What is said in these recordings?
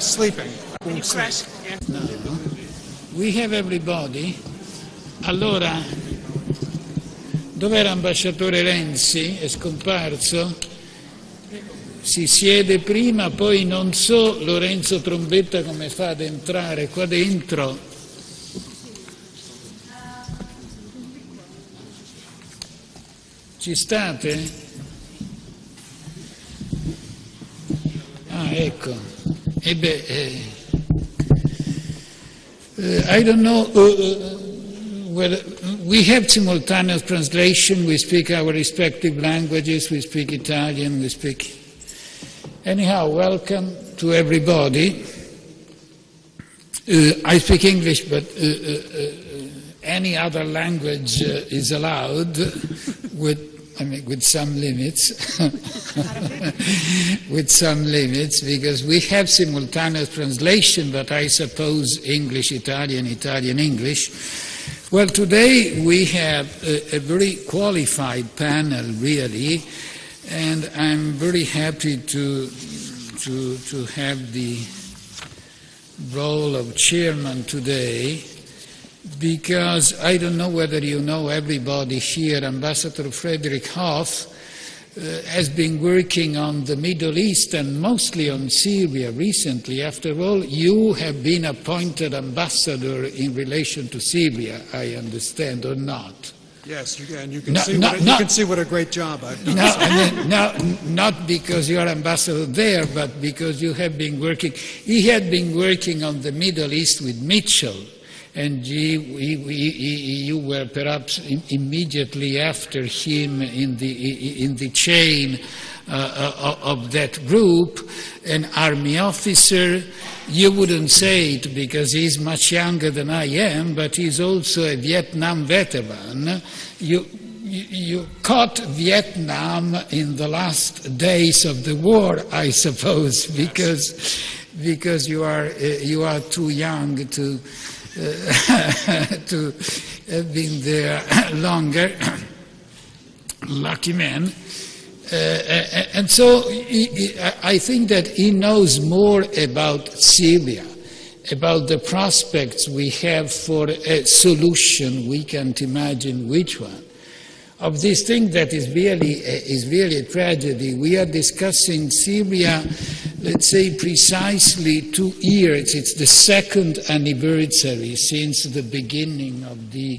sleeping. Can you crash? No. We have everybody. Allora, dov'era Ambasciatore Lenzi? È scomparso? Si siede prima, poi non so Lorenzo Trombetta come fa ad entrare qua dentro. Ci state? Ah, ecco. E beh, I don't know whether we have simultaneous translation. We speak our respective languages. We speak Italian. We speak. Anyhow, welcome to everybody. I speak English, but any other language is allowed, with some limits. With some limits, because we have simultaneous translation, but I suppose English, Italian, Italian, English. Well, today we have a very qualified panel, really, and I'm very happy to have the role of chairman today, because I don't know whether you know everybody here. Ambassador Frederic C has been working on the Middle East and mostly on Syria recently. After all, you have been appointed ambassador in relation to Syria, I understand, or not? Yes, you can. You can see what a great job I've done. Not because you're ambassador there, but because you have been working. He had been working on the Middle East with Mitchell, and you were perhaps immediately after him in the chain of that group, an army officer. You wouldn't say it because he's much younger than I am, but he's also a Vietnam veteran. You caught Vietnam in the last days of the war, I suppose, because you are too young to to have been there longer. Lucky man. And so I think that he knows more about Syria, about the prospects we have for a solution. We can't imagine which one. Of this thing that is really a tragedy. We are discussing Syria, let's say, precisely 2 years. It's the second anniversary since the beginning of the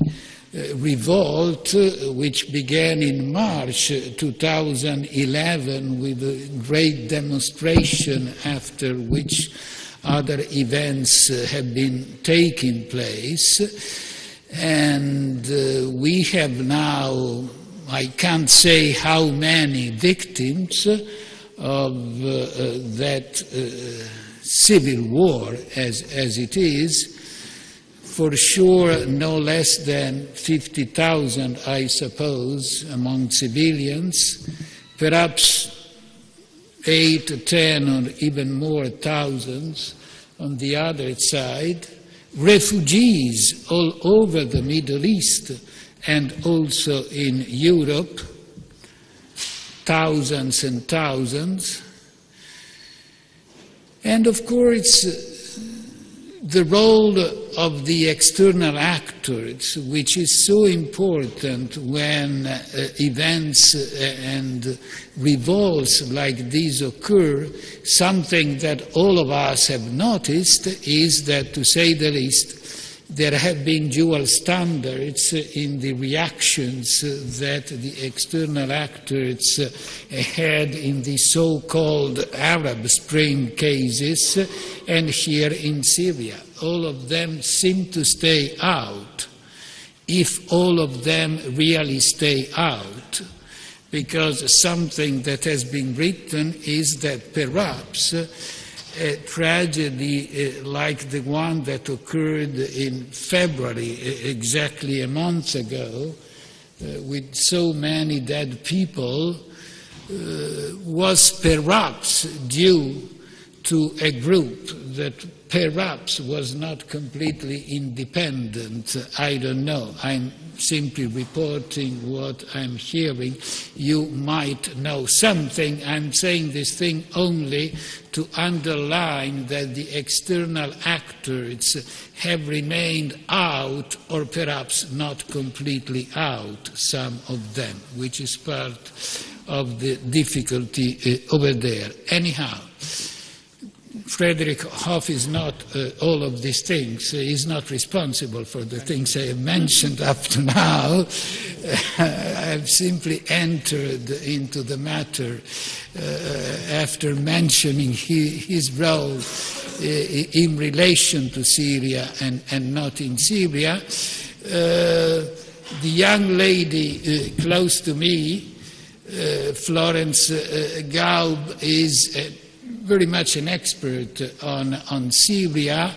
revolt, which began in March 2011 with a great demonstration, after which other events have been taking place. And we have now, I can't say how many victims of that civil war as it is. For sure, no less than 50,000, I suppose, among civilians, perhaps 8, 10, or even more thousands on the other side. Refugees all over the Middle East and also in Europe, thousands and thousands. And of course, the role of the external actors, which is so important when events and revolts like these occur. Something that all of us have noticed is that, to say the least, there have been dual standards in the reactions that the external actors had in the so-called Arab Spring cases and here in Syria. All of them seem to stay out, if all of them really stay out, because something that has been written is that perhaps a tragedy like the one that occurred in February, exactly a month ago, with so many dead people, was perhaps due to a group that perhaps was not completely independent. I don't know. I'm simply reporting what I'm hearing. You might know something. I'm saying this thing only to underline that the external actors have remained out, or perhaps not completely out, some of them, which is part of the difficulty over there. Anyhow, Frederick Hoff is not all of these things. He's not responsible for the things I have mentioned up to now. I've simply entered into the matter after mentioning his role in relation to Syria and not in Syria. The young lady close to me, Florence Gaub, is very much an expert on Syria.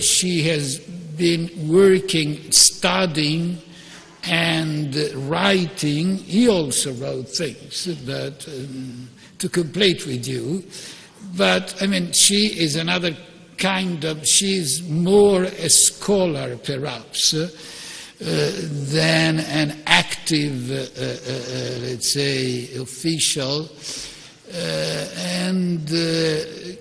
She has been working, studying, and writing. He also wrote things, but to complete with you. But, I mean, she is another kind of, she's more a scholar, perhaps, than an active, let's say, official. And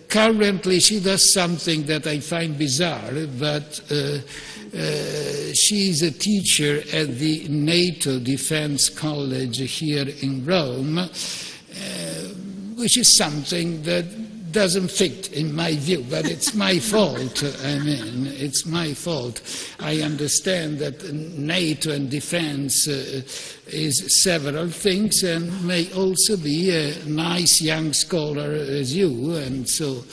currently she does something that I find bizarre, but she is a teacher at the Nato Defense College here in Rome, which is something that doesn't fit in my view, but it's my fault. I mean, it's my fault. I understand that NATO and defense is several things and may also be a nice young scholar as you, and so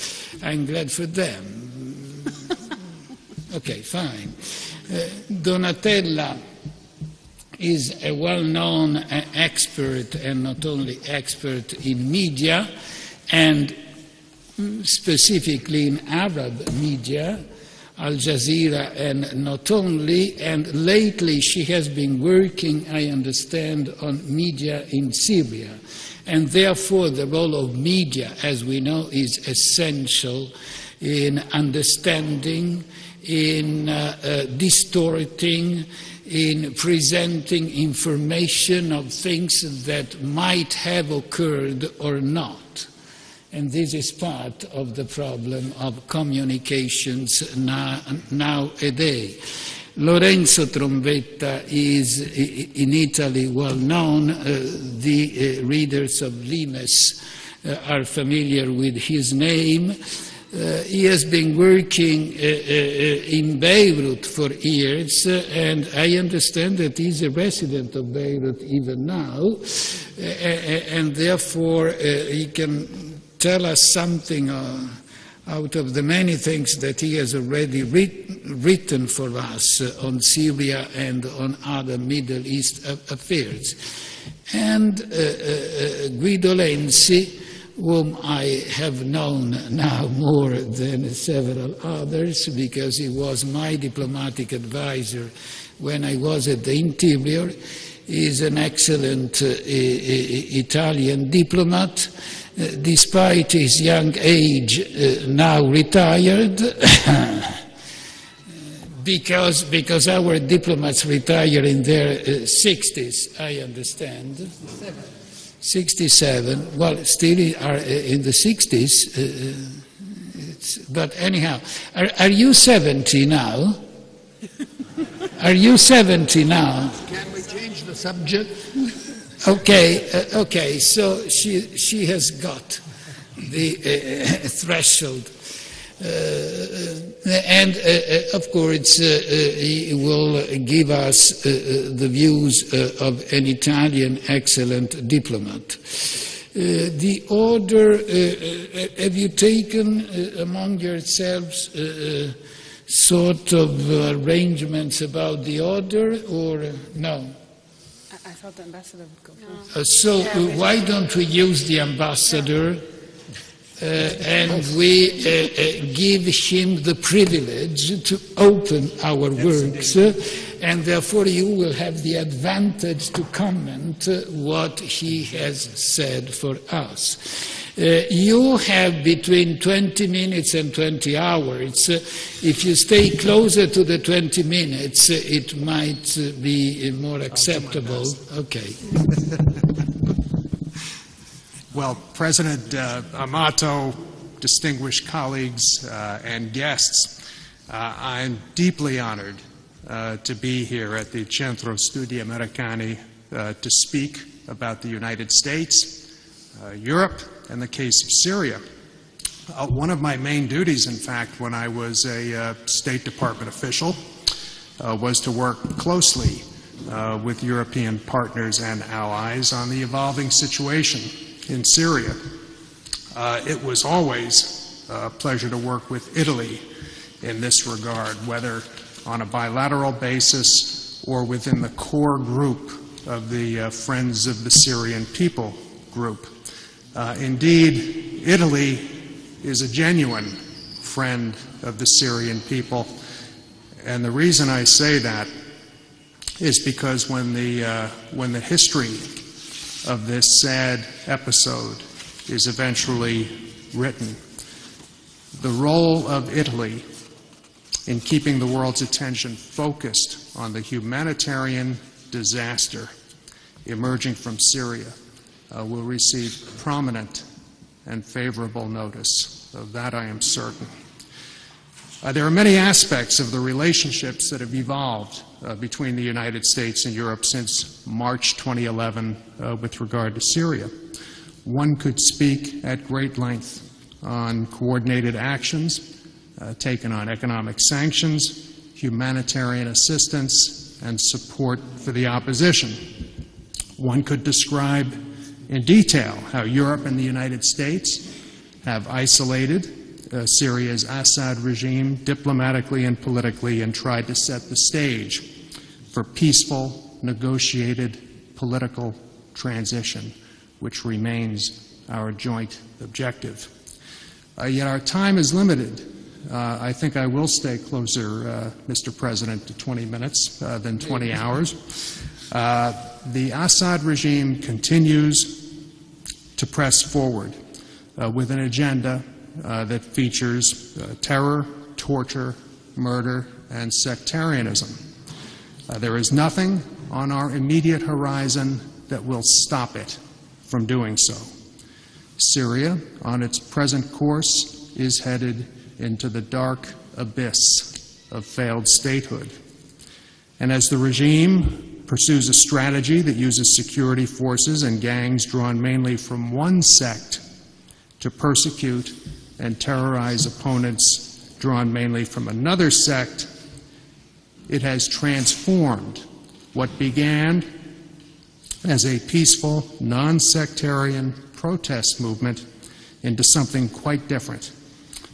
I'm glad for them. Okay, fine. Donatella is a well-known expert, and not only expert in media, and specifically in Arab media, Al Jazeera and not only, and lately she has been working, I understand, on media in Syria. And therefore the role of media, as we know, is essential in understanding, in distorting, in presenting information of things that might have occurred or not. And this is part of the problem of communications nowadays. Lorenzo Trombetta is in Italy well known. The readers of Limes are familiar with his name. He has been working in Beirut for years, and I understand that he's a resident of Beirut even now, and therefore he can tell us something out of the many things that he has already written for us on Syria and on other Middle East affairs. And Guido Lenzi, whom I have known now more than several others, because he was my diplomatic advisor when I was at the Interior, is an excellent Italian diplomat. Despite his young age, now retired, because our diplomats retire in their 60s, I understand. 67. Well, still are in the 60s. But anyhow, are you 70 now? Are you 70 now? Can we change the subject? Okay, so she has got the threshold. And of course, he will give us the views of an Italian excellent diplomat. The order, have you taken among yourselves sort of arrangements about the order, or no? I thought the ambassador would go first. So why don't we use the ambassador and we give him the privilege to open our works, and therefore you will have the advantage to comment what he has said for us. You have between 20 minutes and 20 hours. If you stay closer to the 20 minutes, it might be more acceptable. Okay. Well, President Amato, distinguished colleagues and guests, I'm deeply honored to be here at the Centro, Studi, Americani to speak about the United States, Europe, and the case of Syria. One of my main duties, in fact, when I was a State Department official, was to work closely with European partners and allies on the evolving situation in Syria. It was always a pleasure to work with Italy in this regard, whether on a bilateral basis or within the core group of the Friends of the Syrian People group. Indeed, Italy is a genuine friend of the Syrian people, and the reason I say that is because when the history of this sad episode is eventually written, the role of Italy in keeping the world's attention focused on the humanitarian disaster emerging from Syria will receive prominent and favorable notice. Of that I am certain. There are many aspects of the relationships that have evolved between the United States and Europe since March 2011 with regard to Syria. One could speak at great length on coordinated actions taken on economic sanctions, humanitarian assistance, and support for the opposition. One could describe in detail how Europe and the United States have isolated Syria's Assad regime diplomatically and politically and tried to set the stage for peaceful, negotiated political transition, which remains our joint objective. Yet our time is limited. I think I will stay closer, Mr. President, to 20 minutes than 20 hours. The Assad regime continues to press forward with an agenda that features terror, torture, murder, and sectarianism. There is nothing on our immediate horizon that will stop it from doing so. Syria, on its present course, is headed into the dark abyss of failed statehood. And as the regime pursues a strategy that uses security forces and gangs drawn mainly from one sect to persecute and terrorize opponents drawn mainly from another sect, it has transformed what began as a peaceful, non-sectarian protest movement into something quite different,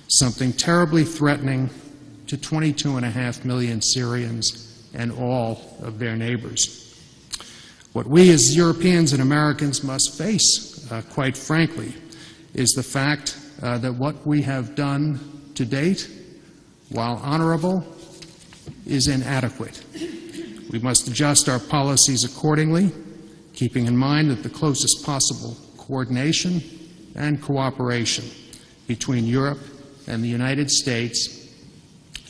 something terribly threatening to 22.5 million Syrians and all of their neighbors. What we as Europeans and Americans must face, quite frankly, is the fact that what we have done to date, while honorable, is inadequate. We must adjust our policies accordingly, keeping in mind that the closest possible coordination and cooperation between Europe and the United States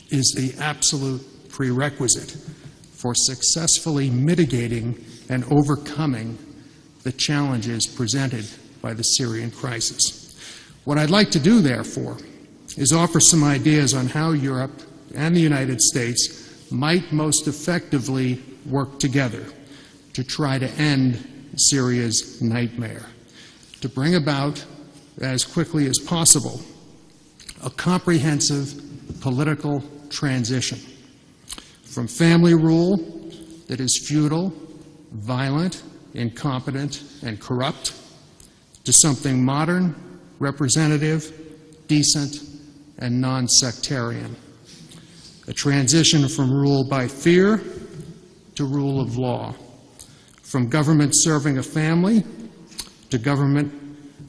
is the absolute prerequisite for successfully mitigating and overcoming the challenges presented by the Syrian crisis. What I'd like to do, therefore, is offer some ideas on how Europe and the United States might most effectively work together to try to end Syria's nightmare, to bring about, as quickly as possible, a comprehensive political transition from family rule that is feudal, violent, incompetent, and corrupt to something modern, representative, decent, and non-sectarian. A transition from rule by fear to rule of law, from government serving a family to government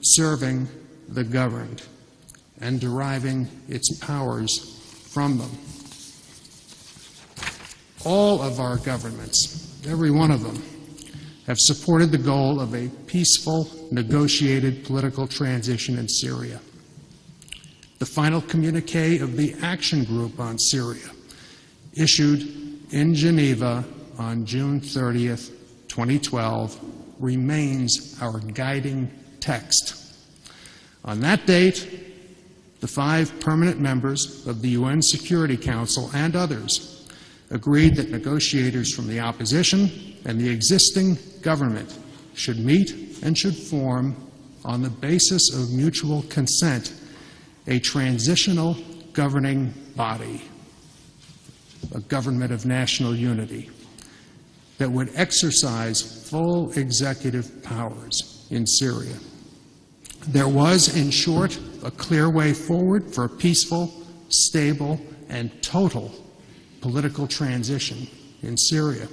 serving the governed and deriving its powers from them. All of our governments, every one of them, have supported the goal of a peaceful, negotiated political transition in Syria. The final communiqué of the Action Group on Syria, issued in Geneva on June 30th, 2012, remains our guiding text. On that date, the 5 permanent members of the UN Security Council and others agreed that negotiators from the opposition and the existing government should meet and should form, on the basis of mutual consent, a transitional governing body, a government of national unity, that would exercise full executive powers in Syria. There was, in short, a clear way forward for a peaceful, stable, and total political transition in Syria.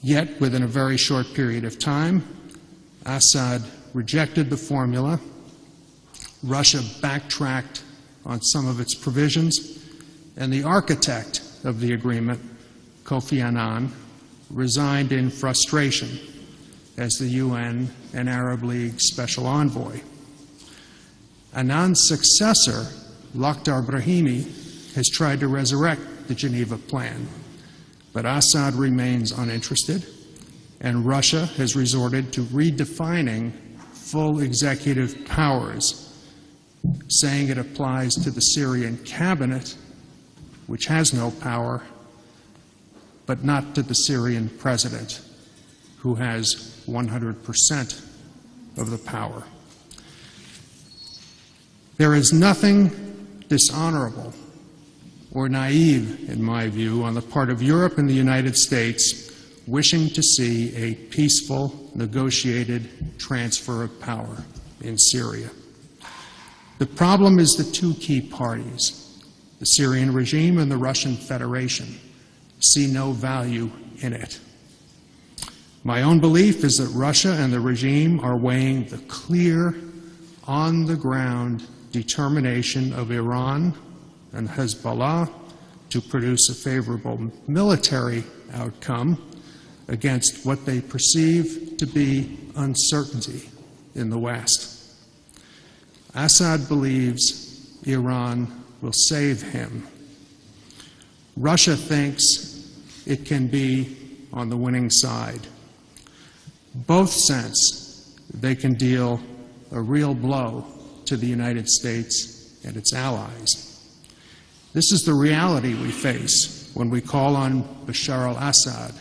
Yet, within a very short period of time, Assad rejected the formula, Russia backtracked on some of its provisions, and the architect of the agreement, Kofi Annan, resigned in frustration as the UN and Arab League Special Envoy. Annan's successor, Lakhdar Brahimi, has tried to resurrect the Geneva Plan, but Assad remains uninterested, and Russia has resorted to redefining full executive powers, saying it applies to the Syrian cabinet, which has no power, but not to the Syrian president, who has 100% of the power. There is nothing dishonorable or naive, in my view, on the part of Europe and the United States wishing to see a peaceful, negotiated transfer of power in Syria. The problem is the 2 key parties, the Syrian regime and the Russian Federation, see no value in it. My own belief is that Russia and the regime are weighing the clear, on-the-ground determination of Iran and Hezbollah to produce a favorable military outcome against what they perceive to be uncertainty in the West. Assad believes Iran will save him. Russia thinks it can be on the winning side. Both sense they can deal a real blow to the United States and its allies. This is the reality we face when we call on Bashar al-Assad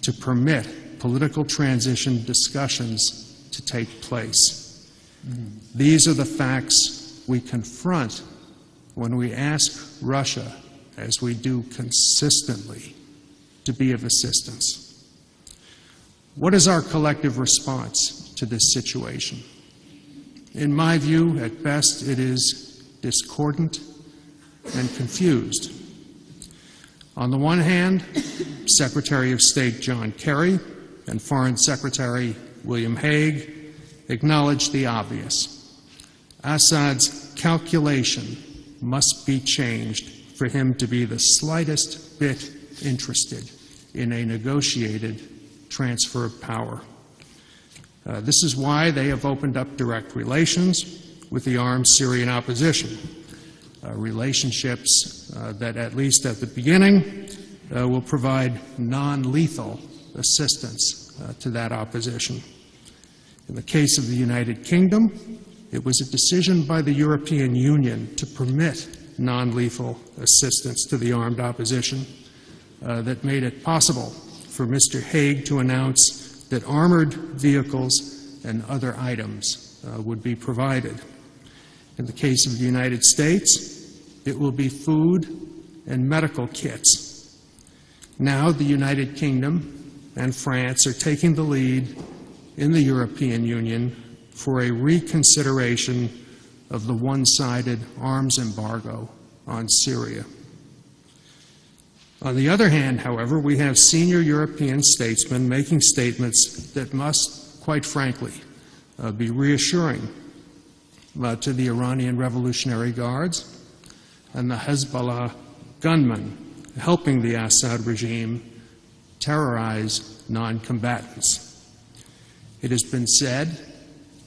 to permit political transition discussions to take place. These are the facts we confront when we ask Russia, as we do consistently, to be of assistance. What is our collective response to this situation? In my view, at best, it is discordant and confused. On the one hand, Secretary of State John Kerry and Foreign Secretary William Hague acknowledged the obvious. Assad's calculation must be changed for him to be the slightest bit interested in a negotiated transfer of power. This is why they have opened up direct relations with the armed Syrian opposition, relationships that, at least at the beginning, will provide non-lethal assistance to that opposition. In the case of the United Kingdom, it was a decision by the European Union to permit non-lethal assistance to the armed opposition that made it possible for Mr. Hague to announce that armored vehicles and other items would be provided. In the case of the United States, it will be food and medical kits. Now the United Kingdom and France are taking the lead in the European Union for a reconsideration of the one-sided arms embargo on Syria. On the other hand, however, we have senior European statesmen making statements that must, quite frankly, be reassuring to the Iranian Revolutionary Guards and the Hezbollah gunmen helping the Assad regime terrorize non-combatants. It has been said,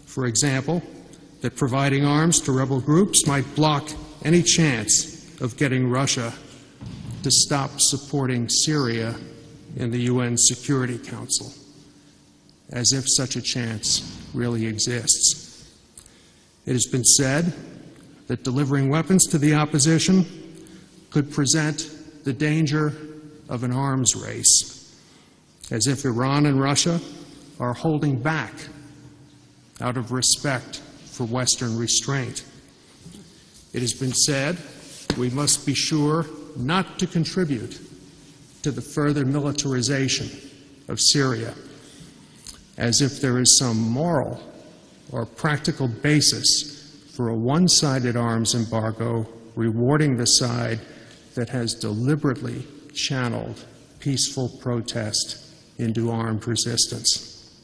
for example, that providing arms to rebel groups might block any chance of getting Russia to stop supporting Syria in the UN Security Council, as if such a chance really exists. It has been said that delivering weapons to the opposition could present the danger of an arms race, as if Iran and Russia are holding back out of respect for Western restraint. It has been said we must be sure not to contribute to the further militarization of Syria, as if there is some moral or practical basis for a one-sided arms embargo rewarding the side that has deliberately channeled peaceful protest into armed resistance.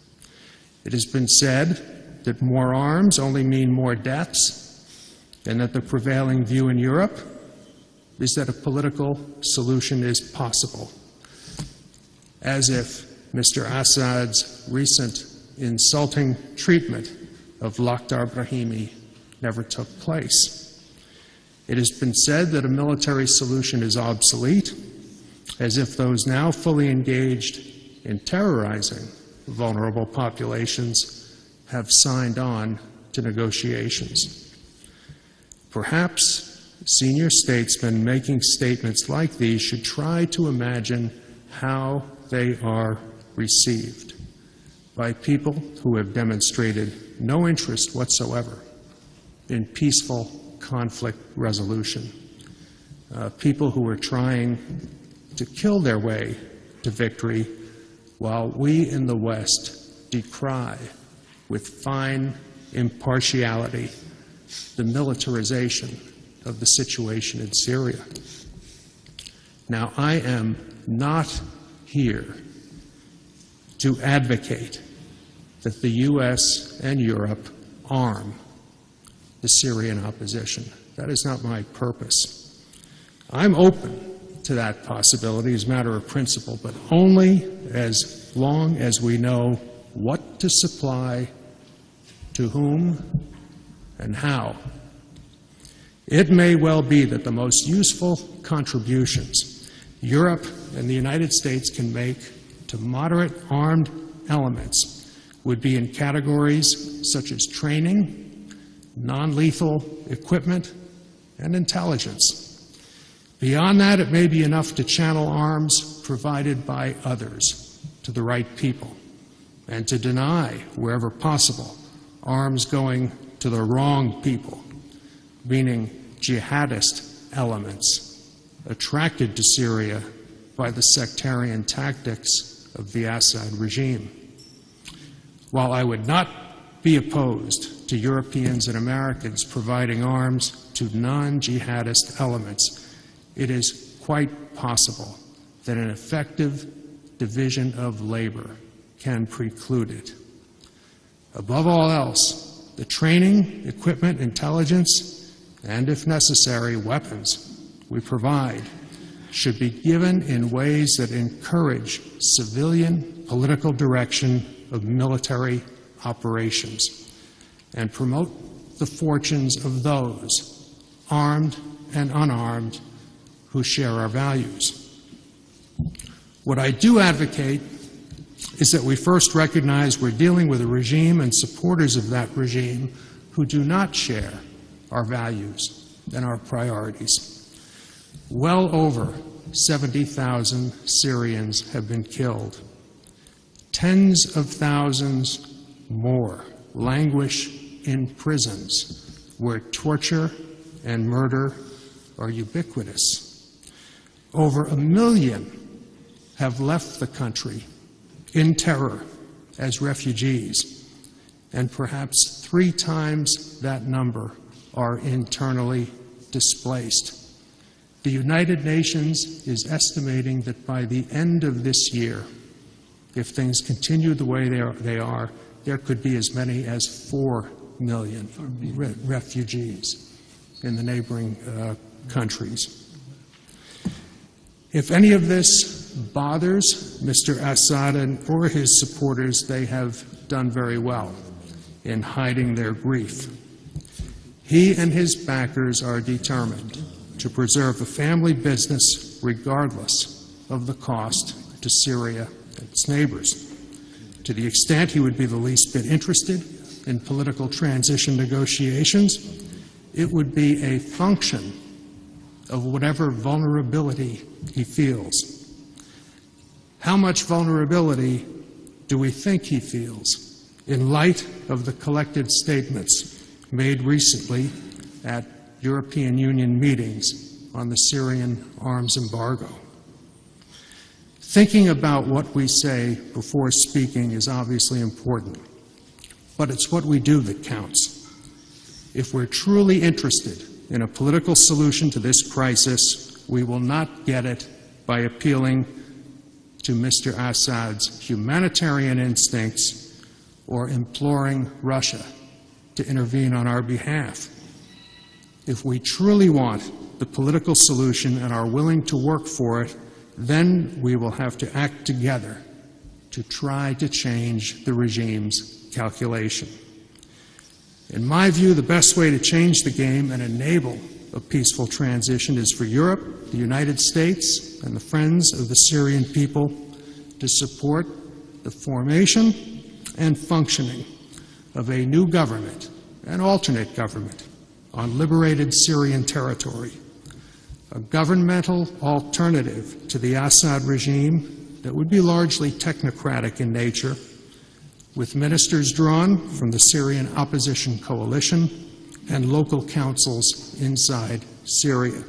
It has been said that more arms only mean more deaths, and that the prevailing view in Europe is that a political solution is possible, as if Mr. Assad's recent insulting treatment of Lakhdar Brahimi never took place. It has been said that a military solution is obsolete, as if those now fully engaged in terrorizing vulnerable populations have signed on to negotiations. Perhaps senior statesmen making statements like these should try to imagine how they are received by people who have demonstrated no interest whatsoever in peaceful conflict resolution, people who are trying to kill their way to victory, while we in the West decry with fine impartiality the militarization of the situation in Syria. Now, I am not here to advocate that the U.S. and Europe arm the Syrian opposition. That is not my purpose. I'm open to that possibility as a matter of principle, but only as long as we know what to supply, to whom, and how. It may well be that the most useful contributions Europe and the United States can make to moderate armed elements would be in categories such as training, non-lethal equipment, and intelligence. Beyond that, it may be enough to channel arms provided by others to the right people, and to deny, wherever possible, arms going to the wrong people, meaning jihadist elements attracted to Syria by the sectarian tactics of the Assad regime. While I would not be opposed to Europeans and Americans providing arms to non-jihadist elements, it is quite possible that an effective division of labor can preclude it. Above all else, the training, equipment, intelligence, and, if necessary, weapons we provide should be given in ways that encourage civilian political direction of military operations and promote the fortunes of those, armed and unarmed, who share our values. What I do advocate is that we first recognize we're dealing with a regime and supporters of that regime who do not share our values and our priorities. Well over 70,000 Syrians have been killed. Tens of thousands more languish in prisons where torture and murder are ubiquitous. Over 1 million have left the country in terror as refugees, and perhaps 3 times that number are internally displaced. The United Nations is estimating that by the end of this year, if things continue the way they are, there could be as many as 4 million refugees in the neighboring countries. If any of this bothers Mr. Assad or his supporters, they have done very well in hiding their grief. He and his backers are determined to preserve a family business regardless of the cost to Syria and its neighbors. To the extent he would be the least bit interested in political transition negotiations, it would be a function of whatever vulnerability he feels. How much vulnerability do we think he feels in light of the collected statements made recently at European Union meetings on the Syrian arms embargo? Thinking about what we say before speaking is obviously important, but it's what we do that counts. If we're truly interested in a political solution to this crisis, we will not get it by appealing to Mr. Assad's humanitarian instincts or imploring Russia to intervene on our behalf. If we truly want the political solution and are willing to work for it, then we will have to act together to try to change the regime's calculation. In my view, the best way to change the game and enable a peaceful transition is for Europe, the United States, and the friends of the Syrian people to support the formation and functioning of a new government, an alternate government, on liberated Syrian territory, a governmental alternative to the Assad regime that would be largely technocratic in nature, with ministers drawn from the Syrian opposition coalition and local councils inside Syria.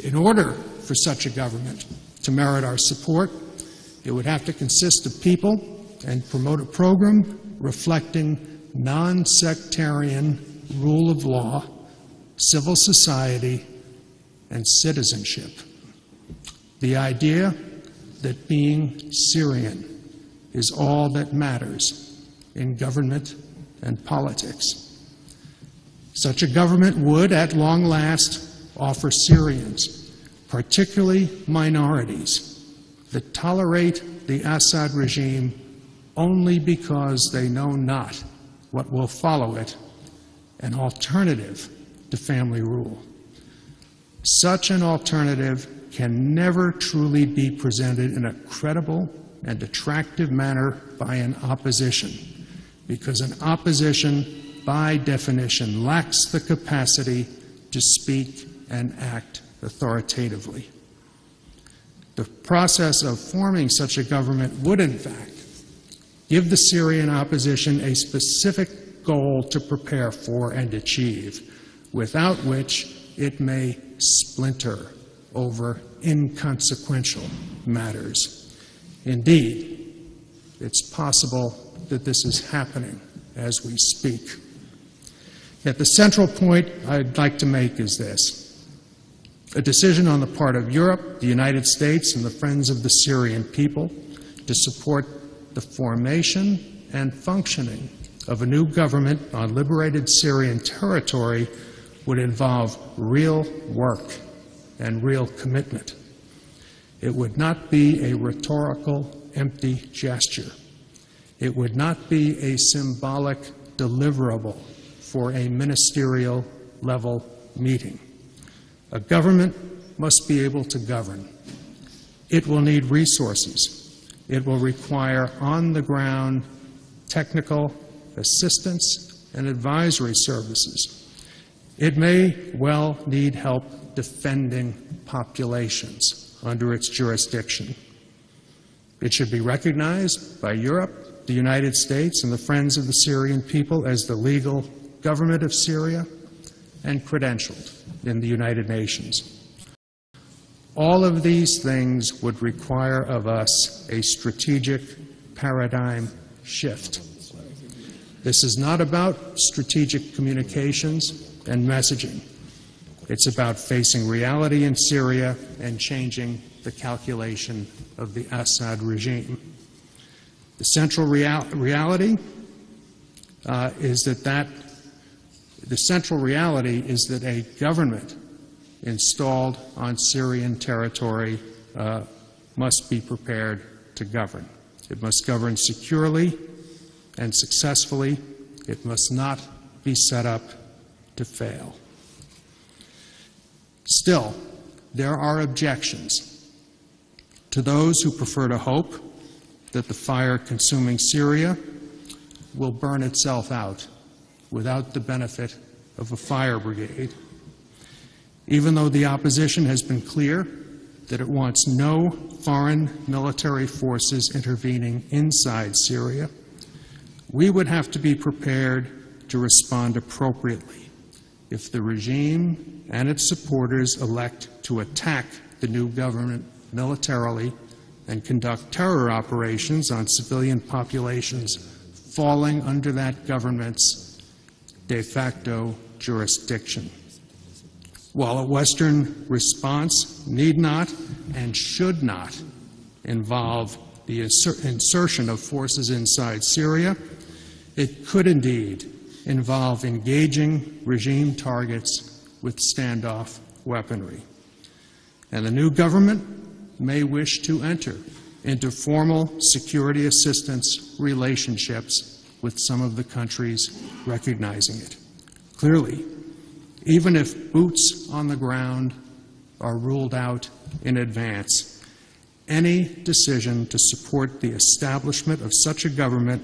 In order for such a government to merit our support, it would have to consist of people and promote a program reflecting non-sectarian rule of law, civil society, and citizenship. The idea that being Syrian is all that matters in government and politics. Such a government would, at long last, offer Syrians, particularly minorities, that tolerate the Assad regime only because they know not what will follow it, an alternative to family rule. Such an alternative can never truly be presented in a credible and attractive manner by an opposition, because an opposition, by definition, lacks the capacity to speak and act authoritatively. The process of forming such a government would, in fact, give the Syrian opposition a specific goal to prepare for and achieve, without which it may splinter over inconsequential matters. Indeed, it's possible that this is happening as we speak. Yet the central point I'd like to make is this: a decision on the part of Europe, the United States, and the friends of the Syrian people to support the formation and functioning of a new government on liberated Syrian territory would involve real work and real commitment. It would not be a rhetorical, empty gesture. It would not be a symbolic deliverable for a ministerial level meeting. A government must be able to govern. It will need resources. It will require on-the-ground technical assistance and advisory services. It may well need help defending populations under its jurisdiction. It should be recognized by Europe, the United States, and the friends of the Syrian people as the legal government of Syria and credentialed in the United Nations. All of these things would require of us a strategic paradigm shift. This is not about strategic communications and messaging. It's about facing reality in Syria and changing the calculation of the Assad regime. The central reality is that a government installed on Syrian territory must be prepared to govern. It must govern securely and successfully. It must not be set up to fail. Still, there are objections to those who prefer to hope that the fire consuming Syria will burn itself out without the benefit of a fire brigade. Even though the opposition has been clear that it wants no foreign military forces intervening inside Syria, we would have to be prepared to respond appropriately if the regime and its supporters elect to attack the new government militarily and conduct terror operations on civilian populations falling under that government's de facto jurisdiction. While a Western response need not and should not involve the insertion of forces inside Syria, it could indeed involve engaging regime targets with standoff weaponry. And the new government may wish to enter into formal security assistance relationships with some of the countries recognizing it. Clearly, even if boots on the ground are ruled out in advance, any decision to support the establishment of such a government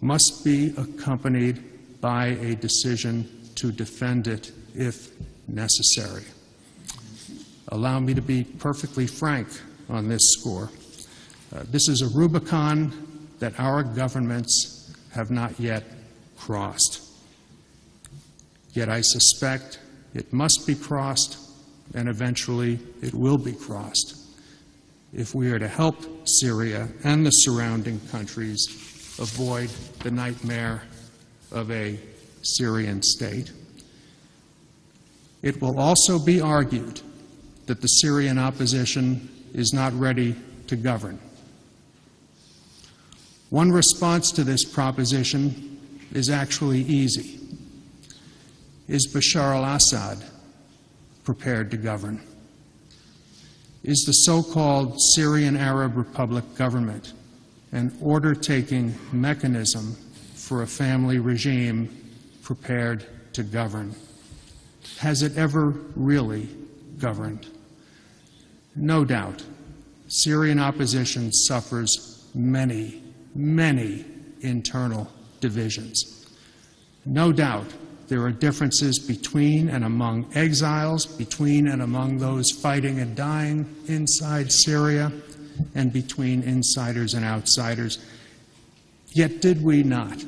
must be accompanied by a decision to defend it if necessary. Allow me to be perfectly frank on this score. This is a Rubicon that our governments have not yet crossed. Yet I suspect it must be crossed, and eventually it will be crossed, if we are to help Syria and the surrounding countries avoid the nightmare of a Syrian state. It will also be argued that the Syrian opposition is not ready to govern. One response to this proposition is actually easy. Is Bashar al-Assad prepared to govern? Is the so-called Syrian Arab Republic government an order-taking mechanism for a family regime prepared to govern? Has it ever really governed? No doubt, Syrian opposition suffers many, many internal divisions. No doubt, there are differences between and among exiles, between and among those fighting and dying inside Syria, and between insiders and outsiders. Yet did we not,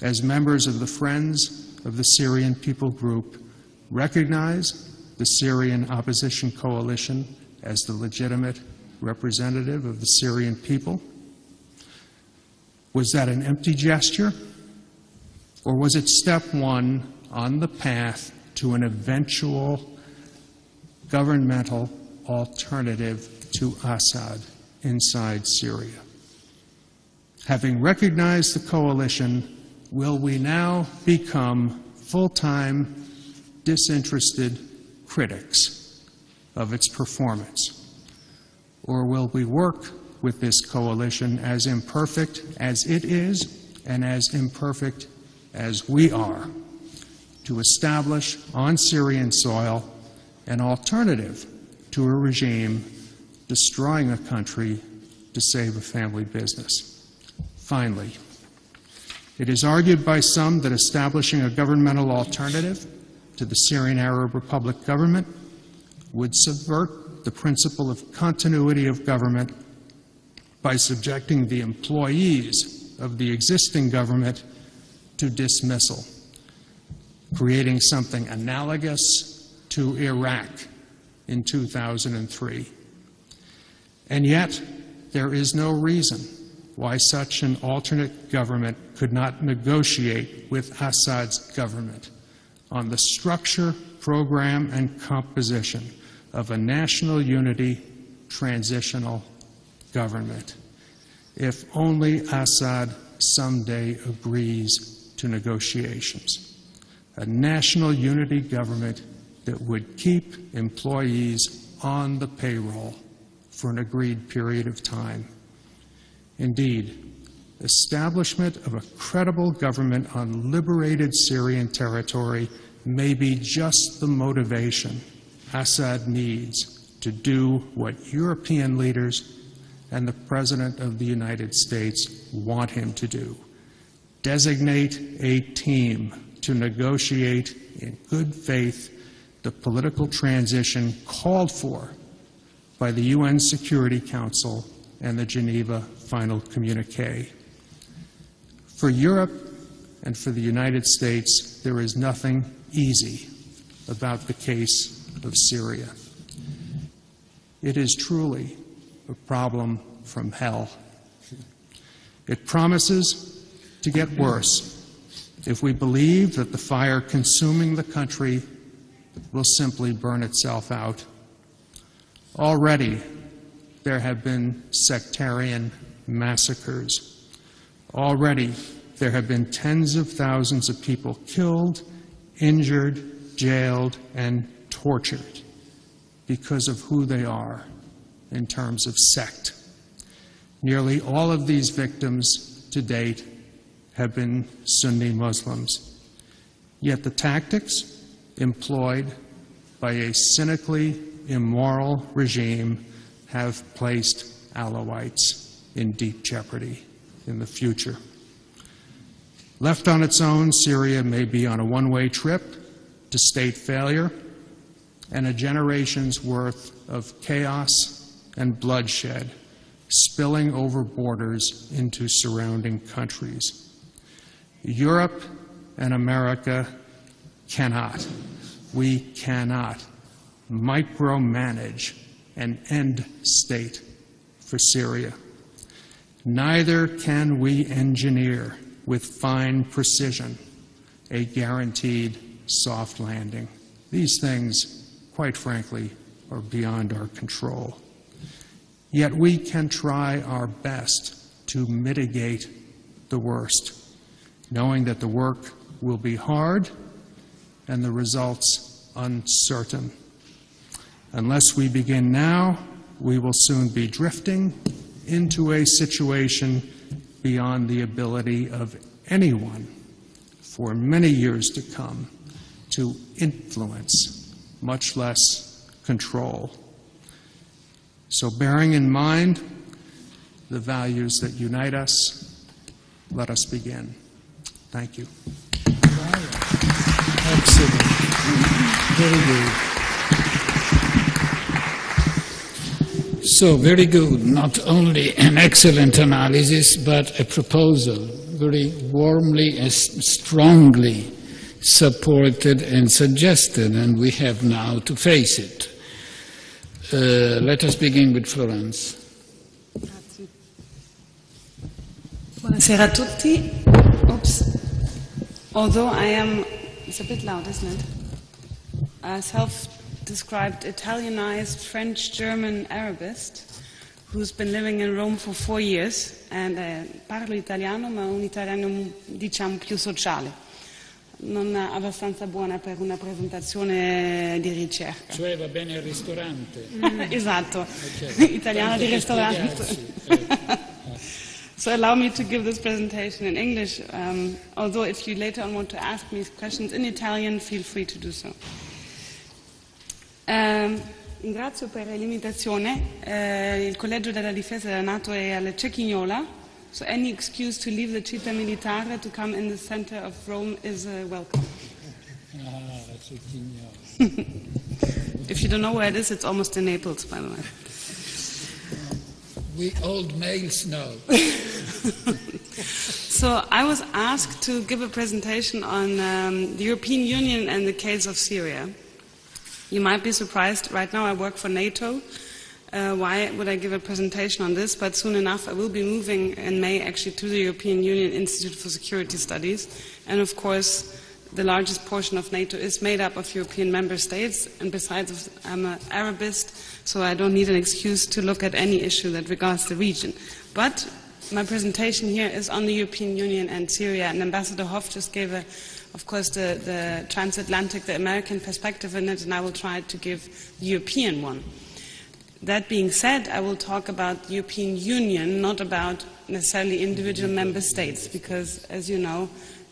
as members of the Friends of the Syrian People Group, recognize the Syrian opposition coalition as the legitimate representative of the Syrian people? Was that an empty gesture? Or was it step one on the path to an eventual governmental alternative to Assad inside Syria? Having recognized the coalition, will we now become full-time, disinterested critics of its performance? Or will we work with this coalition as imperfect as it is and as imperfect as we are to establish on Syrian soil an alternative to a regime destroying a country to save a family business? Finally, it is argued by some that establishing a governmental alternative to the Syrian Arab Republic government would subvert the principle of continuity of government by subjecting the employees of the existing government to dismissal, creating something analogous to Iraq in 2003. And yet, there is no reason why such an alternate government could not negotiate with Assad's government on the structure, program, and composition of a national unity transitional government, if only Assad someday agrees to negotiations. A national unity government that would keep employees on the payroll for an agreed period of time. Indeed, establishment of a credible government on liberated Syrian territory may be just the motivation Assad needs to do what European leaders and the President of the United States want him to do: designate a team to negotiate in good faith the political transition called for by the UN Security Council and the Geneva Final Communiqué. For Europe and for the United States, there is nothing easy about the case of Syria. It is truly a problem from hell. It promises to get worse if we believe that the fire consuming the country will simply burn itself out. Already, there have been sectarian massacres. Already, there have been tens of thousands of people killed, injured, jailed, and tortured because of who they are in terms of sect. Nearly all of these victims to date have been Sunni Muslims. Yet the tactics employed by a cynically immoral regime have placed Alawites in deep jeopardy in the future. Left on its own, Syria may be on a one-way trip to state failure and a generation's worth of chaos and bloodshed spilling over borders into surrounding countries. Europe and America cannot, we cannot micromanage an end state for Syria. Neither can we engineer with fine precision a guaranteed soft landing. These things, quite frankly, are beyond our control. Yet we can try our best to mitigate the worst, knowing that the work will be hard and the results uncertain. Unless we begin now, we will soon be drifting into a situation beyond the ability of anyone for many years to come to influence, much less control. So bearing in mind the values that unite us, let us begin. Thank you. Excellent. Very good. So, very good. Not only an excellent analysis, but a proposal, very warmly and strongly supported and suggested, and we have now to face it. Let us begin with Florence. Grazie. Buonasera a tutti. Oops. Although I am, it's a bit loud, isn't it? A self-described Italianized French-German Arabist who's been living in Rome for 4 years, and parlo italiano, ma un italiano diciamo più sociale. Non abbastanza buona per una presentazione di ricerca. Cioè va bene al ristorante. Esatto, Okay. italiana di ristorante. So allow me to give this presentation in English, although if you later on want to ask me questions in Italian, feel free to do so. Ringrazio per l'imitazione il Collegio della Difesa della Nato è alla Cecchignola. So any excuse to leave the Città Militare to come in the center of Rome is welcome. If you don't know where it is, it's almost in Naples, by the way. We old males know. So I was asked to give a presentation on the European Union and the case of Syria. You might be surprised, right now I work for Nato. Why would I give a presentation on this? But soon enough, I will be moving in May actually to the European Union Institute for Security Studies. And of course, the largest portion of NATO is made up of European member states. And besides, I'm an Arabist, so I don't need an excuse to look at any issue that regards the region. But my presentation here is on the European Union and Syria. And Ambassador Hoff just gave a of course, the transatlantic, the American perspective in it, and I will try to give the European one. That being said, I will talk about the European Union, not about necessarily individual member states, because, as you know,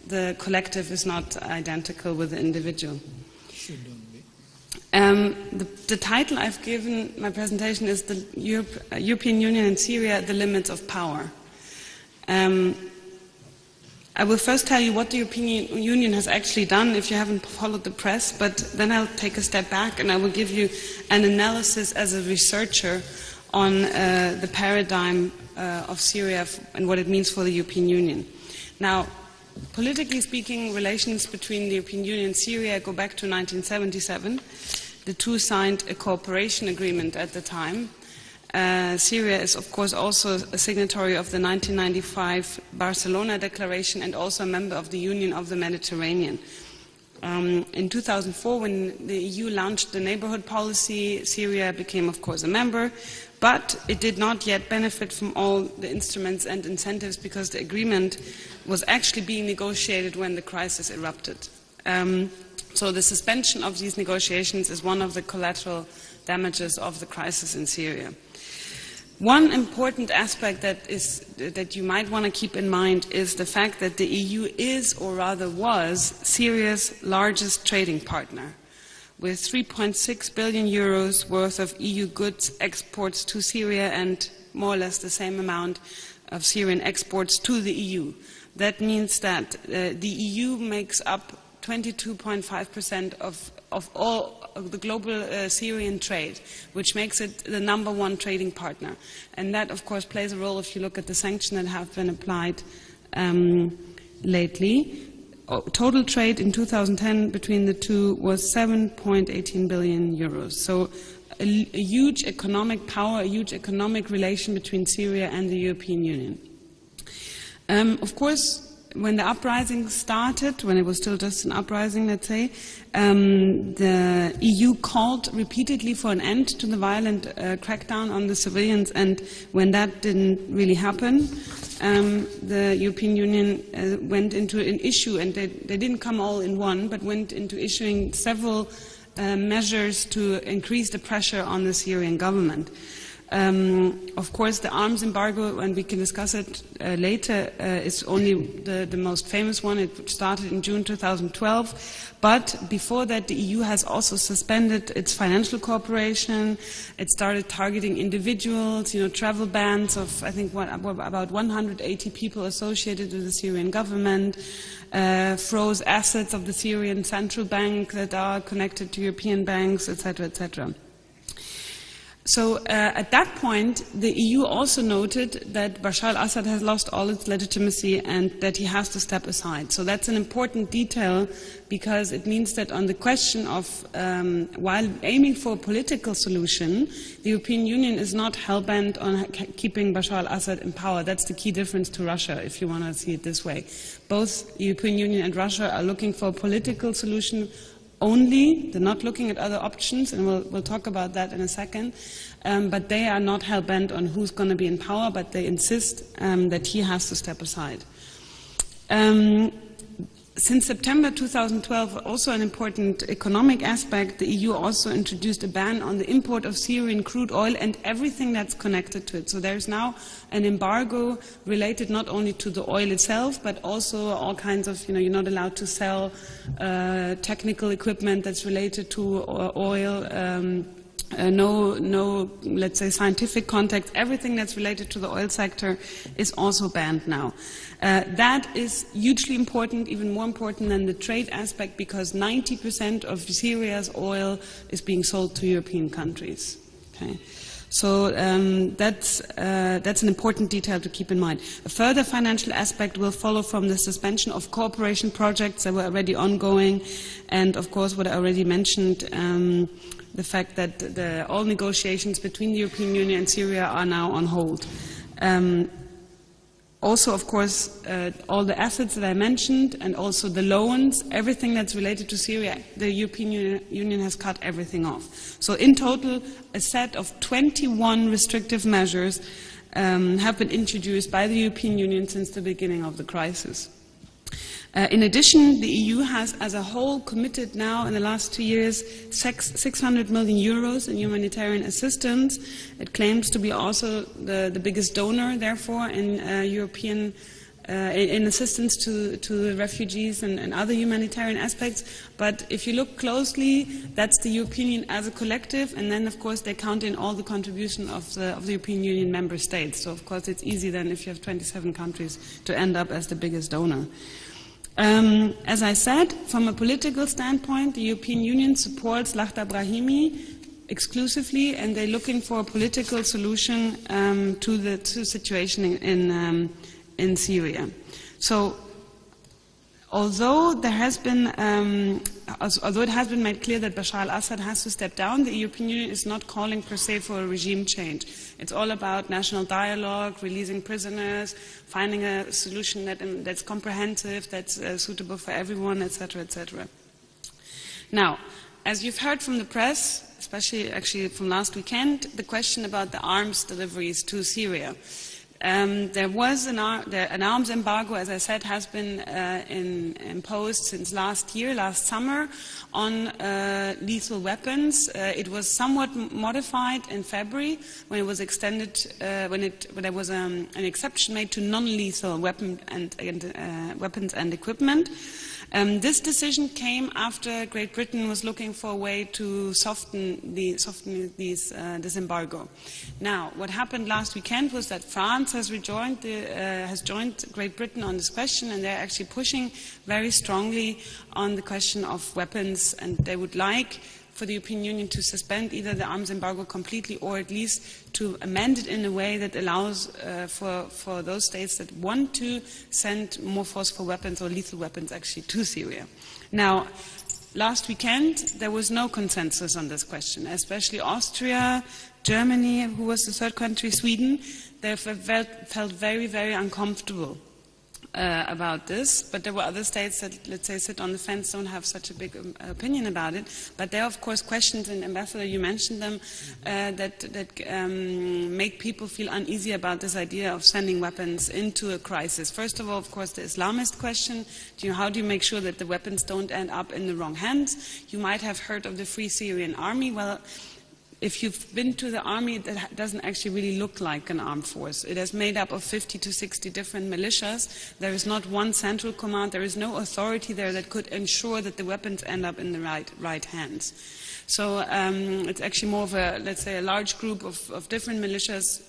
the collective is not identical with the individual. The title I've given my presentation is the European Union and Syria, the Limits of Power. I will first tell you what the European Union has actually done if you haven't followed the press, but then I'll take a step back and I will give you an analysis as a researcher on the paradigm of Syria and what it means for the European Union. Now, politically speaking, relations between the European Union and Syria go back to 1977. The two signed a cooperation agreement at the time. Syria is, of course, also a signatory of the 1995 Barcelona Declaration and also a member of the Union of the Mediterranean. In 2004, when the EU launched the neighborhood policy, Syria became, of course, a member, but it did not yet benefit from all the instruments and incentives because the agreement was actually being negotiated when the crisis erupted. So the suspension of these negotiations is one of the collateral damages of the crisis in Syria. One important aspect that you might want to keep in mind is the fact that the EU is, or rather was, Syria's largest trading partner, with 3.6 billion euros worth of EU goods exports to Syria and more or less the same amount of Syrian exports to the EU. That means that the EU makes up 22.5% of all of the global Syrian trade, which makes it the #1 trading partner. And that, of course, plays a role if you look at the sanctions that have been applied lately. Total trade in 2010 between the two was 7.18 billion euros. So a huge economic power, a huge economic relation between Syria and the European Union. Of course, when the uprising started, when it was still just an uprising, let's say, the EU called repeatedly for an end to the violent crackdown on the civilians, and when that didn't really happen, the European Union went into an issue, and they didn't come all in one, but went into issuing several measures to increase the pressure on the Syrian government. Of course, the arms embargo, and we can discuss it later, is only the most famous one. It started in June 2012. But before that, the EU has also suspended its financial cooperation. It started targeting individuals, travel bans of, I think, about 180 people associated with the Syrian government, froze assets of the Syrian central bank that are connected to European banks, etc., etc. So at that point, the EU also noted that Bashar al-Assad has lost all its legitimacy and that he has to step aside. So that's an important detail because it means that on the question of, while aiming for a political solution, the European Union is not hell-bent on keeping Bashar al-Assad in power. That's the key difference to Russia, if you want to see it this way. Both the European Union and Russia are looking for a political solution only. They're not looking at other options, and we'll talk about that in a second. But they are not hell-bent on who's going to be in power, but they insist that he has to step aside. Since September 2012, also an important economic aspect, the EU also introduced a ban on the import of Syrian crude oil and everything that's connected to it. So there's now an embargo related not only to the oil itself, but also all kinds of, you're not allowed to sell technical equipment that's related to oil, no, let's say, scientific contact. Everything that's related to the oil sector is also banned now. That is hugely important, even more important than the trade aspect, because 90% of Syria's oil is being sold to European countries. Okay. So that's an important detail to keep in mind. A further financial aspect will follow from the suspension of cooperation projects that were already ongoing, and of course what I already mentioned, the fact that all negotiations between the European Union and Syria are now on hold. Also, of course, all the assets that I mentioned and also the loans, everything that's related to Syria, the European Union has cut everything off. So in total, a set of 21 restrictive measures have been introduced by the European Union since the beginning of the crisis. In addition, the EU has as a whole committed now in the last 2 years 600 million euros in humanitarian assistance. It claims to be also the biggest donor, therefore, in European in assistance to the refugees and other humanitarian aspects. But if you look closely, that's the European Union as a collective, and then of course they count in all the contribution of the European Union member states. So of course it's easy then if you have 27 countries to end up as the biggest donor. As I said, from a political standpoint, the European Union supports Lakhdar Brahimi exclusively, and they're looking for a political solution to the situation in Syria. So, although it has been made clear that Bashar al-Assad has to step down, the European Union is not calling per se for a regime change. It's all about national dialogue, releasing prisoners, finding a solution that's comprehensive, that's suitable for everyone, etc., etc. Now, as you've heard from the press, especially actually from last weekend, the question about the arms deliveries to Syria. There was an arms embargo, as I said, has been imposed since last summer, on lethal weapons. It was somewhat modified in February when it was extended, when there was an exception made to non-lethal weapons and equipment. This decision came after Great Britain was looking for a way to soften this embargo. Now, what happened last weekend was that France has joined Great Britain on this question, and they're actually pushing very strongly on the question of weapons, and they would like for the European Union to suspend either the arms embargo completely or at least to amend it in a way that allows for those states that want to send more forceful weapons or lethal weapons actually to Syria. Now, last weekend there was no consensus on this question, especially Austria, Germany, who was the third country, Sweden. They felt very, very uncomfortable about this, but there were other states that, let's say, sit on the fence, don't have such a big opinion about it. But there are, of course, questions, and Ambassador, you mentioned them, that make people feel uneasy about this idea of sending weapons into a crisis. First of all, of course, the Islamist question. How do you make sure that the weapons don't end up in the wrong hands? You might have heard of the Free Syrian Army. Well, if you've been to the army, it doesn't actually really look like an armed force. It is made up of 50 to 60 different militias. There is not one central command. There is no authority there that could ensure that the weapons end up in the right hands. So it's actually more of a, let's say, a large group of different militias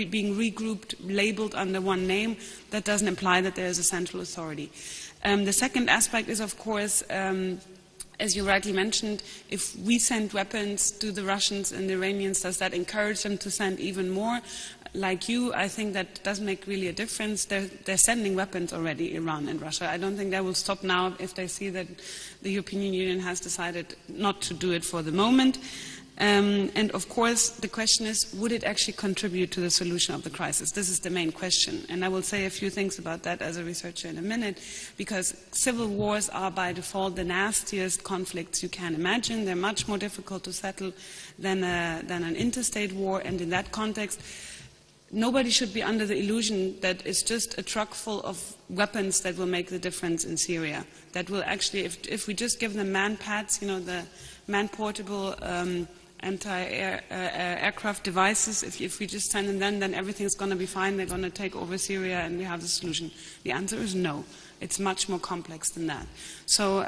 being regrouped, labeled under one name. That doesn't imply that there is a central authority. The second aspect is, of course, as you rightly mentioned, if we send weapons to the Russians and the Iranians, does that encourage them to send even more? Like you, I think that doesn't make really a difference. They're sending weapons already, Iran and Russia. I don't think they will stop now if they see that the European Union has decided not to do it for the moment. And of course, the question is, would it actually contribute to the solution of the crisis? This is the main question. And I will say a few things about that as a researcher in a minute, because civil wars are by default the nastiest conflicts you can imagine. They're much more difficult to settle than an interstate war. And in that context, nobody should be under the illusion that it's just a truck full of weapons that will make the difference in Syria. That will actually, if we just give them man-pads, the man-portable anti-aircraft devices, if we just send them then everything's going to be fine, they're going to take over Syria and we have the solution. The answer is no. It's much more complex than that. So,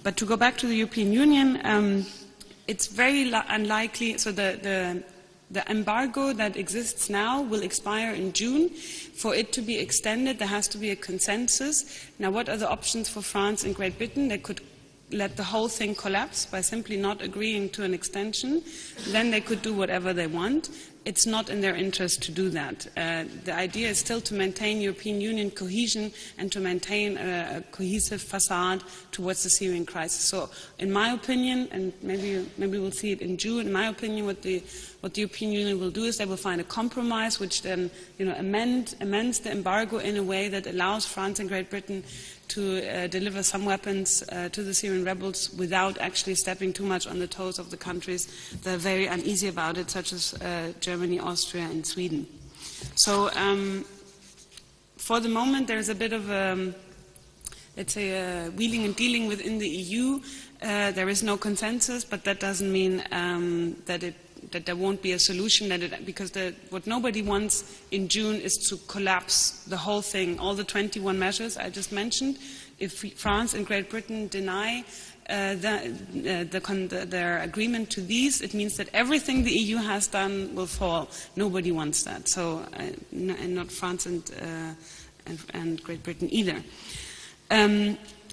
but to go back to the European Union, it's very unlikely, so the embargo that exists now will expire in June. For it to be extended, there has to be a consensus. Now, what are the options for France and Great Britain? They could let the whole thing collapse by simply not agreeing to an extension. Then they could do whatever they want. It's not in their interest to do that. The idea is still to maintain European Union cohesion and to maintain a cohesive facade towards the Syrian crisis. So, in my opinion, and maybe we'll see it in June, in my opinion, what the European Union will do is they will find a compromise which then amends the embargo in a way that allows France and Great Britain to deliver some weapons to the Syrian rebels without actually stepping too much on the toes of the countries that are very uneasy about it, such as Germany, Austria, and Sweden. So for the moment, there's a bit of let's say, wheeling and dealing within the EU. There is no consensus, but that doesn't mean that there won't be a solution. Because what nobody wants in June is to collapse the whole thing, all the 21 measures I just mentioned. If France and Great Britain deny their agreement to these, it means that everything the EU has done will fall. Nobody wants that. So, and not France and Great Britain either.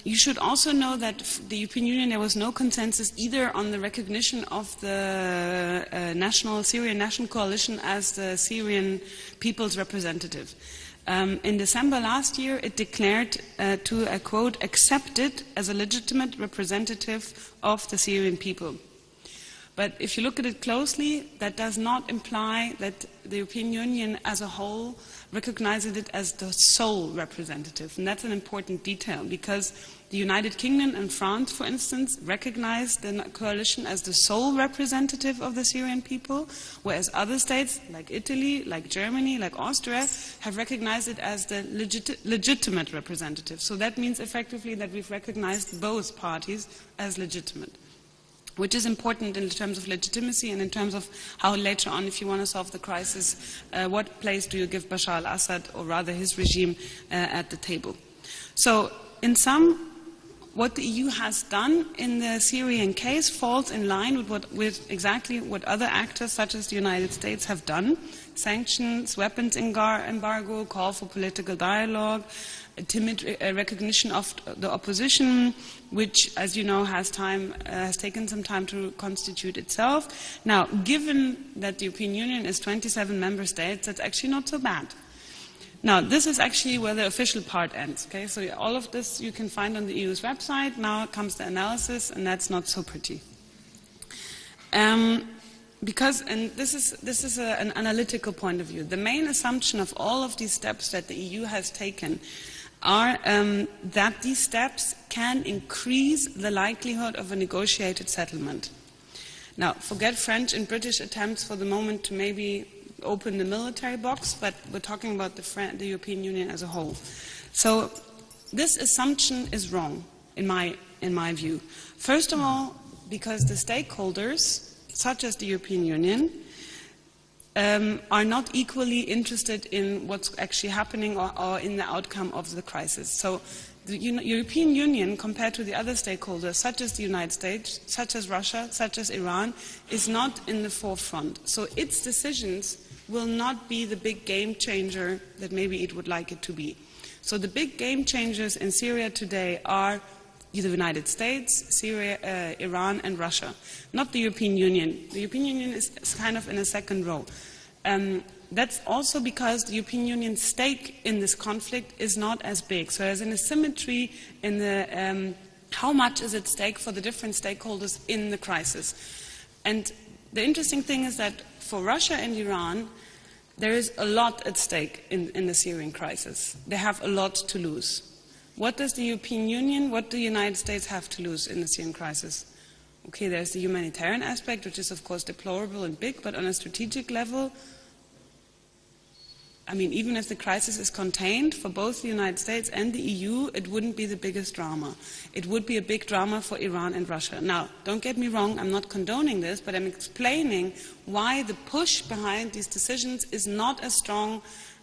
You should also know that the European Union, there was no consensus either on the recognition of the Syrian National Coalition as the Syrian people's representative. In December last year, it declared to, I quote, accept it as a legitimate representative of the Syrian people. But if you look at it closely, that does not imply that the European Union as a whole recognizes it as the sole representative. And that's an important detail, because the United Kingdom and France, for instance, recognize the coalition as the sole representative of the Syrian people, whereas other states, like Italy, like Germany, like Austria, have recognized it as the legitimate representative. So that means effectively that we've recognized both parties as legitimate, which is important in terms of legitimacy and in terms of how later on, if you want to solve the crisis, what place do you give Bashar al-Assad, or rather his regime, at the table. So, in sum, what the EU has done in the Syrian case falls in line with exactly what other actors, such as the United States, have done. Sanctions, weapons embargo, call for political dialogue, a timid recognition of the opposition, which, as you know, has taken some time to constitute itself. Now, given that the European Union is 27 member states, that's actually not so bad. Now, this is actually where the official part ends. Okay, so all of this you can find on the EU's website. Now comes the analysis, and that's not so pretty. Because, and this is an analytical point of view, the main assumption of all of these steps that the EU has taken are that these steps can increase the likelihood of a negotiated settlement. Now, forget French and British attempts for the moment to maybe open the military box, but we're talking about the European Union as a whole. So this assumption is wrong, in my view. First of all, because the stakeholders, such as the European Union, are not equally interested in what's actually happening or in the outcome of the crisis. So the European Union, compared to the other stakeholders, such as the United States, such as Russia, such as Iran, is not in the forefront. So its decisions will not be the big game changer that maybe it would like it to be. So the big game changers in Syria today are the United States, Syria, Iran, and Russia, not the European Union. The European Union is kind of in a second row. That's also because the European Union's stake in this conflict is not as big. So there's an asymmetry in the how much is at stake for the different stakeholders in the crisis. And the interesting thing is that for Russia and Iran, there is a lot at stake in the Syrian crisis. They have a lot to lose. What does the European Union, what do the United States have to lose in the Syrian crisis? Okay, there's the humanitarian aspect, which is of course deplorable and big, but on a strategic level, I mean, even if the crisis is contained for both the United States and the EU, it wouldn't be the biggest drama. It would be a big drama for Iran and Russia. Now, don't get me wrong, I'm not condoning this, but I'm explaining why the push behind these decisions is not as strong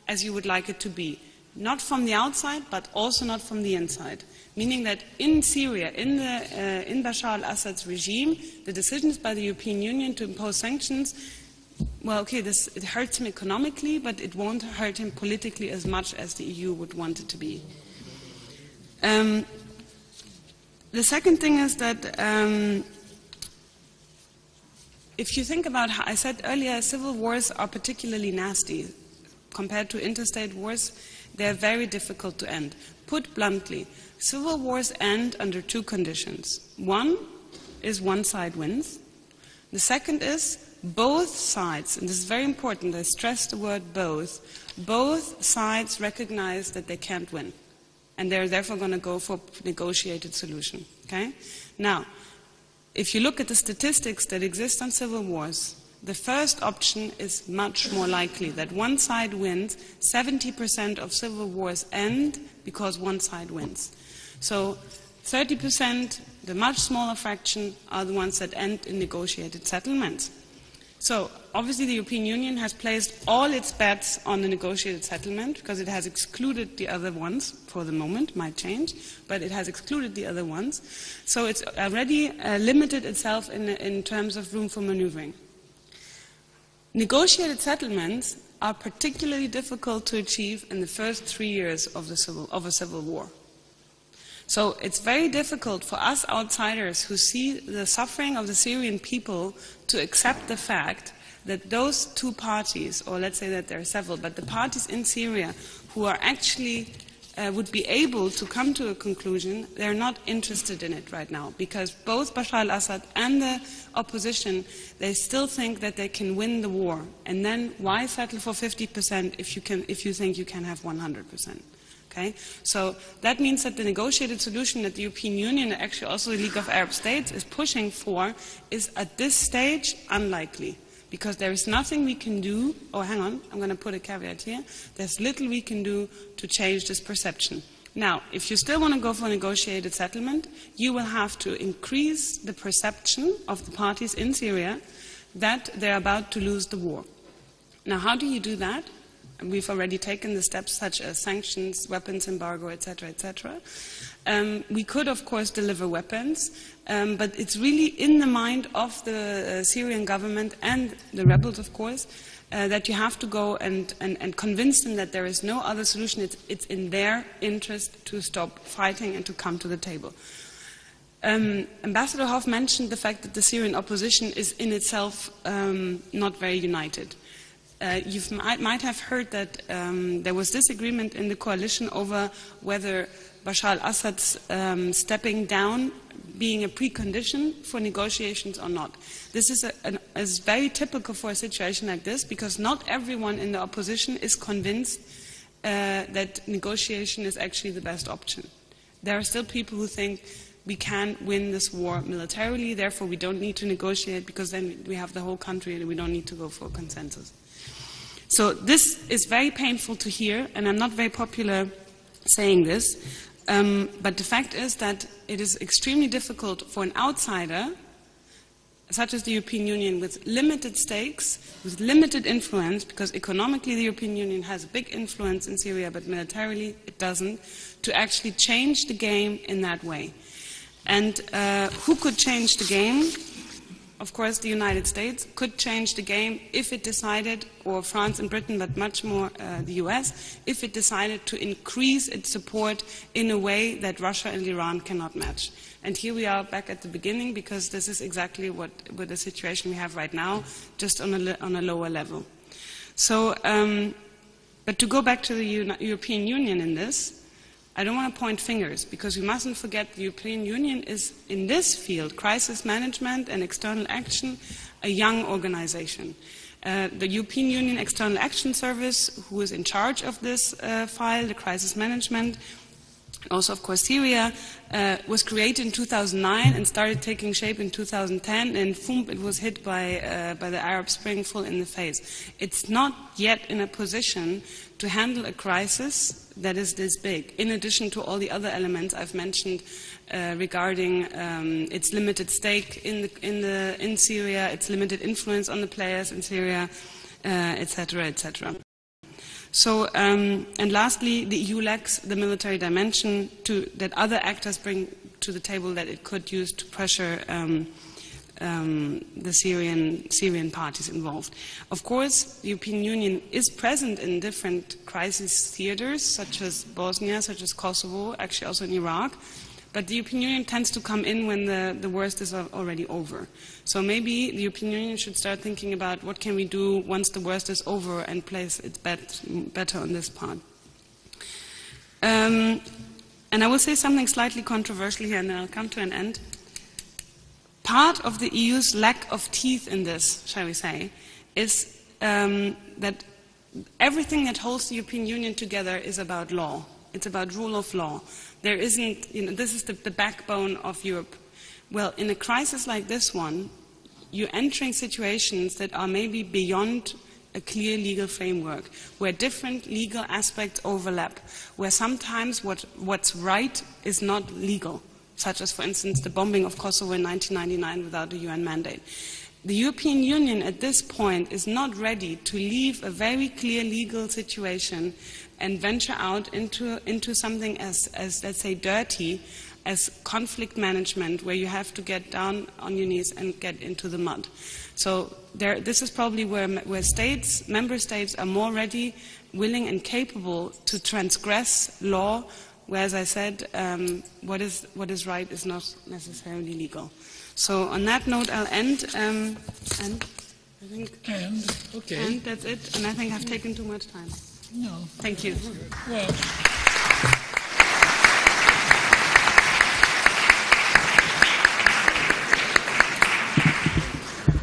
as you would like it to be. Not from the outside, but also not from the inside. Meaning that in Syria, in Bashar al-Assad's regime, the decisions by the European Union to impose sanctions, well, okay, it hurts him economically, but it won't hurt him politically as much as the EU would want it to be. The second thing is that if you think about how I said earlier, civil wars are particularly nasty. Compared to interstate wars, they're very difficult to end. Put bluntly, civil wars end under two conditions. One is one side wins. The second is both sides, and this is very important, I stress the word both sides recognize that they can't win. And they're therefore going to go for a negotiated solution. Okay? Now, if you look at the statistics that exist on civil wars, the first option is much more likely that one side wins. 70% of civil wars end because one side wins. So 30%, the much smaller fraction, are the ones that end in negotiated settlements. So obviously the European Union has placed all its bets on the negotiated settlement because it has excluded the other ones for the moment, might change, but it has excluded the other ones. So it's already limited itself in terms of room for maneuvering. Negotiated settlements are particularly difficult to achieve in the first 3 years of a civil war. So it's very difficult for us outsiders who see the suffering of the Syrian people to accept the fact that those two parties, or let's say that there are several, but the parties in Syria who are actually would be able to come to a conclusion, they're not interested in it right now, because both Bashar al-Assad and the opposition, they still think that they can win the war. And then why settle for 50% if you think you can have 100%? Okay? So that means that the negotiated solution that the European Union, and actually also the League of Arab States, is pushing for is at this stage unlikely. Because there is nothing we can do, oh hang on, I'm going to put a caveat here, there's little we can do to change this perception. Now, if you still want to go for a negotiated settlement, you will have to increase the perception of the parties in Syria that they're about to lose the war. Now, how do you do that? We've already taken the steps such as sanctions, weapons embargo, etc., etc. We could, of course, deliver weapons, but it's really in the mind of the Syrian government and the rebels, of course, that you have to go and convince them that there is no other solution. It's in their interest to stop fighting and to come to the table. Ambassador Hoff mentioned the fact that the Syrian opposition is in itself not very united. You might have heard that there was disagreement in the coalition over whether Bashar al-Assad's stepping down being a precondition for negotiations or not. This is very typical for a situation like this, because not everyone in the opposition is convinced that negotiation is actually the best option. There are still people who think we can win this war militarily, therefore we don't need to negotiate, because then we have the whole country and we don't need to go for a consensus. So this is very painful to hear, and I'm not very popular saying this, but the fact is that it is extremely difficult for an outsider, such as the European Union, with limited stakes, with limited influence, because economically the European Union has a big influence in Syria, but militarily it doesn't, to actually change the game in that way. And who could change the game? Of course, the United States could change the game if it decided, or France and Britain, but much more the US, if it decided to increase its support in a way that Russia and Iran cannot match. And here we are back at the beginning, because this is exactly what the situation we have right now, just on a lower level. So, but to go back to the European Union in this, I don't want to point fingers, because we mustn't forget the European Union is, in this field, crisis management and external action, a young organization. The European Union External Action Service, who is in charge of this file, the crisis management, also, of course, Syria, was created in 2009 and started taking shape in 2010, and boom, it was hit by the Arab Spring full in the face. It's not yet in a position to handle a crisis that is this big, in addition to all the other elements I've mentioned regarding its limited stake in Syria, its limited influence on the players in Syria, etc., etc. So, and lastly, the EU lacks the military dimension that other actors bring to the table that it could use to pressure the Syrian parties involved. Of course, the European Union is present in different crisis theaters, such as Bosnia, such as Kosovo, actually also in Iraq. But the European Union tends to come in when the worst is already over. So maybe the European Union should start thinking about what can we do once the worst is over and place its bet better on this part. And I will say something slightly controversial here, and then I'll come to an end. Part of the EU's lack of teeth in this, shall we say, is that everything that holds the European Union together is about law. It's about rule of law. There isn't, this is the backbone of Europe. Well, in a crisis like this one, you're entering situations that are maybe beyond a clear legal framework where different legal aspects overlap, where sometimes what's right is not legal, such as, for instance, the bombing of Kosovo in 1999 without a UN mandate. The European Union at this point is not ready to leave a very clear legal situation and venture out into something as let's say, dirty as conflict management, where you have to get down on your knees and get into the mud. So this is probably where member states are more ready, willing and capable to transgress law, where, as I said, what is right is not necessarily legal. So on that note, I'll end, and I think okay. And that's it. And I think I've taken too much time. No. Thank you. Well,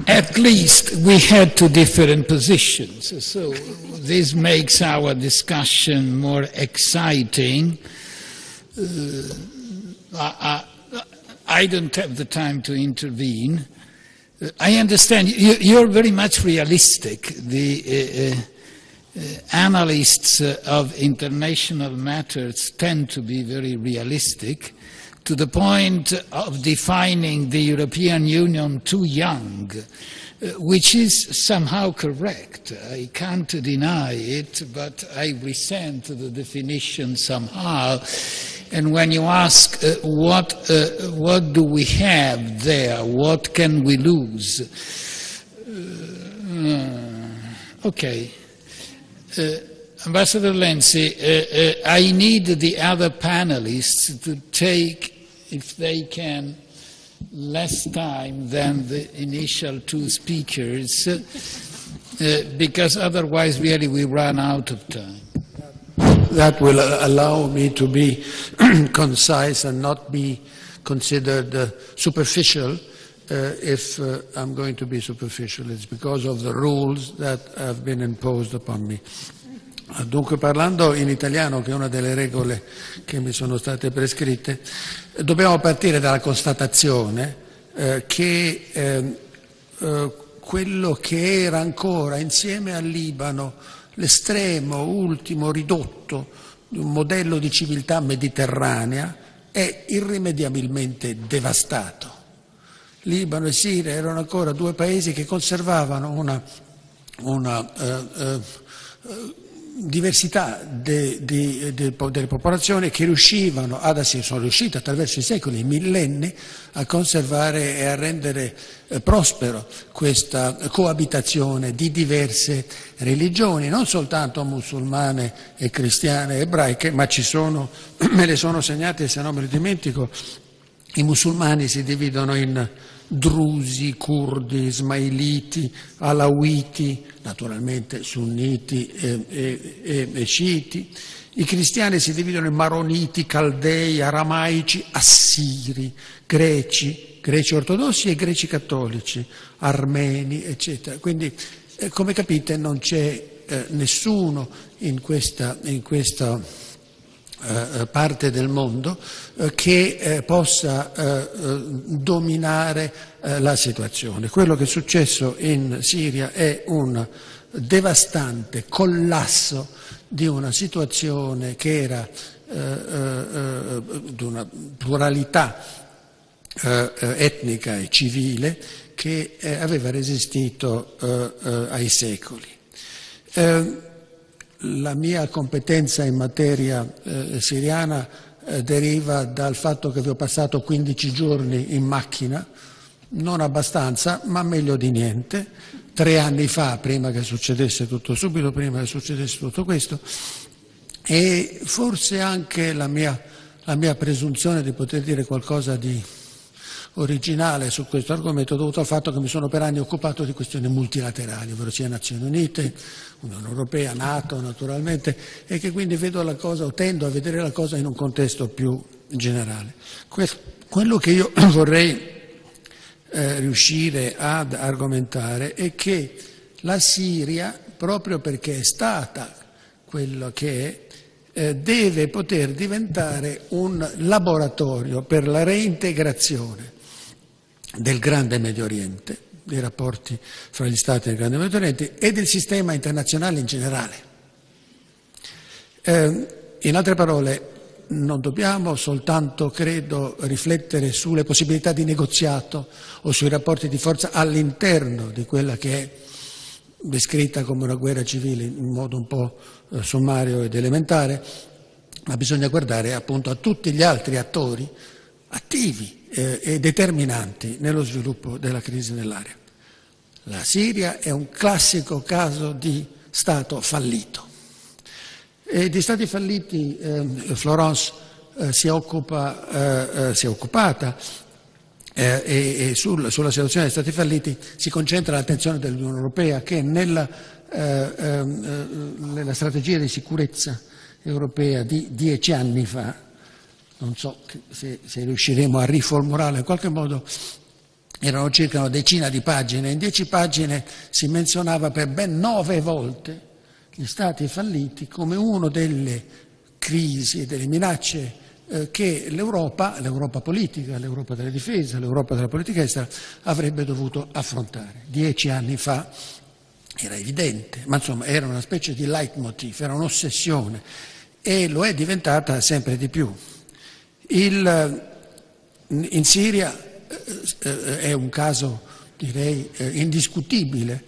at least we had two different positions, so this makes our discussion more exciting. I don't have the time to intervene. I understand you're very much realistic. The analysts of international matters tend to be very realistic, to the point of defining the European Union too young, which is somehow correct. I can't deny it, but I resent the definition somehow. And when you ask what do we have there, what can we lose? Okay. Ambassador Lenzi, I need the other panelists to take, if they can, less time than the initial two speakers, because otherwise really we run out of time. That will allow me to be concise and not be considered superficial if I'm going to be superficial. It's because of the rules that have been imposed upon me. Dunque, parlando in italiano, che è una delle regole che mi sono state prescritte, dobbiamo partire dalla constatazione che quello che era ancora insieme al Libano l'estremo ultimo ridotto di un modello di civiltà mediterranea è irrimediabilmente devastato. Libano e Siria erano ancora due paesi che conservavano una diversità delle popolazioni che sono riuscite attraverso i secoli, i millenni, a conservare e a rendere prospero questa coabitazione di diverse religioni, non soltanto musulmane e cristiane e ebraiche, ma me le sono segnate, se non me le dimentico, i musulmani si dividono in drusi, curdi, ismailiti, alawiti, naturalmente sunniti e sciiti. I cristiani si dividono in maroniti, caldei, aramaici, assiri, greci ortodossi e greci cattolici, armeni, eccetera. Quindi, come capite, non c'è nessuno in questa parte del mondo che possa dominare la situazione. Quello che è successo in Siria è un devastante collasso di una situazione che era di una pluralità etnica e civile che aveva resistito ai secoli. La mia competenza in materia siriana deriva dal fatto che vi ho passato 15 giorni in macchina, non abbastanza, ma meglio di niente, 3 anni fa, subito prima che succedesse tutto questo, e forse anche la mia presunzione di poter dire qualcosa di originale su questo argomento dovuto al fatto che mi sono per anni occupato di questioni multilaterali, ovvero sia Nazioni Unite, Unione Europea, Nato naturalmente, e che quindi tendo a vedere la cosa in un contesto più generale. Quello che io vorrei riuscire ad argomentare è che la Siria, proprio perché è stata quello che è, deve poter diventare un laboratorio per la reintegrazione del Grande Medio Oriente, dei rapporti fra gli Stati del Grande Medio Oriente e del sistema internazionale in generale. In altre parole, non dobbiamo soltanto, credo, riflettere sulle possibilità di negoziato o sui rapporti di forza all'interno di quella che è descritta come una guerra civile in modo un po' sommario ed elementare, ma bisogna guardare appunto a tutti gli altri attori attivi e determinanti nello sviluppo della crisi nell'area. La Siria è un classico caso di Stato fallito. E di Stati falliti Florence si è occupata e sulla situazione degli Stati falliti si concentra l'attenzione dell'Unione Europea, che nella strategia di sicurezza europea di 10 anni fa, non so se riusciremo a riformularla in qualche modo, erano circa una decina di pagine. In 10 pagine si menzionava per ben 9 volte gli Stati falliti come una delle crisi e delle minacce che l'Europa politica, l'Europa della difesa, l'Europa della politica estera avrebbe dovuto affrontare. 10 anni fa era evidente, ma insomma era una specie di leitmotiv, era un'ossessione e lo è diventata sempre di più. In Siria è un caso, direi, indiscutibile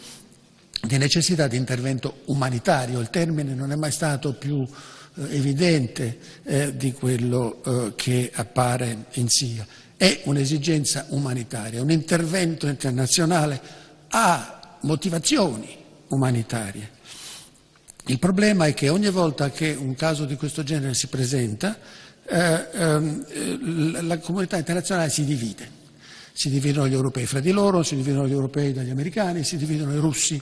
di necessità di intervento umanitario. Il termine non è mai stato più evidente di quello che appare in Siria. È un'esigenza umanitaria, un intervento internazionale ha motivazioni umanitarie. Il problema è che ogni volta che un caso di questo genere si presenta, la comunità internazionale si divide. Si dividono gli europei fra di loro, si dividono gli europei dagli americani, si dividono i russi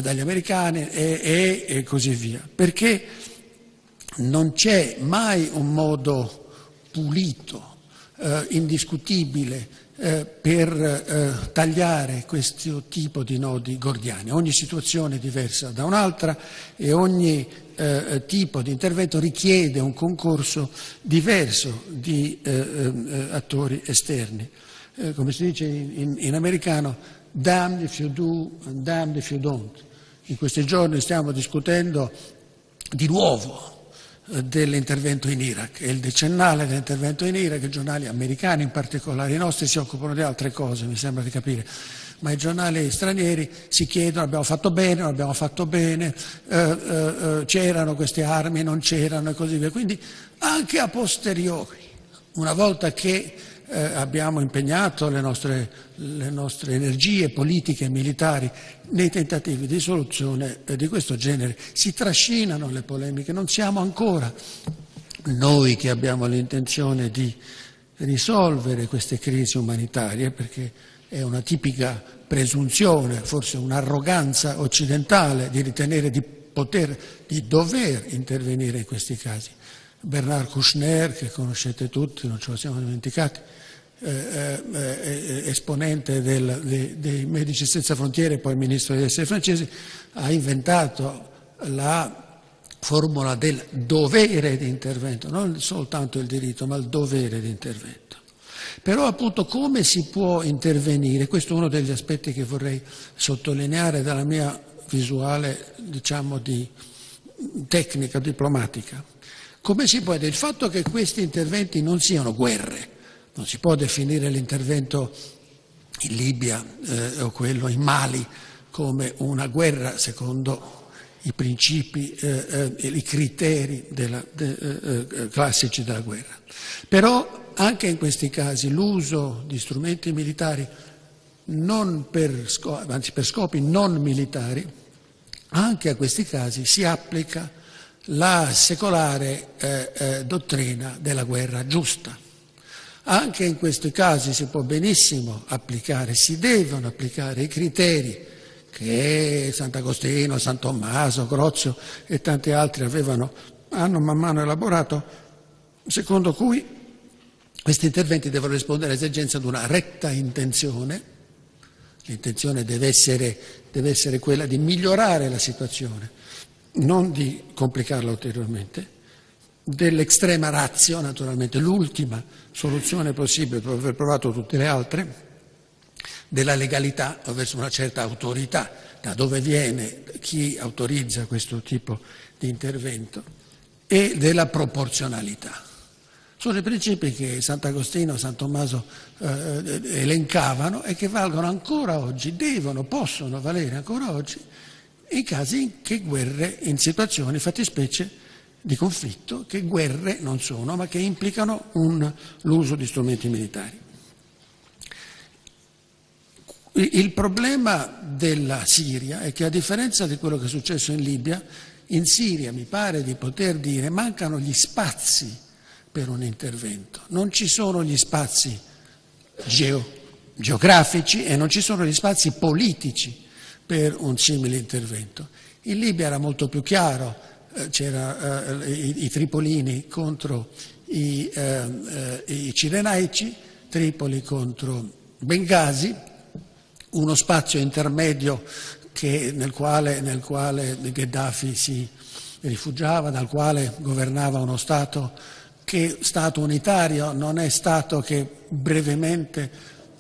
dagli americani e così via. Perché non c'è mai un modo pulito, indiscutibile, per tagliare questo tipo di nodi gordiani. Ogni situazione è diversa da un'altra e ogni tipo di intervento richiede un concorso diverso di attori esterni. Come si dice in americano, damned if you do and damned if you don't. In questi giorni stiamo discutendo di nuovo dell'intervento in Iraq, è il decennale dell'intervento in Iraq. I giornali americani, in particolare i nostri, si occupano di altre cose, mi sembra di capire, ma i giornali stranieri si chiedono: abbiamo fatto bene, non abbiamo fatto bene, c'erano queste armi, non c'erano e così via. Quindi anche a posteriori, una volta che abbiamo impegnato le nostre energie politiche e militari nei tentativi di soluzione di questo genere, si trascinano le polemiche. Non siamo ancora noi che abbiamo l'intenzione di risolvere queste crisi umanitarie, perché è una tipica presunzione, forse un'arroganza occidentale di ritenere di dover intervenire in questi casi. Bernard Kouchner, che conoscete tutti, non ce lo siamo dimenticati, esponente dei Medici Senza Frontiere, poi ministro degli esteri francesi, ha inventato la formula del dovere di intervento, non soltanto il diritto, ma il dovere di intervento. Però appunto come si può intervenire? Questo è uno degli aspetti che vorrei sottolineare dalla mia visuale, diciamo, di tecnica diplomatica. Come si può? Il fatto che questi interventi non siano guerre. Non si può definire l'intervento in Libia o quello in Mali come una guerra secondo i principi e i criteri classici della guerra. Però anche in questi casi l'uso di strumenti militari per scopi non militari, anche a questi casi si applica la secolare dottrina della guerra giusta. Anche in questi casi si può benissimo applicare, si devono applicare i criteri che Sant'Agostino, San Tommaso, Grozio e tanti altri hanno man mano elaborato, secondo cui questi interventi devono rispondere all'esigenza di una retta intenzione. L'intenzione deve essere quella di migliorare la situazione, non di complicarla ulteriormente. Dell'estrema ratio, naturalmente, l'ultima soluzione possibile dopo aver provato tutte le altre, della legalità o verso una certa autorità, da dove viene chi autorizza questo tipo di intervento, e della proporzionalità. Sono i principi che Sant'Agostino e San Tommaso elencavano e che valgono ancora oggi, possono valere ancora oggi in casi che guerre, in situazioni, fattispecie di conflitto, che guerre non sono, ma che implicano l'uso di strumenti militari. Il problema della Siria è che, a differenza di quello che è successo in Libia, in Siria mi pare di poter dire mancano gli spazi per un intervento. Non ci sono gli spazi geografici e non ci sono gli spazi politici per un simile intervento. In Libia era molto più chiaro, c'era i tripolini contro i cirenaici, Tripoli contro Bengasi, uno spazio intermedio nel quale Gheddafi si rifugiava, dal quale governava uno Stato che Stato unitario non è stato che brevemente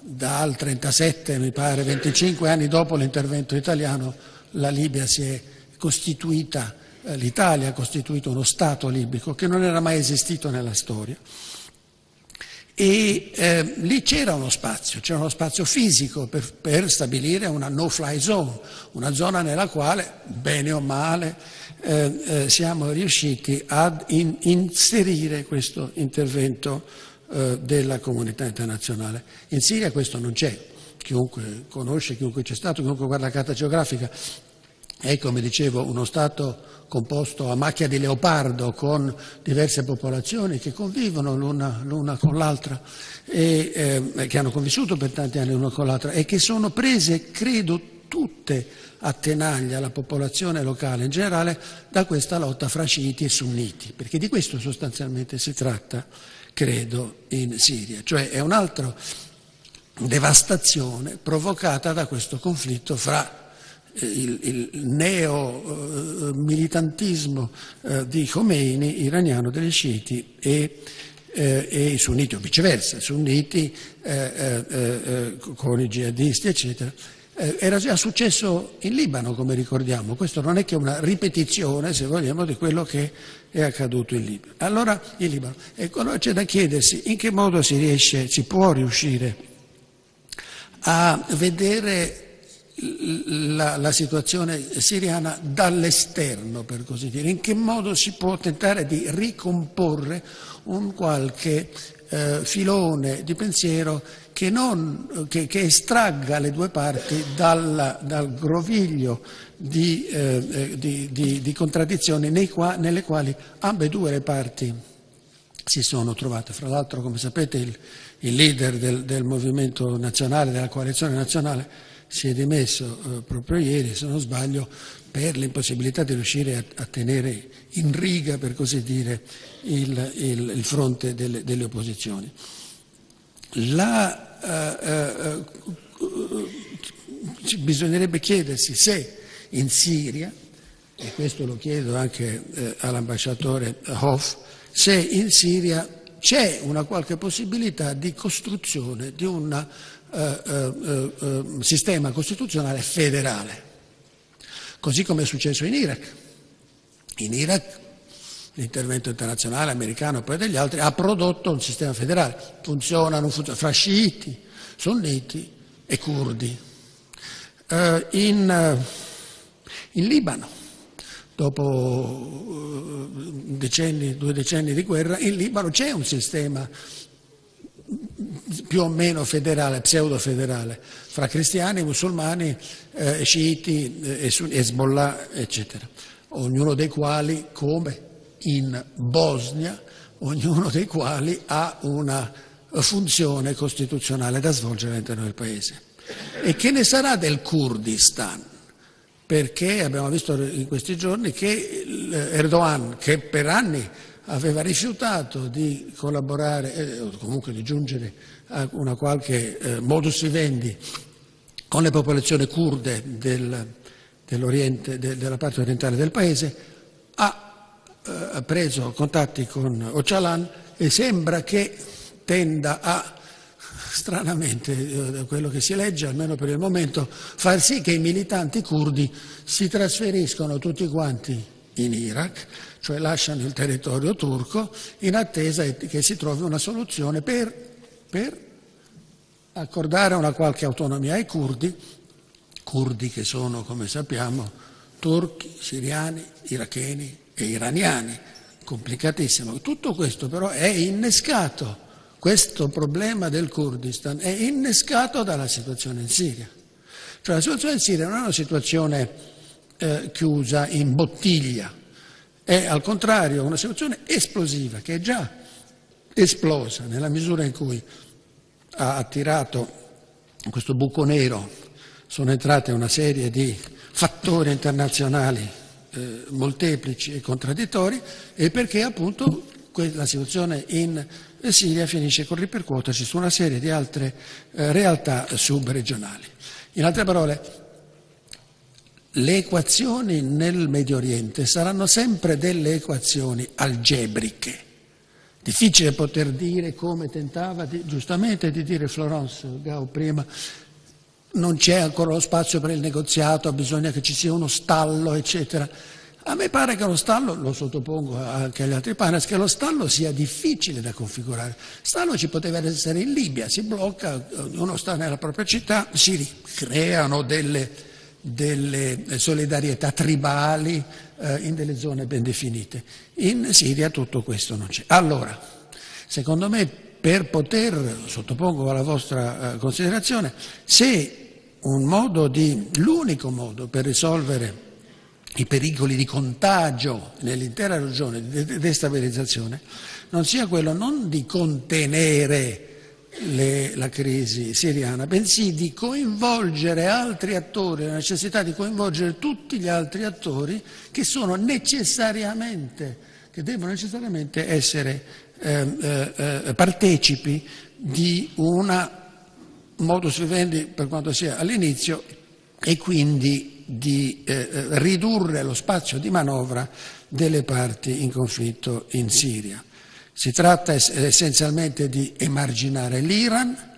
dal 1937, mi pare 25 anni dopo l'intervento italiano, la Libia si è costituita, l'Italia ha costituito uno Stato libico che non era mai esistito nella storia. E lì c'era uno spazio fisico per stabilire una no-fly zone, una zona nella quale, bene o male, siamo riusciti ad inserire questo intervento della comunità internazionale. In Siria questo non c'è, chiunque conosce, chiunque c'è stato, chiunque guarda la carta geografica, è, come dicevo, uno Stato composto a macchia di leopardo, con diverse popolazioni che convivono l'una con l'altra e che hanno convissuto per tanti anni l'una con l'altra e che sono prese, credo, tutte a tenaglia, la popolazione locale in generale, da questa lotta fra sciiti e sunniti, perché di questo sostanzialmente si tratta, credo, in Siria. Cioè è un'altra devastazione provocata da questo conflitto fra il neo-militantismo di Khomeini, iraniano, degli sciiti e i sunniti, o viceversa, sunniti con i jihadisti, eccetera. Era già successo in Libano, come ricordiamo. Questo non è che una ripetizione, se vogliamo, di quello che è accaduto in Libano. Allora c'è da chiedersi in che modo si può riuscire a vedere la situazione siriana dall'esterno, per così dire, in che modo si può tentare di ricomporre un qualche filone di pensiero che estragga le due parti dal groviglio di contraddizioni nelle quali ambedue le parti si sono trovate. Fra l'altro, come sapete, il leader del movimento nazionale, della coalizione nazionale, si è dimesso proprio ieri, se non sbaglio, per l'impossibilità di riuscire a tenere in riga, per così dire, il fronte delle opposizioni. Bisognerebbe chiedersi se in Siria, e questo lo chiedo anche all'ambasciatore Hof, se in Siria c'è una qualche possibilità di costruzione di un sistema costituzionale federale, così come è successo in Iraq. In Iraq l'intervento internazionale americano e poi degli altri ha prodotto un sistema federale, funzionano fra sciiti, sunniti e curdi. In Libano, dopo 2 decenni di guerra, in Libano c'è un sistema più o meno federale, pseudo-federale, fra cristiani, musulmani, sciiti, Hezbollah, eccetera. Ognuno dei quali, come in Bosnia, ognuno dei quali ha una funzione costituzionale da svolgere all'interno del paese. E che ne sarà del Kurdistan? Perché abbiamo visto in questi giorni che Erdogan, che per anni aveva rifiutato di collaborare, o comunque di giungere a una qualche modus vivendi con le popolazioni kurde dell'Oriente, della parte orientale del paese, ha preso contatti con Öcalan e sembra che tenda a stranamente, da quello che si legge, almeno per il momento, far sì che i militanti curdi si trasferiscono tutti quanti in Iraq, cioè lasciano il territorio turco in attesa che si trovi una soluzione per accordare una qualche autonomia ai curdi che sono, come sappiamo, turchi, siriani, iracheni e iraniani. Complicatissimo. Tutto questo però è innescato, questo problema del Kurdistan è innescato dalla situazione in Siria. Cioè la situazione in Siria non è una situazione chiusa in bottiglia, è al contrario una situazione esplosiva che è già esplosa nella misura in cui ha attirato questo buco nero, sono entrate una serie di fattori internazionali molteplici e contraddittori, e perché appunto la situazione in Siria finisce con ripercuotersi su una serie di altre realtà subregionali. In altre parole, le equazioni nel Medio Oriente saranno sempre delle equazioni algebriche. Difficile poter dire, come tentava giustamente di dire Florence Gaub prima, non c'è ancora lo spazio per il negoziato, bisogna che ci sia uno stallo, eccetera. A me pare che lo stallo, lo sottopongo anche agli altri panel, che lo stallo sia difficile da configurare. Stallo ci poteva essere in Libia, si blocca, ognuno sta nella propria città, si ricreano delle solidarietà tribali in delle zone ben definite. In Siria tutto questo non c'è. Allora, secondo me, per poter, sottopongo alla vostra considerazione, se l'unico modo per risolvere i pericoli di contagio nell'intera regione, di destabilizzazione, non sia quello non di contenere la crisi siriana, bensì di coinvolgere altri attori, la necessità di coinvolgere tutti gli altri attori che devono necessariamente essere partecipi di una modus vivendi, per quanto sia all'inizio, e quindi di ridurre lo spazio di manovra delle parti in conflitto in Siria. Si tratta essenzialmente di emarginare l'Iran,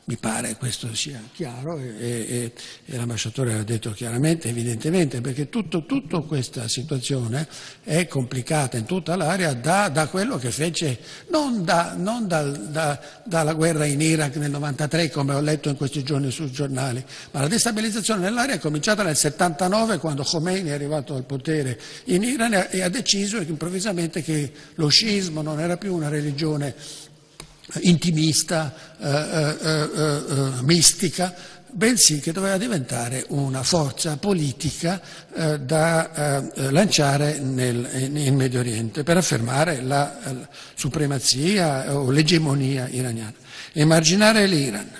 mi pare questo sia chiaro, e l'ambasciatore l'ha detto chiaramente, evidentemente, perché tutta questa situazione è complicata in tutta l'area da quello che fece, non dalla guerra in Iraq nel 93, come ho letto in questi giorni sui giornali, ma la destabilizzazione nell'area è cominciata nel 79, quando Khomeini è arrivato al potere in Iran e ha deciso improvvisamente che lo sciismo non era più una religione intimista, mistica, bensì che doveva diventare una forza politica da lanciare in Medio Oriente per affermare la supremazia o l'egemonia iraniana. Emarginare l'Iran,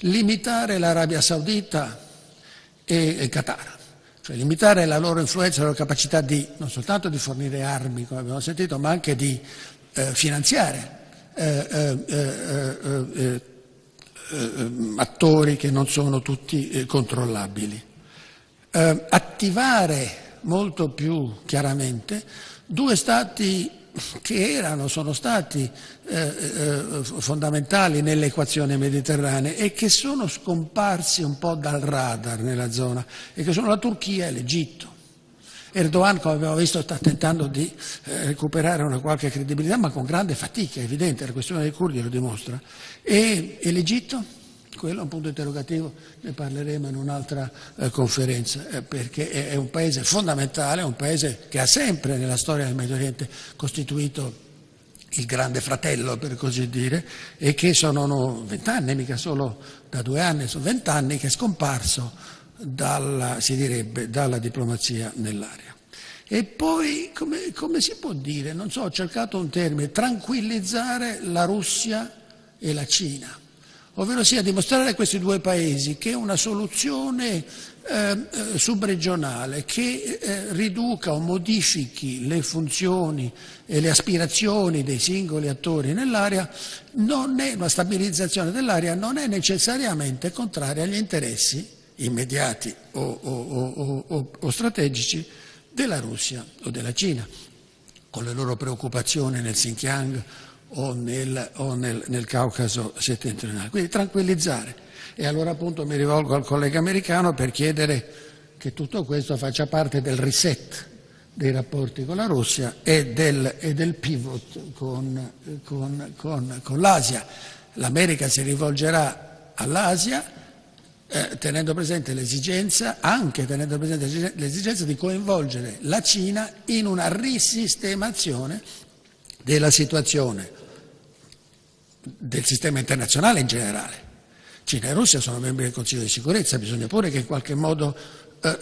limitare l'Arabia Saudita e il Qatar, cioè limitare la loro influenza, la loro capacità non soltanto di fornire armi, come abbiamo sentito, ma anche di finanziare attori che non sono tutti controllabili. Attivare molto più chiaramente due stati che sono stati fondamentali nelle equazioni mediterranee e che sono scomparsi un po' dal radar nella zona, e che sono la Turchia e l'Egitto. Erdogan, come abbiamo visto, sta tentando di recuperare una qualche credibilità, ma con grande fatica, è evidente, la questione dei curdi lo dimostra. E l'Egitto? Quello è un punto interrogativo, ne parleremo in un'altra conferenza, perché è un paese fondamentale, è un paese che ha sempre nella storia del Medio Oriente costituito il grande fratello, per così dire, e che sono 20 anni, mica solo da 2 anni, sono 20 anni che è scomparso si direbbe, dalla diplomazia nell'area. E poi, come si può dire, non so, ho cercato un termine, tranquillizzare la Russia e la Cina, ovvero sia dimostrare a questi due paesi che una soluzione subregionale che riduca o modifichi le funzioni e le aspirazioni dei singoli attori nell'area, una stabilizzazione dell'area non è necessariamente contraria agli interessi immediati o strategici della Russia o della Cina, con le loro preoccupazioni nel Xinjiang o nel Caucaso settentrionale. Quindi tranquillizzare. E allora appunto mi rivolgo al collega americano per chiedere che tutto questo faccia parte del reset dei rapporti con la Russia e del pivot con l'Asia. L'America si rivolgerà all'Asia tenendo presente l'esigenza di coinvolgere la Cina in una risistemazione della situazione del sistema internazionale in generale. Cina e Russia sono membri del Consiglio di sicurezza, bisogna pure che in qualche modo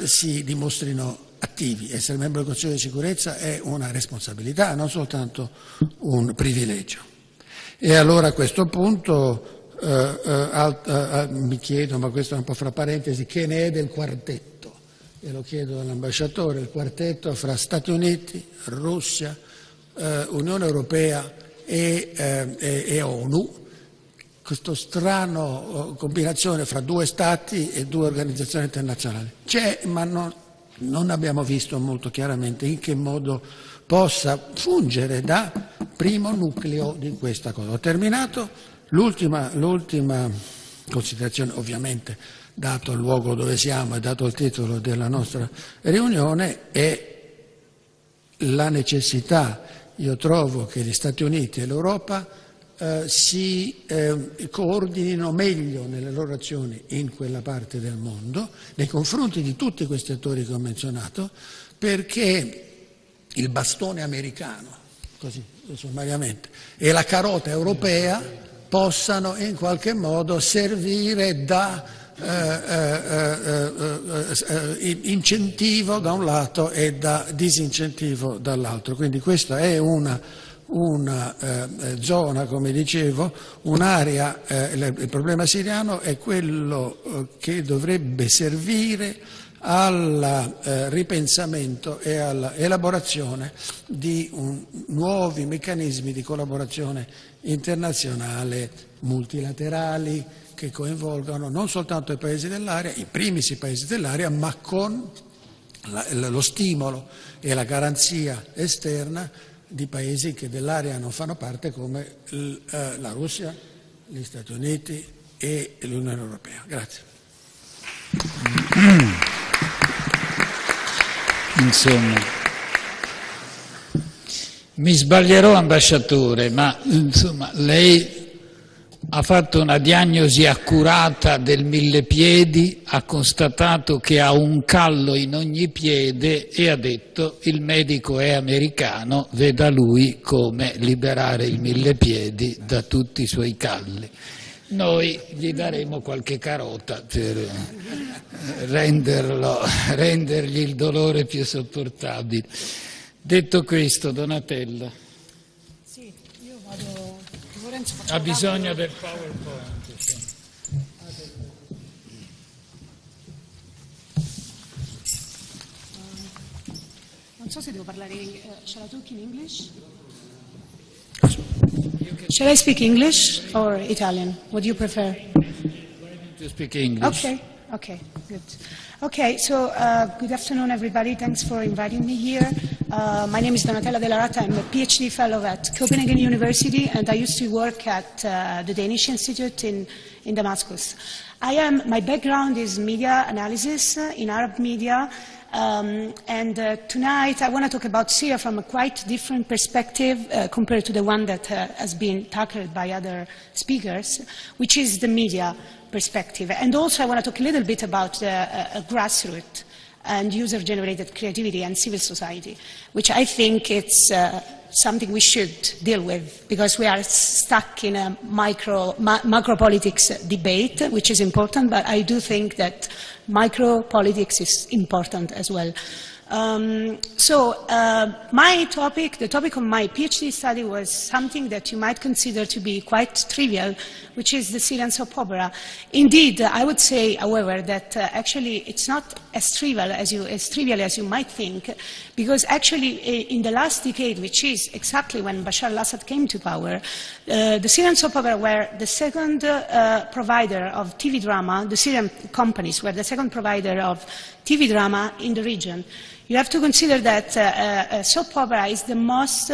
si dimostrino attivi. Essere membro del Consiglio di sicurezza è una responsabilità, non soltanto un privilegio. E allora a questo punto mi chiedo, ma questo è un po' fra parentesi, che ne è del quartetto? E lo chiedo all'ambasciatore, il quartetto fra Stati Uniti, Russia, Unione Europea e ONU, questa strana combinazione fra due stati e due organizzazioni internazionali. C'è, ma non abbiamo visto molto chiaramente in che modo possa fungere da primo nucleo di questa cosa. Ho terminato. L'ultima considerazione, ovviamente, dato il luogo dove siamo e dato il titolo della nostra riunione, è la necessità, io trovo, che gli Stati Uniti e l'Europa si coordinino meglio nelle loro azioni in quella parte del mondo, nei confronti di tutti questi attori che ho menzionato, perché il bastone americano, così sommariamente, e la carota europea possano in qualche modo servire da incentivo da un lato e da disincentivo dall'altro. Quindi questa è una zona, come dicevo, un'area, il problema siriano è quello che dovrebbe servire al ripensamento e alla elaborazione di nuovi meccanismi di collaborazione internazionale multilaterali che coinvolgano non soltanto i paesi dell'area, i primissimi paesi dell'area, ma con lo stimolo e la garanzia esterna di paesi che dell'area non fanno parte, come la Russia, gli Stati Uniti e l'Unione Europea. Grazie. Insomma, mi sbaglierò, ambasciatore, ma insomma lei ha fatto una diagnosi accurata del millepiedi, ha constatato che ha un callo in ogni piede e ha detto: il medico è americano, veda lui come liberare il millepiedi da tutti i suoi calli. Noi gli daremo qualche carota per rendergli il dolore più sopportabile. Detto questo, Donatella. Sì, io vado. Lorenzo, ha bisogno del PowerPoint. Sì. Non so se devo parlare shall I talk in English? Shall I speak English or Italian? What do you prefer? Why don't you speak English? Okay, good. Okay, so good afternoon, everybody. Thanks for inviting me here. My name is Donatella Della Rata. I'm a PhD fellow at Copenhagen University, and I used to work at the Danish Institute in Damascus. My background is media analysis in Arab media. Tonight I want to talk about Syria from a quite different perspective compared to the one that has been tackled by other speakers, which is the media perspective. And also I want to talk a little bit about grassroots and user-generated creativity and civil society, which I think it's something we should deal with, because we are stuck in a macro politics debate, which is important, but I do think that micro politics is important as well. My topic, the topic of my PhD study, was something that you might consider to be quite trivial, which is the Syrian soap opera. Indeed, I would say, however, that actually it's not as trivial as you might think, because actually in the last decade, which is exactly when Bashar al-Assad came to power, the Syrian soap opera were the second provider of TV drama. The Syrian companies were the second provider of TV drama in the region. You have to consider that soap opera is the most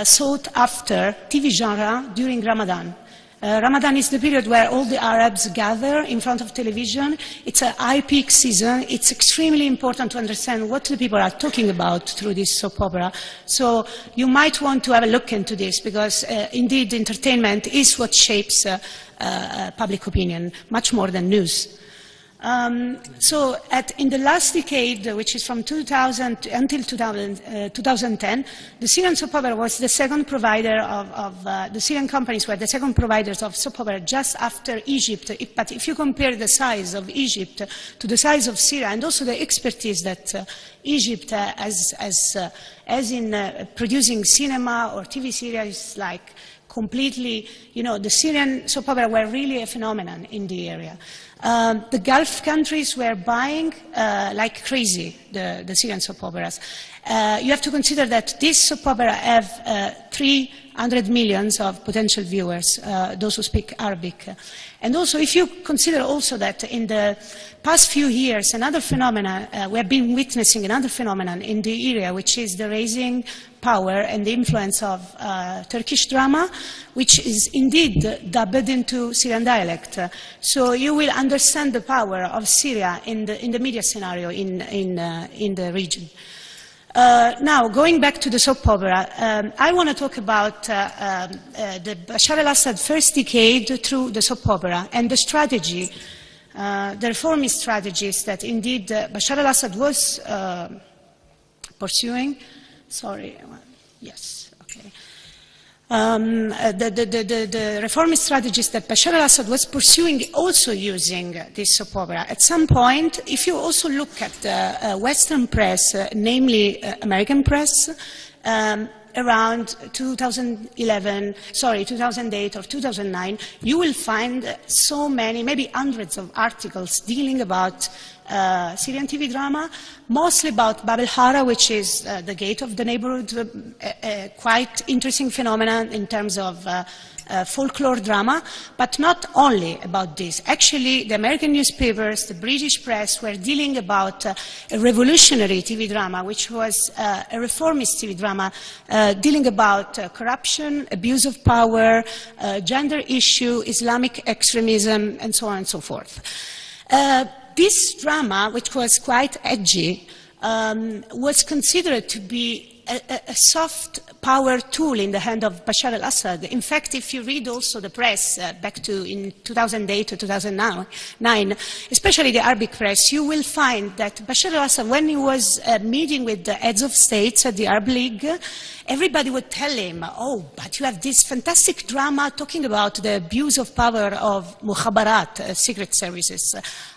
sought after TV genre during Ramadan. Ramadan is the period where all the Arabs gather in front of television. It's a high peak season. It's extremely important to understand what the people are talking about through this soap opera. So you might want to have a look into this, because indeed entertainment is what shapes public opinion, much more than news. So in the last decade, which is from 2000 until 2010, the Syrian soap opera was the second provider the Syrian companies were the second providers of soap opera, just after Egypt. But if you compare the size of Egypt to the size of Syria, and also the expertise that Egypt as in producing cinema or TV series, like completely, the Syrian soap opera were really a phenomenon in the area. The Gulf countries were buying like crazy the Syrian soap operas. You have to consider that this soap opera have 300 million of potential viewers, those who speak Arabic. And also, if you consider also that in the past few years, another phenomenon, we have been witnessing another phenomenon in the area, which is the rising power and the influence of Turkish drama, which is indeed dubbed into Syrian dialect. So you will understand the power of Syria in the media scenario in the region. Now, going back to the soap opera, I want to talk about the Bashar al-Assad first decade through the soap opera and the strategy, the reformist strategies that indeed Bashar al-Assad was pursuing. Sorry, yes, okay. The reformist strategies that Bashar al-Assad was pursuing, also using this soap opera. At some point, if you also look at the Western press, namely American press, around 2008 or 2009, you will find so many, maybe hundreds of articles dealing about Syrian TV drama, mostly about Bab el-Hara, which is the gate of the neighborhood, a quite interesting phenomenon in terms of folklore drama, but not only about this. Actually, the American newspapers, the British press were dealing about a revolutionary TV drama, which was a reformist TV drama, dealing about corruption, abuse of power, gender issue, Islamic extremism, and so on and so forth. This drama, which was quite edgy, was considered to be a soft power tool in the hand of Bashar al-Assad. In fact, if you read also the press back to in 2008 or 2009, especially the Arabic press, you will find that Bashar al-Assad, when he was meeting with the heads of states at the Arab League, everybody would tell him, oh, but you have this fantastic drama talking about the abuse of power of mukhabarat, secret services.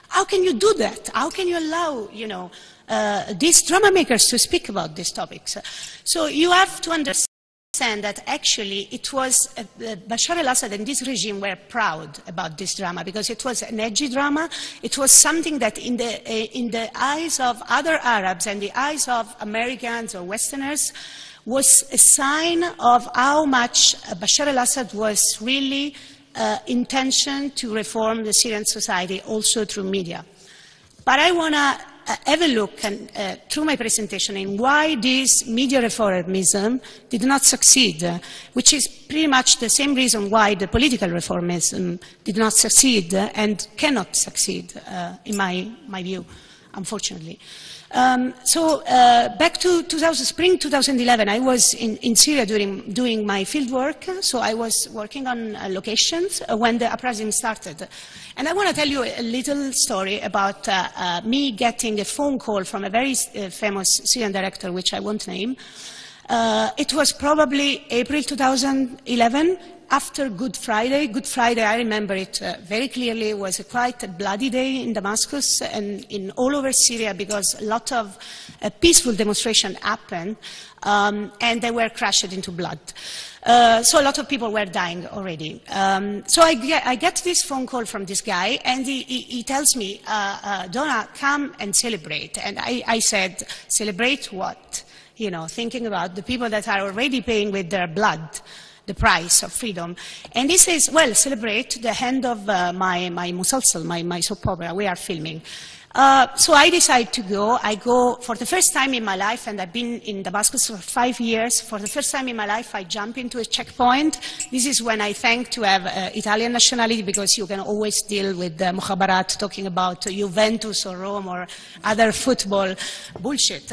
How can you do that? How can you allow, these drama makers to speak about these topics? So you have to understand that actually it was Bashar al-Assad and this regime were proud about this drama because it was an edgy drama. It was something that in the eyes of other Arabs and the eyes of Americans or Westerners was a sign of how much Bashar al-Assad was really intention to reform the Syrian society also through media. But I want to have a look through my presentation in why this media reformism did not succeed, which is pretty much the same reason why the political reformism did not succeed and cannot succeed, in my view, unfortunately. Back to spring 2011, I was in Syria doing my field work, so I was working on locations when the uprising started. And I want to tell you a little story about me getting a phone call from a very famous Syrian director, which I won't name. It was probably April 2011, after Good Friday. Good Friday, I remember it very clearly, was quite a bloody day in Damascus and in all over Syria because a lot of peaceful demonstration happened and they were crushed into blood. So a lot of people were dying already. So I get this phone call from this guy and he tells me, Donna, come and celebrate. And I said, celebrate what? Thinking about the people that are already paying with their blood the price of freedom. And he says, well, celebrate the end of my musalsal, my soap opera we are filming. So I decide to go. I go for the first time in my life, and I've been in Damascus for 5 years. For the first time in my life, I jump into a checkpoint. This is when I thank to have Italian nationality, because you can always deal with the Mukhabarat talking about Juventus or Rome or other football bullshit.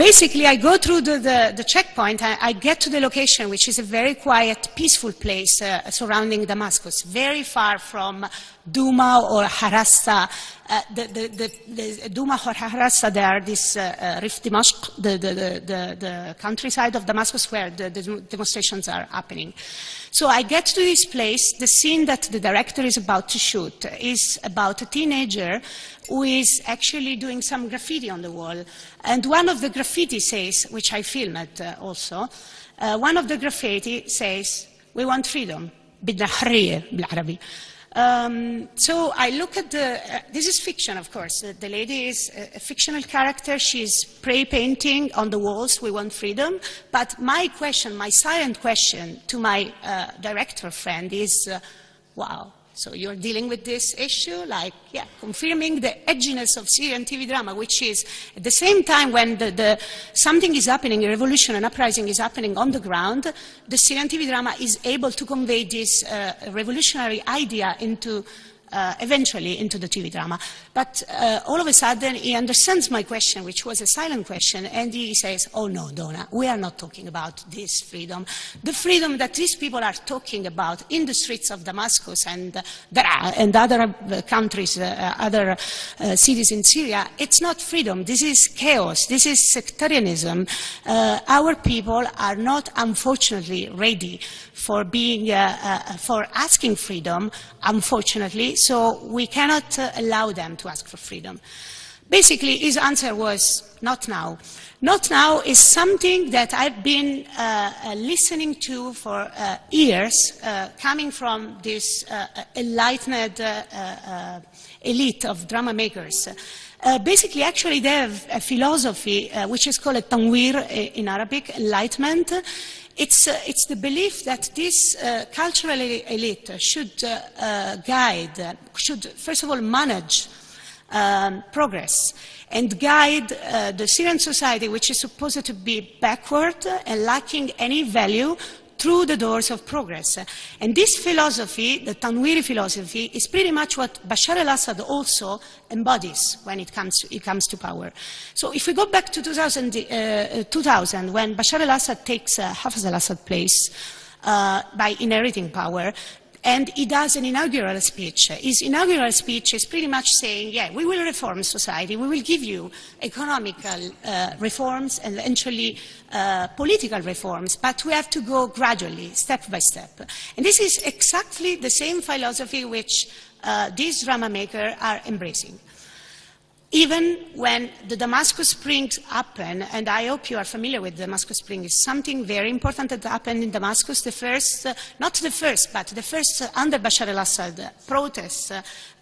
Basically, I go through the checkpoint. I get to the location, which is a very quiet, peaceful place surrounding Damascus, very far from Duma or Harassa. The Duma or Harassa, they are this Rif Dimashq, the countryside of Damascus where the demonstrations are happening. So I get to this place. The scene that the director is about to shoot is about a teenager who is actually doing some graffiti on the wall. And one of the graffiti says, which I filmed also, one of the graffiti says, "We want freedom." بدنا حرية بالعربي. So I look at this is fiction, of course. The lady is a fictional character. She's spray painting on the walls, "We want freedom." But my question, my silent question to my director friend is, wow, so you're dealing with this issue? Like, yeah, confirming the edginess of Syrian TV drama, which is at the same time when something is happening, a revolution, an uprising is happening on the ground, the Syrian TV drama is able to convey this revolutionary idea into eventually into the TV drama. But all of a sudden, he understands my question, which was a silent question, and he says, "Oh no, Donna, we are not talking about this freedom. The freedom that these people are talking about in the streets of Damascus and other countries, other cities in Syria, it's not freedom. This is chaos. This is sectarianism. Our people are not, unfortunately, ready for being, for asking freedom, unfortunately, so we cannot allow them to ask for freedom." Basically, his answer was, "Not now." Not now is something that I've been listening to for years, coming from this enlightened elite of drama makers. Basically, actually, they have a philosophy which is called a tanwir in Arabic, enlightenment. It's the belief that this cultural elite should guide, should first of all manage progress and guide the Syrian society, which is supposed to be backward and lacking any value, through the doors of progress. And this philosophy, the Tanwiri philosophy, is pretty much what Bashar al-Assad also embodies when it comes to power. So if we go back to 2000, when Bashar al-Assad takes Hafez al-Assad place by inheriting power, and he does an inaugural speech. His inaugural speech is pretty much saying, yeah, we will reform society, we will give you economical reforms and eventually political reforms, but we have to go gradually, step by step. And this is exactly the same philosophy which these drama makers are embracing. Even when the Damascus Spring happened, and I hope you are familiar with Damascus Spring, is something very important that happened in Damascus, the first, not the first, but the first under Bashar al-Assad protests,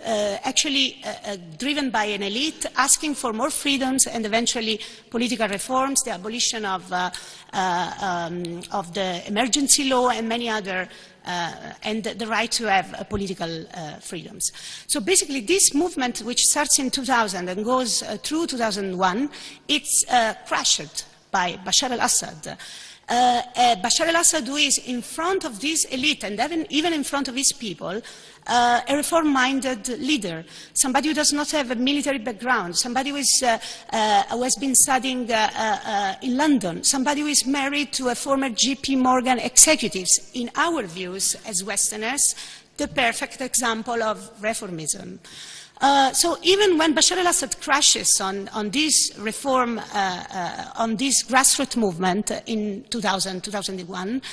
actually driven by an elite asking for more freedoms and eventually political reforms, the abolition of the emergency law and many other and the right to have political freedoms. So basically this movement, which starts in 2000 and goes through 2001, it's crushed by Bashar al-Assad. Bashar al-Assad, who is in front of this elite and even in front of his people, a reform-minded leader, somebody who does not have a military background, somebody who has been studying in London, somebody who is married to a former JP Morgan executives, in our views as Westerners, the perfect example of reformism. So even when Bashar al-Assad crashes on this reform, on this grassroots movement in 2000, 2001,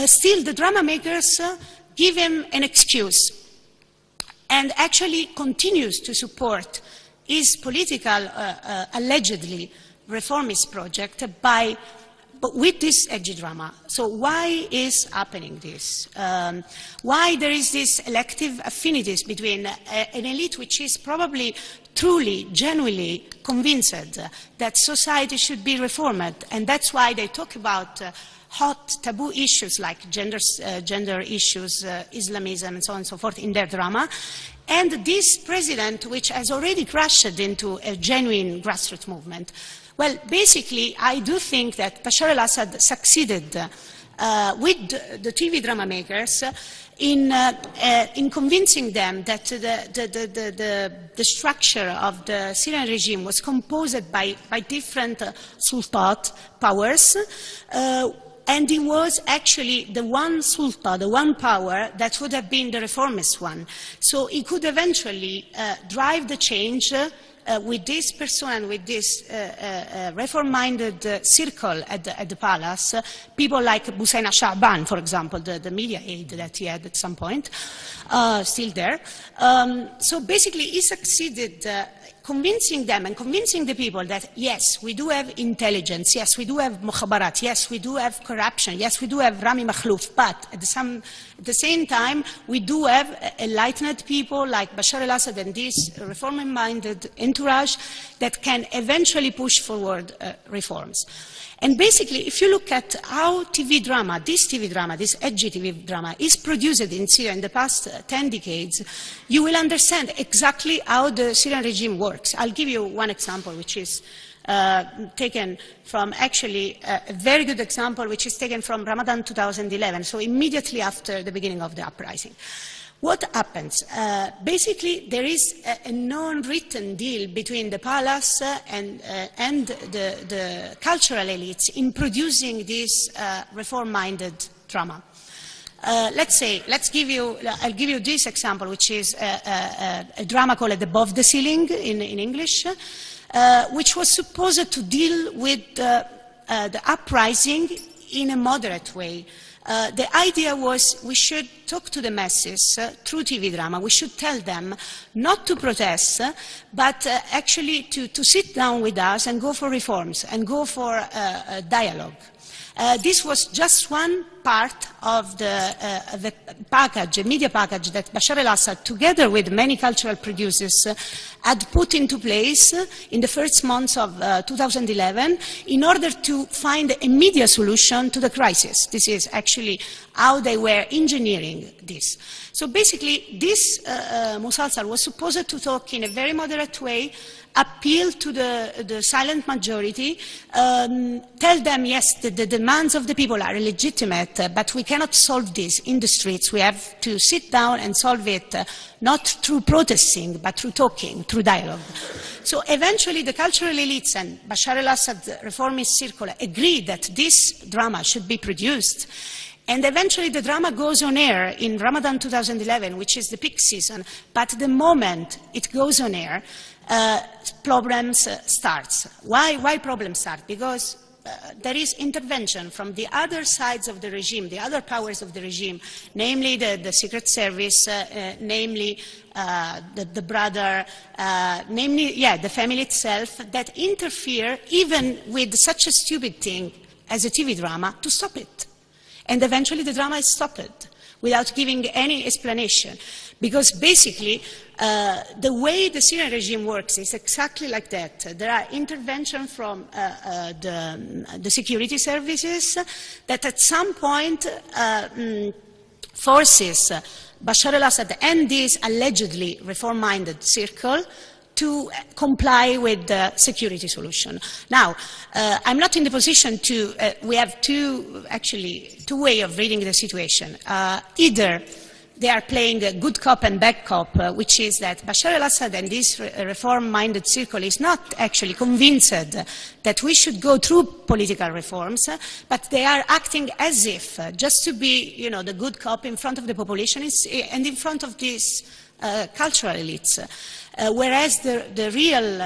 still the drama makers give him an excuse and actually continues to support his political, allegedly reformist project with this edgy drama. So why is happening this? Why there is this elective affinities between an elite which is probably truly, genuinely convinced that society should be reformed, and that's why they talk about hot taboo issues like gender issues, Islamism, and so on and so forth in their drama. And this president, which has already crashed into a genuine grassroots movement. Well, basically, I do think that Bashar al-Assad succeeded with the TV drama makers in convincing them that the structure of the Syrian regime was composed by different sultanate powers, and it was actually the one sultan, the one power that would have been the reformist one. So it could eventually drive the change with this person and with this reform-minded circle at the palace, people like Busaina Sha'ban, for example, the media aide that he had at some point, still there. So basically he succeeded convincing them and convincing the people that, yes, we do have intelligence, yes, we do have mukhabarat, yes, we do have corruption, yes, we do have Rami Makhlouf, but at the same time, we do have enlightened people like Bashar al-Assad and this reform-minded entourage that can eventually push forward reforms. And basically, if you look at how TV drama, this edgy TV drama, is produced in Syria in the past 10 decades, you will understand exactly how the Syrian regime works. I'll give you one example, which is taken from actually a very good example, which is taken from Ramadan 2011, so immediately after the beginning of the uprising. What happens? Basically, there is a non-written deal between the palace and the cultural elites in producing this reform-minded drama. I'll give you this example, which is a drama called Above the Ceiling in English, which was supposed to deal with the uprising in a moderate way. The idea was we should talk to the masses through TV drama. We should tell them not to protest, but actually to sit down with us and go for reforms and go for a dialogue. This was just one part of the package, a media package that Bashar al-Assad, together with many cultural producers, had put into place in the first months of 2011 in order to find a media solution to the crisis. This is actually how they were engineering this. So basically, this Musalsal was supposed to talk in a very moderate way, appeal to the silent majority, tell them, yes, the demands of the people are legitimate, but we cannot solve this in the streets. We have to sit down and solve it not through protesting, but through talking, through dialogue. So eventually the cultural elites and Bashar al-Assad reformist circle agreed that this drama should be produced. And eventually the drama goes on air in Ramadan 2011, which is the peak season. But the moment it goes on air, problems starts. Why problems start? Because there is intervention from the other sides of the regime, the other powers of the regime, namely the Secret Service, namely the brother, namely, the family itself, that interfere even with such a stupid thing as a TV drama to stop it. And eventually the drama is stopped without giving any explanation. Because basically, the way the Syrian regime works is exactly like that. There are interventions from the security services that at some point forces Bashar al-Assad and this allegedly reform-minded circle to comply with the security solution. Now, I'm not in the position to, we have two ways of reading the situation. Either they are playing a good cop and bad cop, which is that Bashar al-Assad and this reform-minded circle is not actually convinced that we should go through political reforms, but they are acting as if, just to be, the good cop in front of the population and in front of these cultural elites. Whereas the real,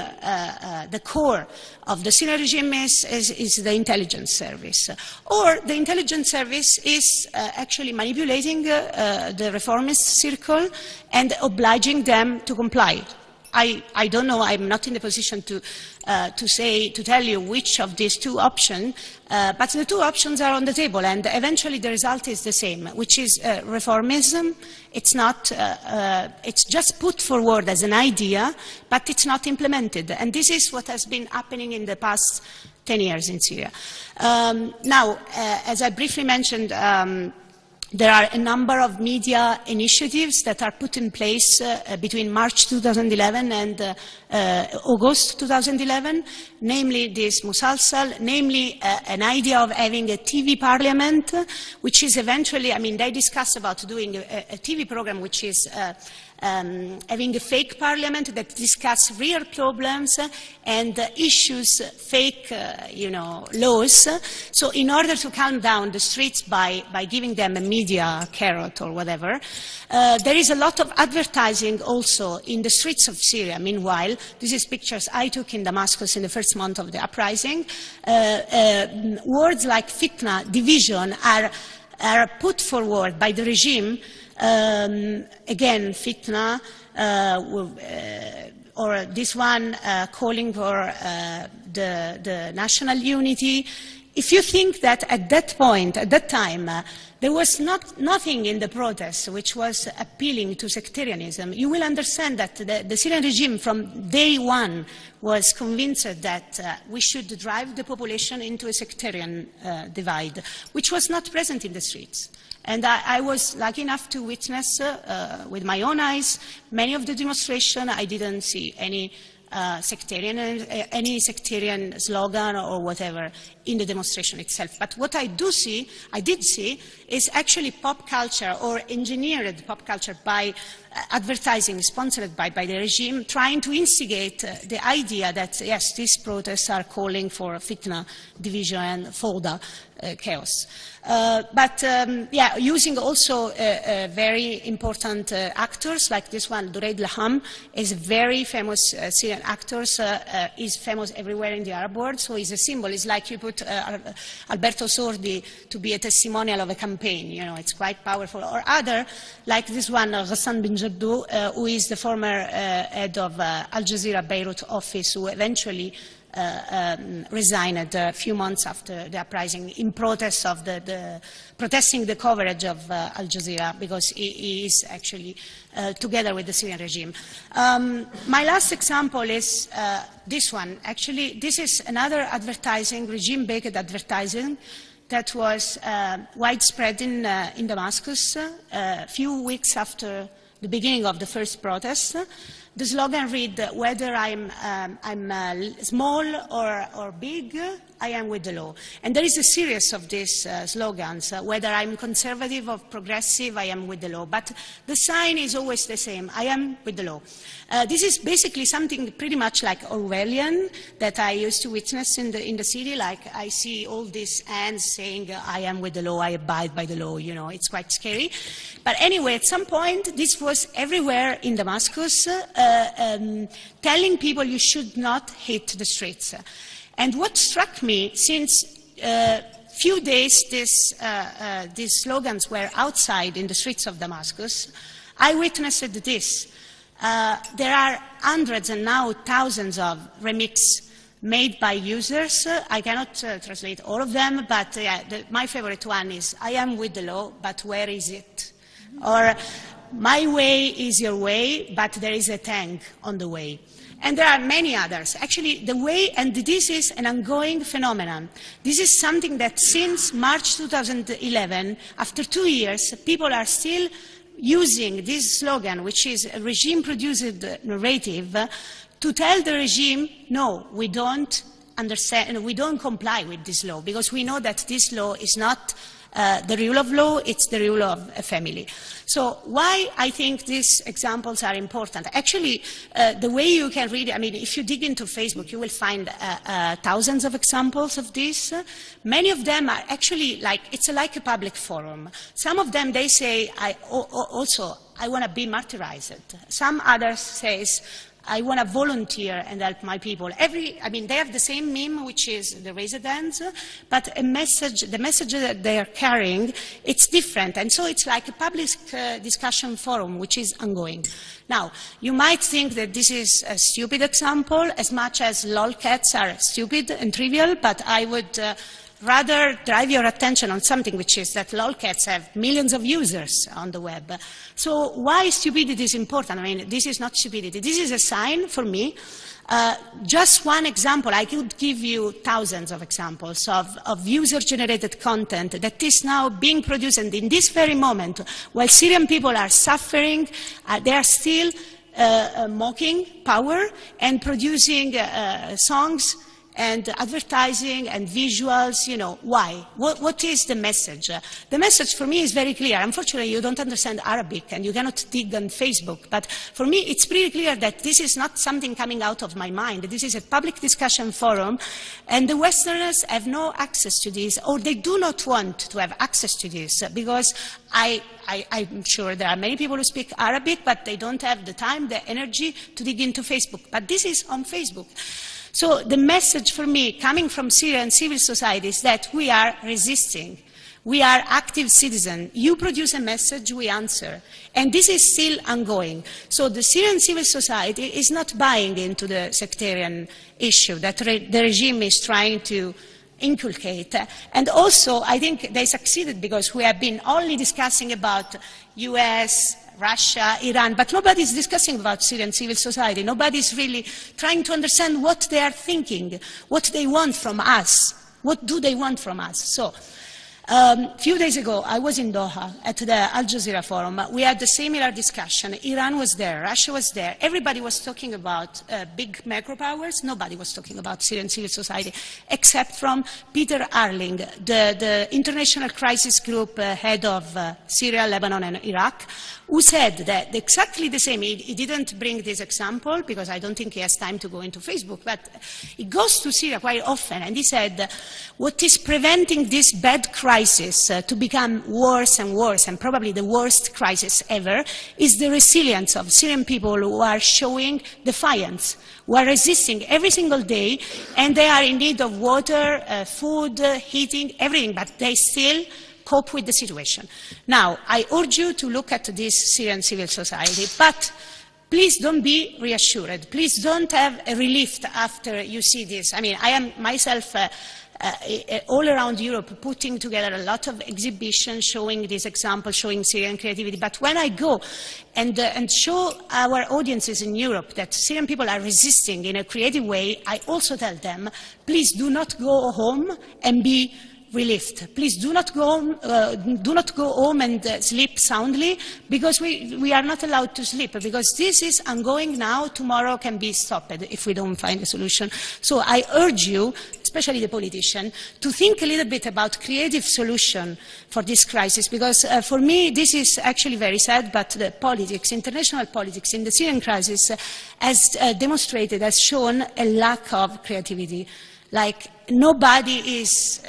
the core of the Syrian regime is the intelligence service. Or the intelligence service is actually manipulating the reformist circle and obliging them to comply I don't know, I'm not in the position to tell you which of these two options, but the two options are on the table, and eventually the result is the same, which is reformism. It's not, it's just put forward as an idea, but it's not implemented. And this is what has been happening in the past 10 years in Syria. Now, as I briefly mentioned, there are a number of media initiatives that are put in place between March 2011 and August 2011, namely this Musalsal, namely an idea of having a TV parliament, which is eventually, I mean, they discuss about doing a TV program which is having a fake parliament that discuss real problems and issues fake, laws. So in order to calm down the streets by giving them a media carrot or whatever, there is a lot of advertising also in the streets of Syria. Meanwhile, this is pictures I took in Damascus in the first month of the uprising. Words like fitna, division, are put forward by the regime. Again, fitna, or this one calling for the national unity. If you think that at that point, at that time, there was nothing in the protests which was appealing to sectarianism, you will understand that the Syrian regime from day one was convinced that we should drive the population into a sectarian divide, which was not present in the streets. And I was lucky enough to witness with my own eyes many of the demonstrations. I didn't see any sectarian slogan or whatever in the demonstration itself. But what I did see, is actually pop culture or engineered pop culture by advertising sponsored by the regime, trying to instigate the idea that, yes, these protests are calling for fitna, division, fawda, chaos. Yeah, using also very important actors like this one, Dureid Laham, is a very famous Syrian actor, is famous everywhere in the Arab world, so he's a symbol. It's like you put Alberto Sordi to be a testimonial of a campaign, it's quite powerful. Or other, like this one, Ghassan bin Jaddu, who is the former head of Al Jazeera Beirut office, who eventually resigned a few months after the uprising in protest of protesting the coverage of Al Jazeera, because he is actually together with the Syrian regime. My last example is this one. Actually, this is another advertising, regime-based advertising, that was widespread in Damascus a few weeks after the beginning of the first protest. The slogan read, whether I'm small or big, I am with the law. And there is a series of these slogans, whether I'm conservative or progressive, I am with the law. But the sign is always the same, I am with the law. This is basically something pretty much like Orwellian that I used to witness in the city. Like I see all these hands saying, I am with the law, I abide by the law, it's quite scary. But anyway, at some point, this was everywhere in Damascus, telling people you should not hit the streets. And what struck me, since few days these slogans were outside in the streets of Damascus, I witnessed this. There are hundreds and now thousands of remixes made by users. I cannot translate all of them, but my favorite one is, I am with the law, but where is it? Or, my way is your way, but there is a tank on the way. And there are many others. Actually, the way, and this is an ongoing phenomenon. This is something that since March 2011, after 2 years, people are still using this slogan, which is a regime-produced narrative, to tell the regime, no, we don't understand, we don't comply with this law, because we know that this law is not the rule of law, it's the rule of a family. So why I think these examples are important? Actually, the way you can read it, I mean, if you dig into Facebook, you will find thousands of examples of this. Many of them are actually like, it's like a public forum. Some of them, they say, I want to be martyrized. Some others says, I want to volunteer and help my people. They have the same meme, which is the raised hands, but the message that they are carrying, it's different. And so it's like a public discussion forum, which is ongoing. Now, you might think that this is a stupid example, as much as lolcats are stupid and trivial, but I would rather drive your attention on something, which is that lolcats have millions of users on the web. So why stupidity is important? I mean, this is not stupidity. This is a sign for me. Just one example, I could give you thousands of examples of user-generated content that is now being produced, and in this very moment, while Syrian people are suffering, they are still mocking power and producing songs and advertising and visuals. You know, why? What is the message? The message for me is very clear. Unfortunately, you don't understand Arabic and you cannot dig on Facebook, but for me it's pretty clear that this is not something coming out of my mind. This is a public discussion forum, and the Westerners have no access to this, or they do not want to have access to this, because I'm sure there are many people who speak Arabic, but they don't have the time, the energy to dig into Facebook. But this is on Facebook. So the message for me coming from Syrian civil society is that we are resisting. We are active citizens. You produce a message, we answer. And this is still ongoing. So the Syrian civil society is not buying into the sectarian issue that the regime is trying to inculcate. And also, I think they succeeded, because we have been only discussing about US, Russia, Iran, but nobody is discussing about Syrian civil society. Nobody is really trying to understand what they are thinking, what they want from us. What do they want from us? So, a few days ago, I was in Doha at the Al Jazeera Forum. We had a similar discussion. Iran was there, Russia was there. Everybody was talking about big macro powers. Nobody was talking about Syrian civil society, except from Peter Arling, the International Crisis Group head of Syria, Lebanon, and Iraq, who said that exactly the same. He didn't bring this example because I don't think he has time to go into Facebook, but he goes to Syria quite often, and he said, what is preventing this bad crisis to become worse and worse, and probably the worst crisis ever, is the resilience of Syrian people who are showing defiance, who are resisting every single day, and they are in need of water, food, heating, everything, but they still cope with the situation. Now, I urge you to look at this Syrian civil society, but please don't be reassured. Please don't have a relief after you see this. I mean, I am myself all around Europe putting together a lot of exhibitions showing this example, showing Syrian creativity. But when I go and show our audiences in Europe that Syrian people are resisting in a creative way, I also tell them, please do not go home and be relieved. Please do not go home and sleep soundly, because we are not allowed to sleep, because this is ongoing now. Tomorrow can be stopped if we don't find a solution. So I urge you, especially the politician, to think a little bit about creative solution for this crisis, because for me this is actually very sad, but the politics, international politics in the Syrian crisis has demonstrated, has shown a lack of creativity. Like, nobody is,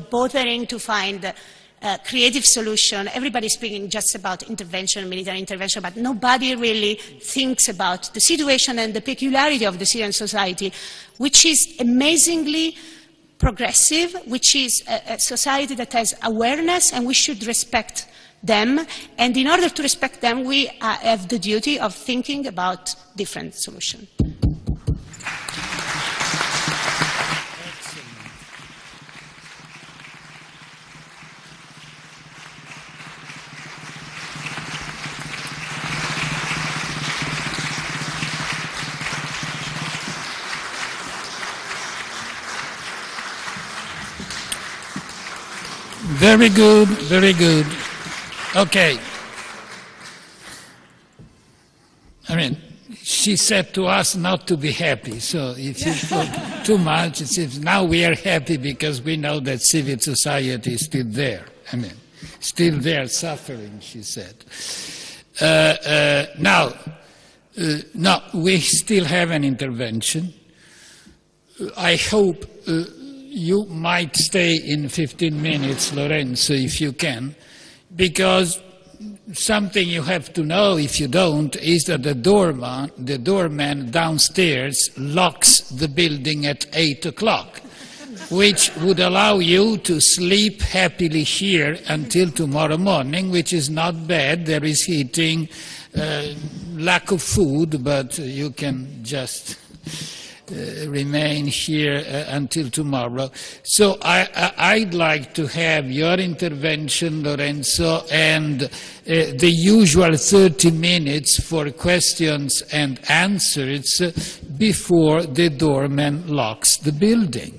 bothering to find a creative solution. Everybody's speaking just about intervention, military intervention, but nobody really thinks about the situation and the peculiarity of the Syrian society, which is amazingly progressive, which is a society that has awareness, and we should respect them. And in order to respect them, we have the duty of thinking about different solutions. Very good, very good. Okay. I mean, she said to us not to be happy, so if you talk too much, it's now we are happy because we know that civil society is still there. I mean, still there suffering, she said. Now, we still have an intervention. I hope you might stay in 15 minutes, Lorenzo, if you can, because something you have to know, if you don't, is that the doorman downstairs locks the building at 8 o'clock, which would allow you to sleep happily here until tomorrow morning, which is not bad. There is heating, lack of food, but you can just remain here until tomorrow. So I'd like to have your intervention, Lorenzo, and the usual 30 minutes for questions and answers before the doorman locks the building.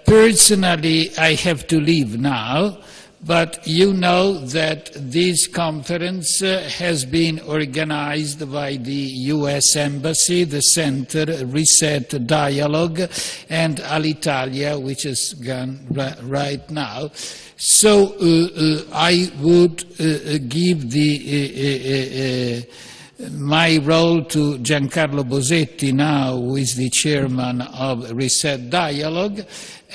Personally, I have to leave now, but you know that this conference has been organized by the US Embassy, the Center, Reset Dialogue, and Alitalia, which is gone right now. So I would give my role to Giancarlo Bosetti now, who is the chairman of Reset Dialogue,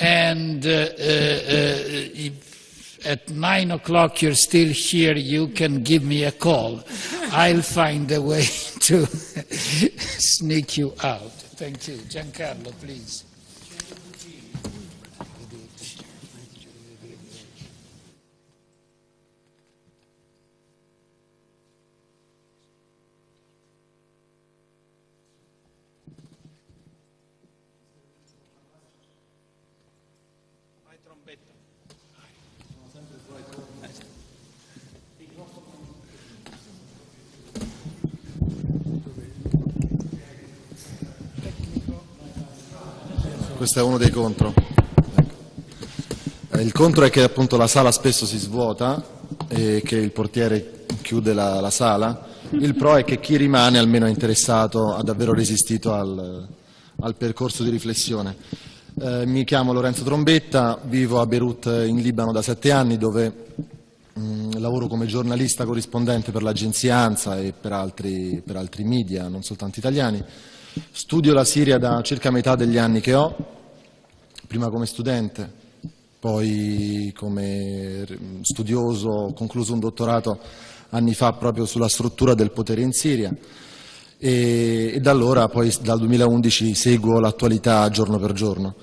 and if at 9 o'clock you're still here, you can give me a call. I'll find a way to sneak you out. Thank you. Giancarlo, please. Questo è uno dei contro. Il contro è che appunto la sala spesso si svuota e che il portiere chiude la sala. Il pro è che chi rimane almeno è interessato, ha davvero resistito al percorso di riflessione. Mi chiamo Lorenzo Trombetta, vivo a Beirut in Libano da 7 anni, dove lavoro come giornalista corrispondente per l'agenzia ANSA e per altri media, non soltanto italiani. Studio la Siria da circa metà degli anni che ho, prima come studente, poi come studioso, ho concluso un dottorato anni fa proprio sulla struttura del potere in Siria e da allora, poi dal 2011, seguo l'attualità giorno per giorno.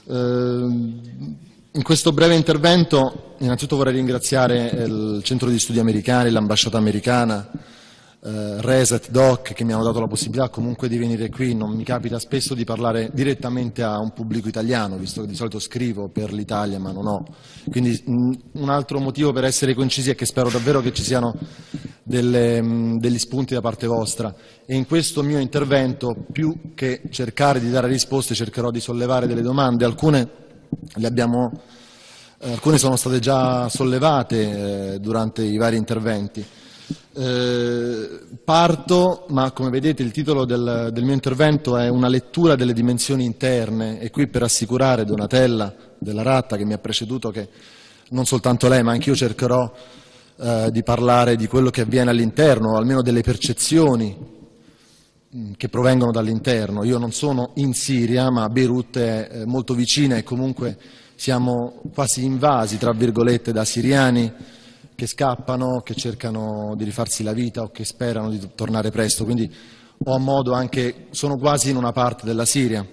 In questo breve intervento innanzitutto vorrei ringraziare il Centro di Studi Americani, l'Ambasciata americana, Reset Doc, che mi hanno dato la possibilità comunque di venire qui. Non mi capita spesso di parlare direttamente a un pubblico italiano, visto che di solito scrivo per l'Italia ma non ho. Quindi un altro motivo per essere concisi è che spero davvero che ci siano degli spunti da parte vostra, e in questo mio intervento, più che cercare di dare risposte, cercherò di sollevare delle domande. Alcune sono state già sollevate durante i vari interventi. Parto, ma come vedete il titolo del mio intervento è una lettura delle dimensioni interne, e qui per assicurare Donatella della Ratta, che mi ha preceduto, che non soltanto lei ma anch'io cercherò di parlare di quello che avviene all'interno, o almeno delle percezioni che provengono dall'interno. Io non sono in Siria, ma Beirut è molto vicina e comunque siamo quasi invasi, tra virgolette, da siriani che scappano, che cercano di rifarsi la vita o che sperano di tornare presto, quindi ho modo anche, sono quasi in una parte della Siria,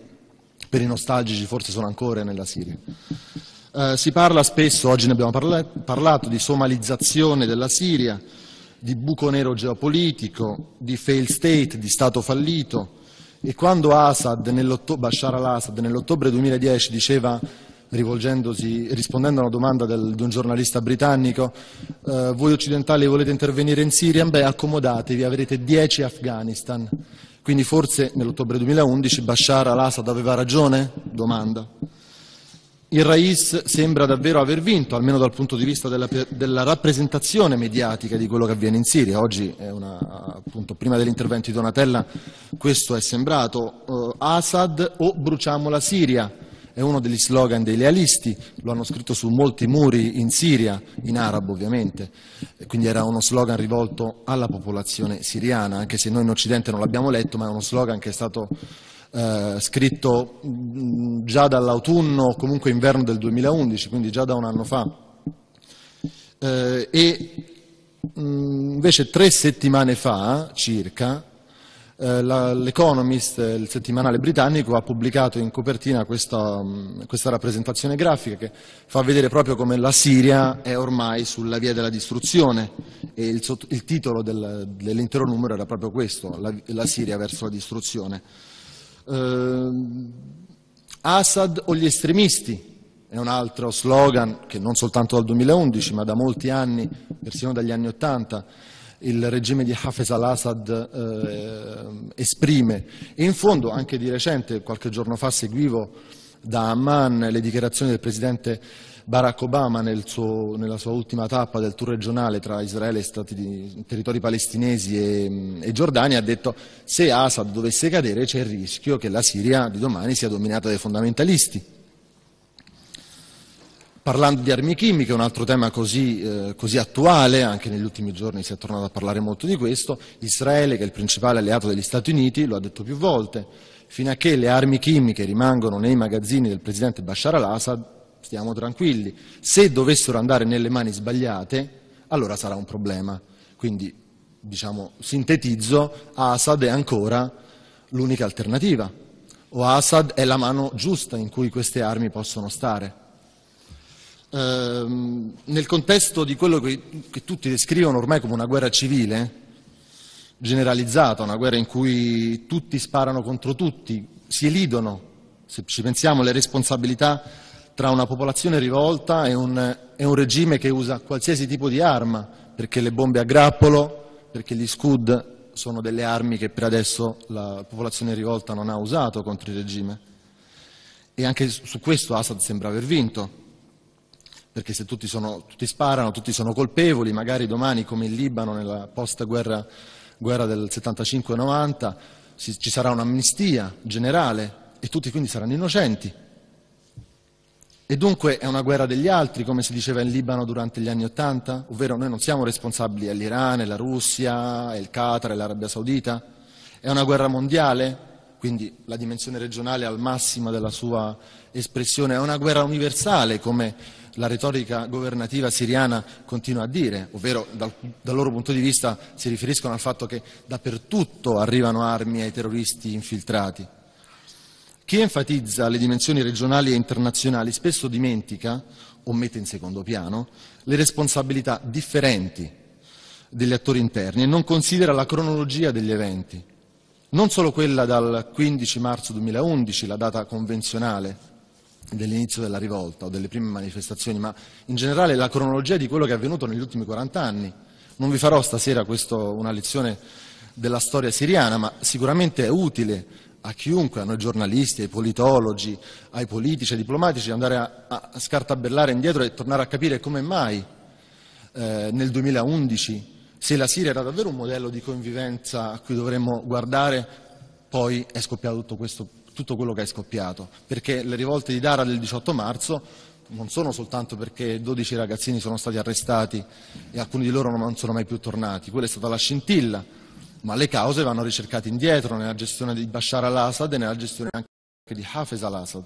per i nostalgici forse sono ancora nella Siria. Si parla spesso, oggi ne abbiamo parlato, di somalizzazione della Siria, di buco nero geopolitico, di fail state, di Stato fallito, e quando Bashar al-Assad nell'ottobre 2010 diceva, rispondendo a una domanda di un giornalista britannico, voi occidentali volete intervenire in Siria? Beh, accomodatevi, avrete 10 Afghanistan. Quindi forse nell'ottobre 2011 Bashar al-Assad aveva ragione? Domanda. Il Rais sembra davvero aver vinto, almeno dal punto di vista della rappresentazione mediatica di quello che avviene in Siria. Oggi, appunto, prima dell'intervento di Donatella, questo è sembrato. Assad o bruciamo la Siria, è uno degli slogan dei lealisti, lo hanno scritto su molti muri in Siria, in arabo ovviamente, e quindi era uno slogan rivolto alla popolazione siriana, anche se noi in Occidente non l'abbiamo letto, ma è uno slogan che è stato scritto già dall'autunno o comunque inverno del 2011, quindi già da un anno fa. E Invece 3 settimane fa, circa, l'Economist, il settimanale britannico, ha pubblicato in copertina questa rappresentazione grafica che fa vedere proprio come la Siria è ormai sulla via della distruzione, e il titolo dell'intero numero era proprio questo, la Siria verso la distruzione. Assad o gli estremisti è un altro slogan che non soltanto dal 2011 ma da molti anni, persino dagli anni '80, il regime di Hafez al-Assad esprime. E in fondo anche di recente, qualche giorno fa, seguivo da Amman le dichiarazioni del Presidente Barack Obama nella sua ultima tappa del tour regionale tra Israele e territori palestinesi e Giordania. Ha detto: se Assad dovesse cadere c'è il rischio che la Siria di domani sia dominata dai fondamentalisti. Parlando di armi chimiche, un altro tema così attuale, anche negli ultimi giorni si è tornato a parlare molto di questo, Israele, che è il principale alleato degli Stati Uniti, lo ha detto più volte: fino a che le armi chimiche rimangono nei magazzini del presidente Bashar al-Assad stiamo tranquilli, se dovessero andare nelle mani sbagliate allora sarà un problema. Quindi, diciamo, sintetizzo, Assad è ancora l'unica alternativa, o Assad è la mano giusta in cui queste armi possono stare. Nel contesto di quello che tutti descrivono ormai come una guerra civile, generalizzata, una guerra in cui tutti sparano contro tutti, si elidono, se ci pensiamo, le responsabilità tra una popolazione rivolta e un regime che usa qualsiasi tipo di arma, perché le bombe a grappolo, perché gli Scud sono delle armi che per adesso la popolazione rivolta non ha usato contro il regime. E anche su questo Assad sembra aver vinto, perché se tutti sparano, tutti sono colpevoli, magari domani, come in Libano nella post-guerra del 75-90, ci sarà un'amnistia generale e tutti quindi saranno innocenti. E dunque è una guerra degli altri, come si diceva in Libano durante gli anni '80, ovvero noi non siamo responsabili, è l'Iran, è la Russia, è il Qatar, è l'Arabia Saudita. È una guerra mondiale, quindi la dimensione regionale al massimo della sua espressione, è una guerra universale, come la retorica governativa siriana continua a dire, ovvero dal loro punto di vista si riferiscono al fatto che dappertutto arrivano armi ai terroristi infiltrati. Chi enfatizza le dimensioni regionali e internazionali spesso dimentica, o mette in secondo piano, le responsabilità differenti degli attori interni e non considera la cronologia degli eventi, non solo quella dal 15 marzo 2011, la data convenzionale dell'inizio della rivolta o delle prime manifestazioni, ma in generale la cronologia di quello che è avvenuto negli ultimi 40 anni. Non vi farò stasera una lezione della storia siriana, ma sicuramente è utile a chiunque, a noi giornalisti, ai politologi, ai politici, ai diplomatici, andare a scartabellare indietro e tornare a capire come mai nel 2011, se la Siria era davvero un modello di convivenza a cui dovremmo guardare, poi è scoppiato tutto quello che è scoppiato, perché le rivolte di Dara del 18 marzo non sono soltanto perché 12 ragazzini sono stati arrestati e alcuni di loro non sono mai più tornati, quella è stata la scintilla, ma le cause vanno ricercate indietro, nella gestione di Bashar al-Assad e nella gestione anche di Hafez al-Assad.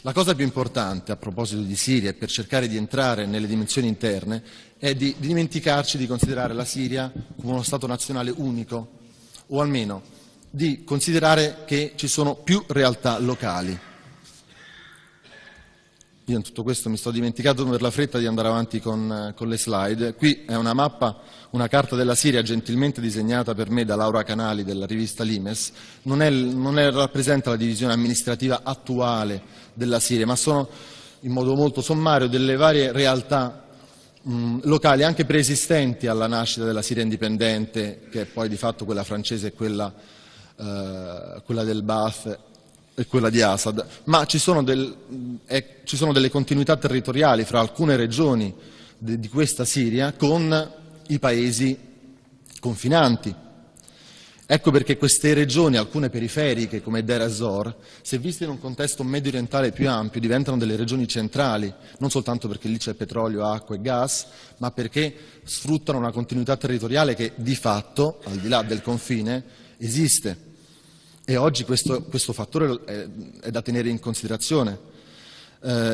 La cosa più importante a proposito di Siria, e per cercare di entrare nelle dimensioni interne, è di dimenticarci di considerare la Siria come uno Stato nazionale unico, o almeno di considerare che ci sono più realtà locali. Io in tutto questo mi sto dimenticato per la fretta di andare avanti con le slide. Qui è una mappa, una carta della Siria gentilmente disegnata per me da Laura Canali della rivista Limes. Non rappresenta la divisione amministrativa attuale della Siria, ma sono in modo molto sommario delle varie realtà locali, anche preesistenti alla nascita della Siria indipendente, che è poi di fatto quella francese e quella del Ba'ath e quella di Assad, ma ci sono delle continuità territoriali fra alcune regioni di questa Siria con i paesi confinanti. Ecco perché queste regioni, alcune periferiche come Deir ez-Zor, se viste in un contesto medio orientale più ampio, diventano delle regioni centrali, non soltanto perché lì c'è petrolio, acqua e gas, ma perché sfruttano una continuità territoriale che di fatto, al di là del confine, esiste. E oggi questo fattore è da tenere in considerazione.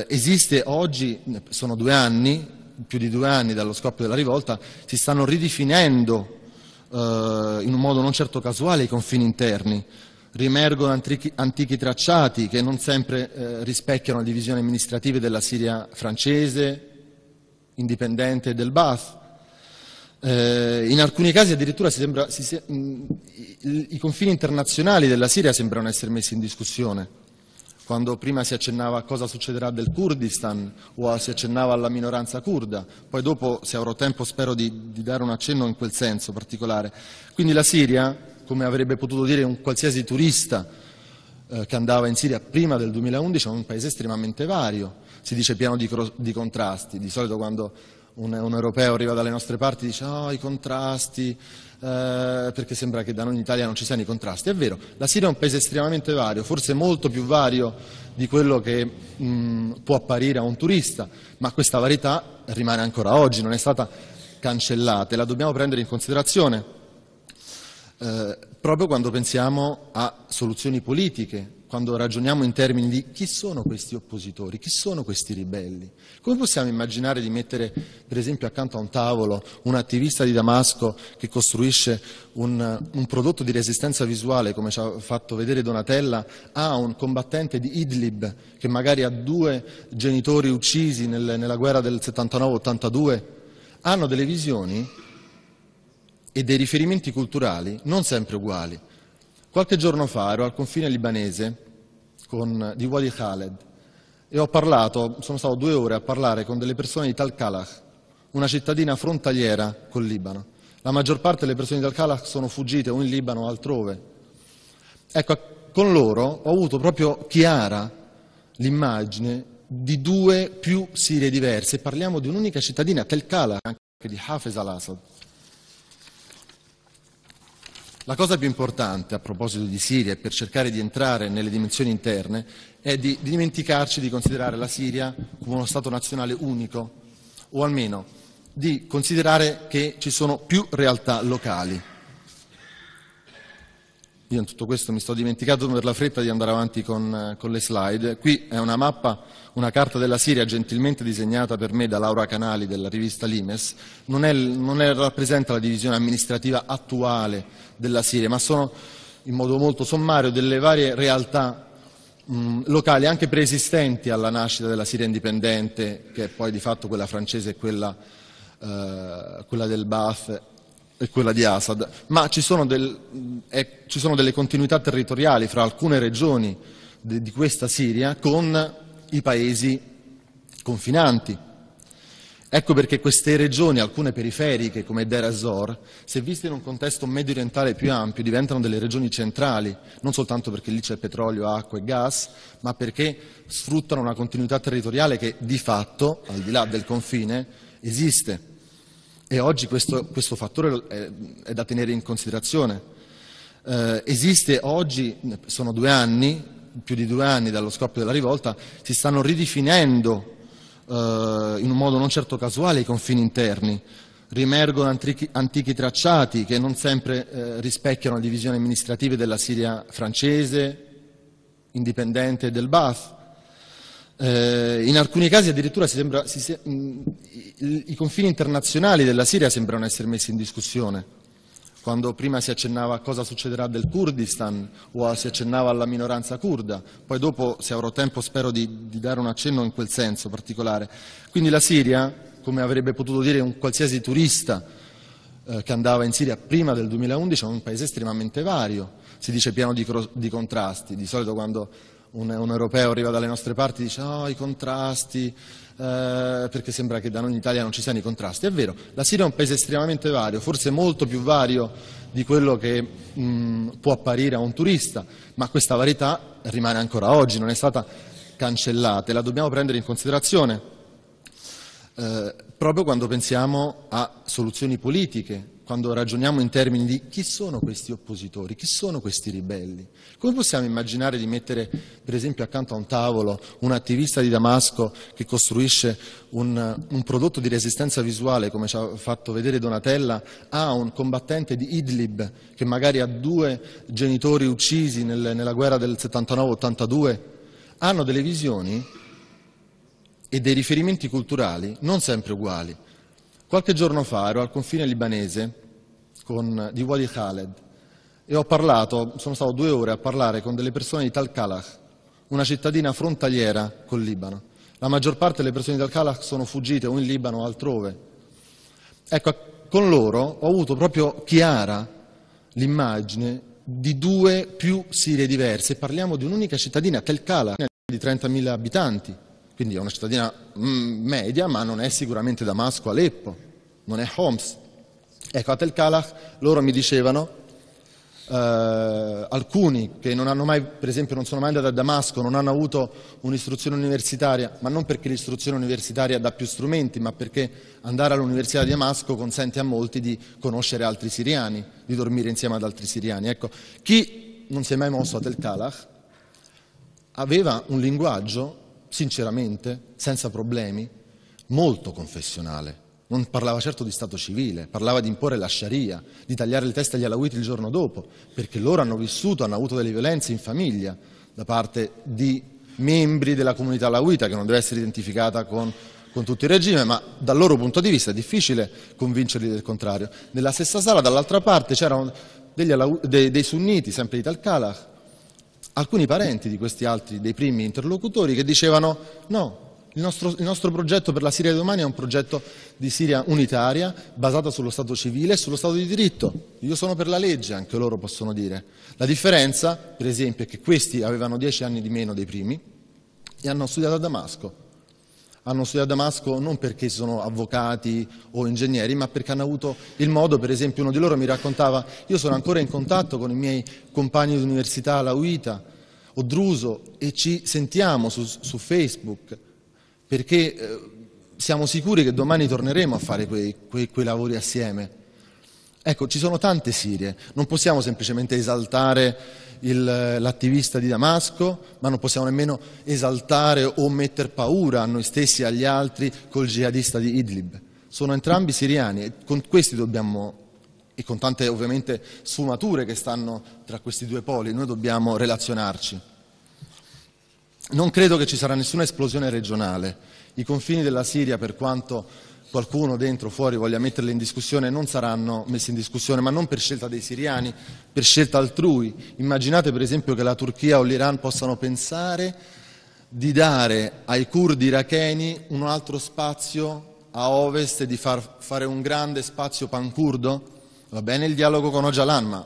Esiste oggi, sono 2 anni, più di 2 anni dallo scoppio della rivolta, si stanno ridefinendo in un modo non certo casuale i confini interni. Riemergono antichi tracciati che non sempre rispecchiano le divisioni amministrative della Siria francese, indipendente, e del Baath. In alcuni casi addirittura i confini internazionali della Siria sembrano essere messi in discussione. Quando prima si accennava a cosa succederà del Kurdistan o si accennava alla minoranza curda, poi dopo, se avrò tempo, spero di dare un accenno in quel senso particolare. Quindi la Siria, come avrebbe potuto dire un qualsiasi turista che andava in Siria prima del 2011, è un paese estremamente vario, si dice pieno di contrasti. Di solito quando un europeo arriva dalle nostre parti dice i contrasti, perché sembra che da noi in Italia non ci siano i contrasti. È vero, la Siria è un paese estremamente vario, forse molto più vario di quello che può apparire a un turista, ma questa varietà rimane ancora oggi, non è stata cancellata e la dobbiamo prendere in considerazione proprio quando pensiamo a soluzioni politiche, quando ragioniamo in termini di chi sono questi oppositori, chi sono questi ribelli. Come possiamo immaginare di mettere, per esempio, accanto a un tavolo un attivista di Damasco che costruisce un prodotto di resistenza visuale, come ci ha fatto vedere Donatella, a un combattente di Idlib che magari ha 2 genitori uccisi nella guerra del 79-82? Hanno delle visioni e dei riferimenti culturali non sempre uguali. Qualche giorno fa ero al confine libanese di Wadi Khaled e sono stato 2 ore a parlare con delle persone di Tal Kalach, una cittadina frontaliera col Libano. La maggior parte delle persone di Tal Kalach sono fuggite o in Libano o altrove. Ecco, con loro ho avuto proprio chiara l'immagine di 2 più Sirie diverse. Parliamo di un'unica cittadina, Tal Kalach, anche di Hafez al-Assad. La cosa più importante a proposito di Siria e per cercare di entrare nelle dimensioni interne è di dimenticarci di considerare la Siria come uno Stato nazionale unico, o almeno di considerare che ci sono più realtà locali. Io in tutto questo mi sto dimenticato per la fretta di andare avanti con le slide. Qui è una mappa, una carta della Siria gentilmente disegnata per me da Laura Canali della rivista Limes. Non rappresenta la divisione amministrativa attuale della Siria, ma sono in modo molto sommario delle varie realtà locali, anche preesistenti alla nascita della Siria indipendente, che è poi di fatto quella francese e quella del Baath e quella di Assad, ma ci sono delle continuità territoriali fra alcune regioni di questa Siria con i paesi confinanti. Ecco perché queste regioni, alcune periferiche come Deir ez-Zor, se viste in un contesto medio orientale più ampio, diventano delle regioni centrali, non soltanto perché lì c'è petrolio, acqua e gas, ma perché sfruttano una continuità territoriale che di fatto, al di là del confine, esiste. E oggi questo fattore è da tenere in considerazione. Esiste oggi, sono 2 anni, più di 2 anni dallo scoppio della rivolta, si stanno ridefinendo in un modo non certo casuale i confini interni. Riemergono antichi tracciati che non sempre rispecchiano le divisioni amministrative della Siria francese, indipendente, e del Baath. In alcuni casi addirittura i confini internazionali della Siria sembrano essere messi in discussione. Quando prima si accennava a cosa succederà del Kurdistan o si accennava alla minoranza curda, poi dopo, se avrò tempo, spero di dare un accenno in quel senso particolare. Quindi la Siria, come avrebbe potuto dire un qualsiasi turista che andava in Siria prima del 2011, è un paese estremamente vario, si dice pieno di contrasti. Di solito quando un europeo arriva dalle nostre parti dice i contrasti, perché sembra che da noi in Italia non ci siano i contrasti. È vero, la Siria è un paese estremamente vario, forse molto più vario di quello che può apparire a un turista, ma questa varietà rimane ancora oggi, non è stata cancellata e la dobbiamo prendere in considerazione proprio quando pensiamo a soluzioni politiche, quando ragioniamo in termini di chi sono questi oppositori, chi sono questi ribelli. Come possiamo immaginare di mettere, per esempio, accanto a un tavolo un attivista di Damasco che costruisce un prodotto di resistenza visuale, come ci ha fatto vedere Donatella, a un combattente di Idlib che magari ha 2 genitori uccisi nella guerra del 79-82? Hanno delle visioni e dei riferimenti culturali non sempre uguali. Qualche giorno fa ero al confine libanese di Wadi Khaled e sono stato 2 ore a parlare con delle persone di Tal Kalach, una cittadina frontaliera col Libano. La maggior parte delle persone di Tal Kalach sono fuggite o in Libano o altrove. Ecco, con loro ho avuto proprio chiara l'immagine di 2 più Sirie diverse. Parliamo di un'unica cittadina, Tal Kalach, di 30.000 abitanti, quindi è una cittadina media, ma non è sicuramente Damasco, Aleppo, non è Homs. Ecco, a Tal Kalach loro mi dicevano, alcuni che non hanno mai, per esempio non sono mai andati a Damasco, non hanno avuto un'istruzione universitaria, ma non perché l'istruzione universitaria dà più strumenti, ma perché andare all'università di Damasco consente a molti di conoscere altri siriani, di dormire insieme ad altri siriani. Ecco, chi non si è mai mosso a Tal Kalach aveva un linguaggio, sinceramente, senza problemi, molto confessionale. Non parlava certo di Stato civile, parlava di imporre la Sharia, di tagliare le teste agli alawiti il giorno dopo, perché loro hanno avuto delle violenze in famiglia da parte di membri della comunità alawita, che non deve essere identificata con tutto il regime, ma dal loro punto di vista è difficile convincerli del contrario. Nella stessa sala, dall'altra parte, c'erano dei sunniti, sempre di Tal Kalach, alcuni parenti di questi altri, dei primi interlocutori, che dicevano no, il nostro progetto per la Siria di domani è un progetto di Siria unitaria, basata sullo Stato civile e sullo Stato di diritto. Io sono per la legge, anche loro possono dire. La differenza, per esempio, è che questi avevano 10 anni di meno dei primi e hanno studiato a Damasco. Hanno studiato a Damasco non perché sono avvocati o ingegneri, ma perché hanno avuto il modo, per esempio uno di loro mi raccontava, io sono ancora in contatto con i miei compagni di università alawita o druso e ci sentiamo su Facebook, perché siamo sicuri che domani torneremo a fare quei lavori assieme. Ecco, ci sono tante Sirie, non possiamo semplicemente esaltare l'attivista di Damasco, ma non possiamo nemmeno esaltare o metter paura a noi stessi e agli altri col jihadista di Idlib. Sono entrambi siriani e con questi dobbiamo, e con tante ovviamente sfumature che stanno tra questi 2 poli, noi dobbiamo relazionarci. Non credo che ci sarà nessuna esplosione regionale. I confini della Siria, per quanto qualcuno dentro o fuori voglia metterli in discussione, non saranno messi in discussione, ma non per scelta dei siriani, per scelta altrui. Immaginate per esempio che la Turchia o l'Iran possano pensare di dare ai curdi iracheni un altro spazio a ovest e di fare un grande spazio pancurdo? Va bene il dialogo con Öcalan, ma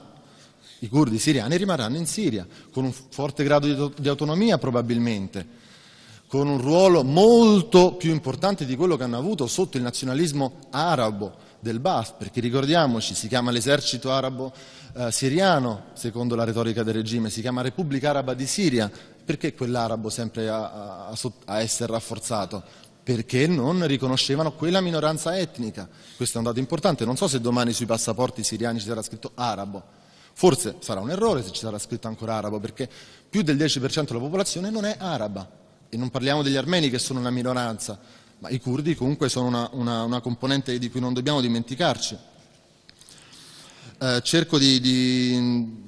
i curdi siriani rimarranno in Siria, con un forte grado di autonomia probabilmente, con un ruolo molto più importante di quello che hanno avuto sotto il nazionalismo arabo del Ba'ath, perché ricordiamoci, si chiama l'esercito arabo siriano, secondo la retorica del regime, si chiama Repubblica Araba di Siria. Perché quell'arabo sempre a essere rafforzato? Perché non riconoscevano quella minoranza etnica. Questo è un dato importante. Non so se domani sui passaporti siriani ci sarà scritto arabo. Forse sarà un errore se ci sarà scritto ancora arabo, perché più del 10% della popolazione non è araba. E non parliamo degli armeni che sono una minoranza, ma i curdi comunque sono una componente di cui non dobbiamo dimenticarci. Cerco di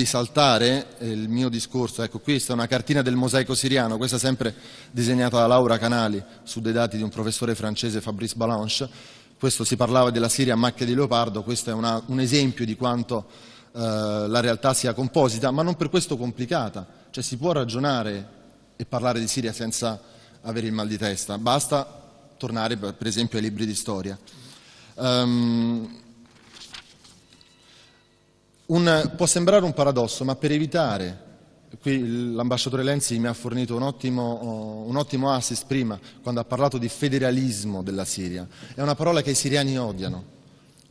saltare il mio discorso. Ecco, questa è una cartina del mosaico siriano, questa sempre disegnata da Laura Canali su dei dati di un professore francese, Fabrice Balanche. Questo si parlava della Siria a macchia di leopardo, questo è un esempio di quanto la realtà sia composita, ma non per questo complicata. Cioè si può ragionare e parlare di Siria senza avere il mal di testa, basta tornare per esempio ai libri di storia. Può sembrare un paradosso, ma per evitare, qui l'ambasciatore Lenzi mi ha fornito un ottimo assist prima, quando ha parlato di federalismo della Siria, è una parola che i siriani odiano.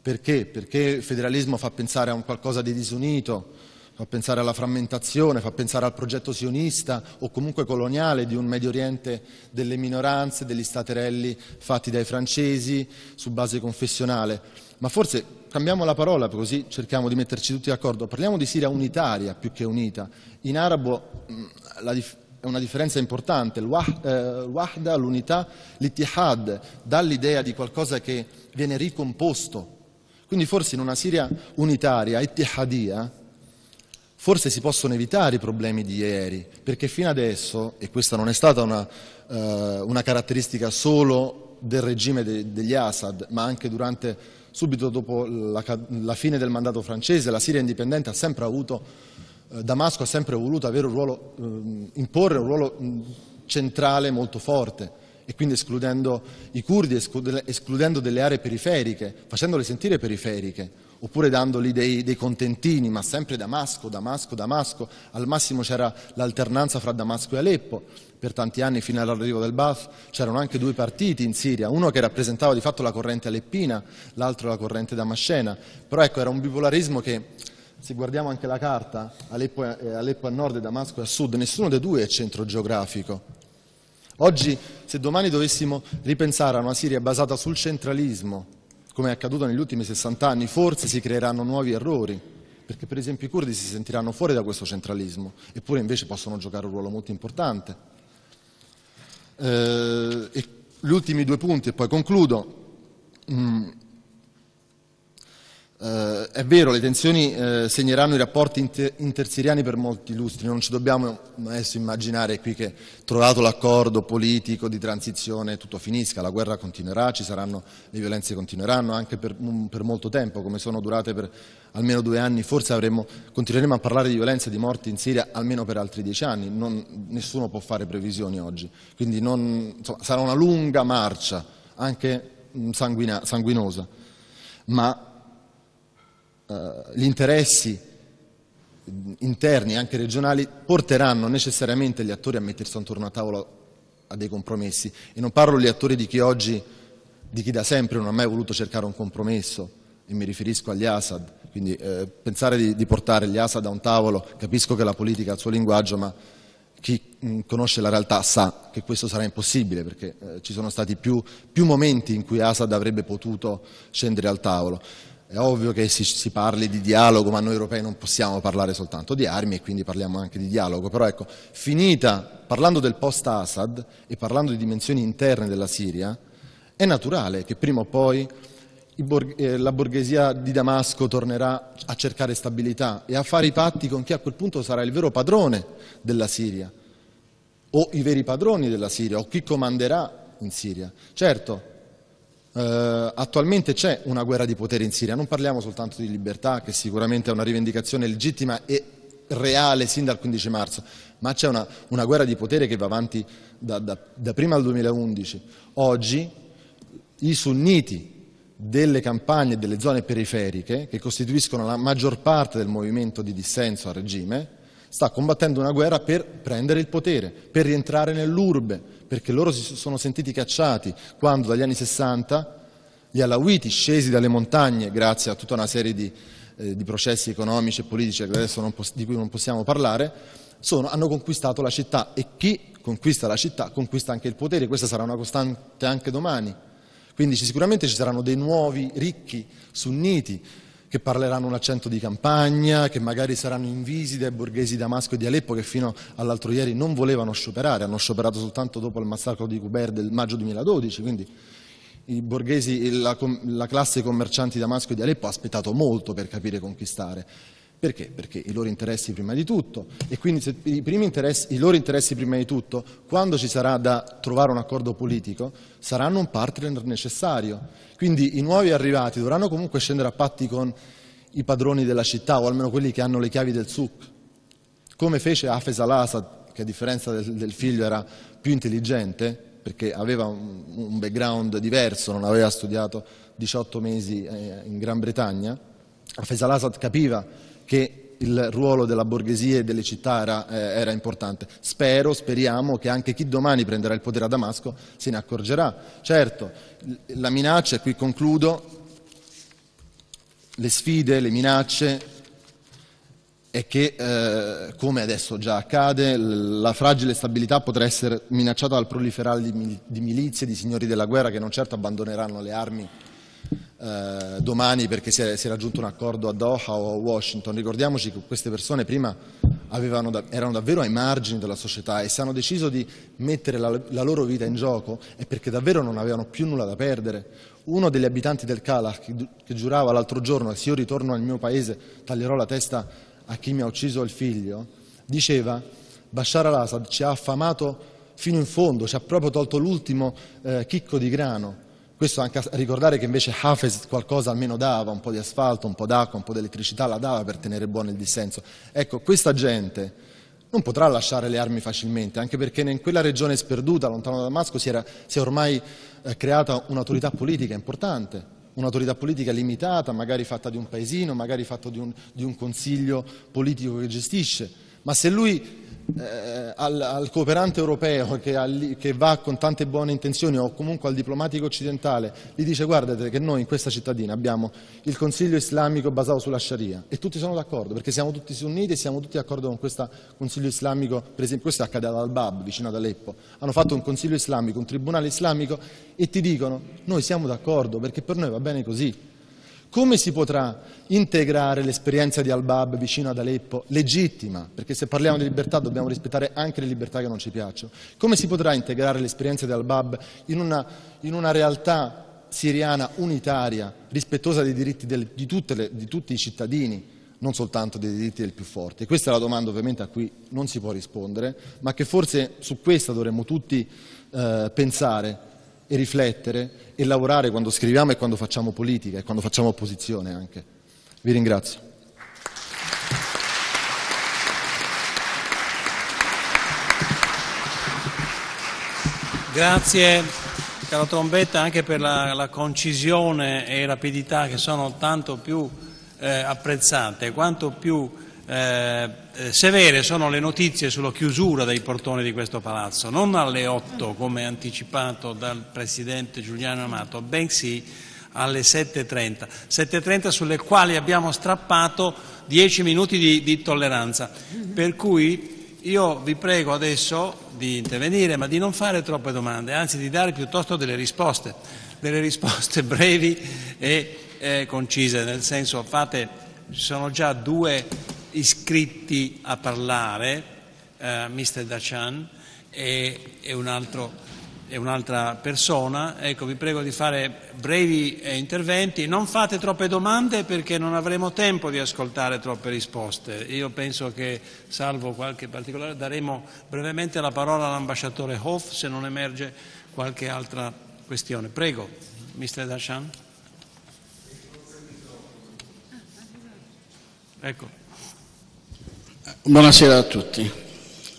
Perché? Perché il federalismo fa pensare a un qualcosa di disunito, fa pensare alla frammentazione, fa pensare al progetto sionista o comunque coloniale di un Medio Oriente delle minoranze, degli staterelli fatti dai francesi su base confessionale. Ma forse cambiamo la parola, così cerchiamo di metterci tutti d'accordo. Parliamo di Siria unitaria più che unita. In arabo è una differenza importante. Wahda, l'unità, l'ittihad, dà l'idea di qualcosa che viene ricomposto. Quindi forse in una Siria unitaria, ittihadia, forse si possono evitare i problemi di ieri, perché fino adesso, e questa non è stata una caratteristica solo del regime degli Assad, ma anche subito dopo la fine del mandato francese, la Siria indipendente ha sempre avuto, Damasco ha sempre voluto avere un ruolo, imporre un ruolo centrale molto forte, e quindi escludendo i curdi, escludendo delle aree periferiche, facendole sentire periferiche, oppure dandogli dei contentini, ma sempre Damasco, Damasco, Damasco. Al massimo c'era l'alternanza fra Damasco e Aleppo. Per tanti anni, fino all'arrivo del Ba'ath, c'erano anche due partiti in Siria, uno che rappresentava di fatto la corrente aleppina, l'altro la corrente damascena. Però ecco, era un bipolarismo che, se guardiamo anche la carta, Aleppo a nord e Damasco a sud, nessuno dei due è centro geografico. Oggi, se domani dovessimo ripensare a una Siria basata sul centralismo, come è accaduto negli ultimi 60 anni, forse si creeranno nuovi errori, perché per esempio i curdi si sentiranno fuori da questo centralismo, eppure invece possono giocare un ruolo molto importante. E gli ultimi due punti e poi concludo. È vero, le tensioni segneranno i rapporti intersiriani per molti lustri, non ci dobbiamo adesso immaginare qui che, trovato l'accordo politico di transizione, tutto finisca, la guerra continuerà, le violenze continueranno anche per molto tempo, come sono durate per almeno 2 anni, forse continueremo a parlare di violenze e di morti in Siria almeno per altri 10 anni, nessuno può fare previsioni oggi, quindi sarà una lunga marcia, anche sanguinosa, ma gli interessi interni, anche regionali, porteranno necessariamente gli attori a mettersi intorno a tavola a dei compromessi. E non parlo degli attori di chi da sempre non ha mai voluto cercare un compromesso, e mi riferisco agli Assad. Quindi pensare di portare gli Assad a un tavolo, capisco che la politica ha il suo linguaggio, ma chi conosce la realtà sa che questo sarà impossibile, perché ci sono stati più momenti in cui Assad avrebbe potuto scendere al tavolo. È ovvio che si parli di dialogo, ma noi europei non possiamo parlare soltanto di armi, e quindi parliamo anche di dialogo. Però ecco, parlando del post-Assad e parlando di dimensioni interne della Siria, è naturale che prima o poi la borghesia di Damasco tornerà a cercare stabilità e a fare i patti con chi a quel punto sarà il vero padrone della Siria, o i veri padroni della Siria, o chi comanderà in Siria. Certo, attualmente c'è una guerra di potere in Siria, non parliamo soltanto di libertà, che sicuramente è una rivendicazione legittima e reale sin dal 15 marzo, ma c'è una guerra di potere che va avanti da prima del 2011. Oggi i sunniti delle campagne e delle zone periferiche, che costituiscono la maggior parte del movimento di dissenso al regime, sta combattendo una guerra per prendere il potere, per rientrare nell'urbe, perché loro si sono sentiti cacciati quando dagli anni 60 gli alawiti, scesi dalle montagne grazie a tutta una serie di processi economici e politici di cui non possiamo parlare, hanno conquistato la città, e chi conquista la città conquista anche il potere. Questa sarà una costante anche domani. Quindi sicuramente ci saranno dei nuovi ricchi sunniti che parleranno un accento di campagna, che magari saranno invisi dai borghesi di Damasco e di Aleppo, che fino all'altro ieri non volevano scioperare, hanno scioperato soltanto dopo il massacro di Quber del maggio 2012, quindi i borghesi, la classe commercianti di Damasco e di Aleppo ha aspettato molto per capire conquistare. Perché? Perché i loro interessi prima di tutto, e quindi se i loro interessi prima di tutto, quando ci sarà da trovare un accordo politico, saranno un partner necessario. Quindi i nuovi arrivati dovranno comunque scendere a patti con i padroni della città, o almeno quelli che hanno le chiavi del souk, come fece Hafez al-Assad, che a differenza del figlio era più intelligente, perché aveva un background diverso, non aveva studiato 18 mesi in Gran Bretagna. Hafez al-Assad capiva che il ruolo della borghesia e delle città era importante. Speriamo che anche chi domani prenderà il potere a Damasco se ne accorgerà. Certo, la minaccia, e qui concludo, le sfide, le minacce, è che, come adesso già accade, la fragile stabilità potrà essere minacciata dal proliferare di milizie, di signori della guerra, che non certo abbandoneranno le armi domani perché si è raggiunto un accordo a Doha o a Washington. Ricordiamoci che queste persone prima erano davvero ai margini della società, e se hanno deciso di mettere la loro vita in gioco è perché davvero non avevano più nulla da perdere. Uno degli abitanti del Kalah che giurava l'altro giorno: se io ritorno al mio paese taglierò la testa a chi mi ha ucciso il figlio, diceva: Bashar al-Assad ci ha affamato fino in fondo, ci ha proprio tolto l'ultimo chicco di grano. Questo anche a ricordare che invece Hafez qualcosa almeno dava, un po' di asfalto, un po' d'acqua, un po' di elettricità, la dava per tenere buono il dissenso. Ecco, questa gente non potrà lasciare le armi facilmente, anche perché in quella regione sperduta, lontano da Damasco, si è ormai creata un'autorità politica importante, un'autorità politica limitata, magari fatta di un paesino, magari fatto di un consiglio politico che gestisce. Ma se lui al cooperante europeo che va con tante buone intenzioni, o comunque al diplomatico occidentale, gli dice: guardate che noi in questa cittadina abbiamo il Consiglio islamico basato sulla Sharia, e tutti sono d'accordo, perché siamo tutti sunniti e siamo tutti d'accordo con questo Consiglio islamico. Per esempio, questo accade ad Al-Bab, vicino ad Aleppo, hanno fatto un Consiglio islamico, un tribunale islamico, e ti dicono: noi siamo d'accordo perché per noi va bene così. Come si potrà integrare l'esperienza di Al-Bab vicino ad Aleppo, legittima, perché se parliamo di libertà dobbiamo rispettare anche le libertà che non ci piacciono? Come si potrà integrare l'esperienza di Al-Bab in una realtà siriana unitaria, rispettosa dei diritti di tutti i cittadini, non soltanto dei diritti del più forte? Questa è la domanda ovviamente a cui non si può rispondere, ma che forse su questa dovremmo tutti pensare e riflettere e lavorare quando scriviamo e quando facciamo politica e quando facciamo opposizione anche. Vi ringrazio. Grazie caro Trombetta anche per la concisione e rapidità che sono tanto più apprezzate, quanto più severe sono le notizie sulla chiusura dei portoni di questo palazzo, non alle 8 come anticipato dal Presidente Giuliano Amato, bensì alle 7:30, 7:30 sulle quali abbiamo strappato 10 minuti di tolleranza, per cui io vi prego adesso di intervenire, ma di non fare troppe domande, anzi di dare piuttosto delle risposte brevi e concise, nel senso ci sono già 2 iscritti a parlare, Mr. Dacian e un'altra persona. Ecco, vi prego di fare brevi interventi, non fate troppe domande perché non avremo tempo di ascoltare troppe risposte. Io penso che, salvo qualche particolare, daremo brevemente la parola all'ambasciatore Hof se non emerge qualche altra questione. Prego, Mr. Dacian. Ecco. Buonasera a tutti.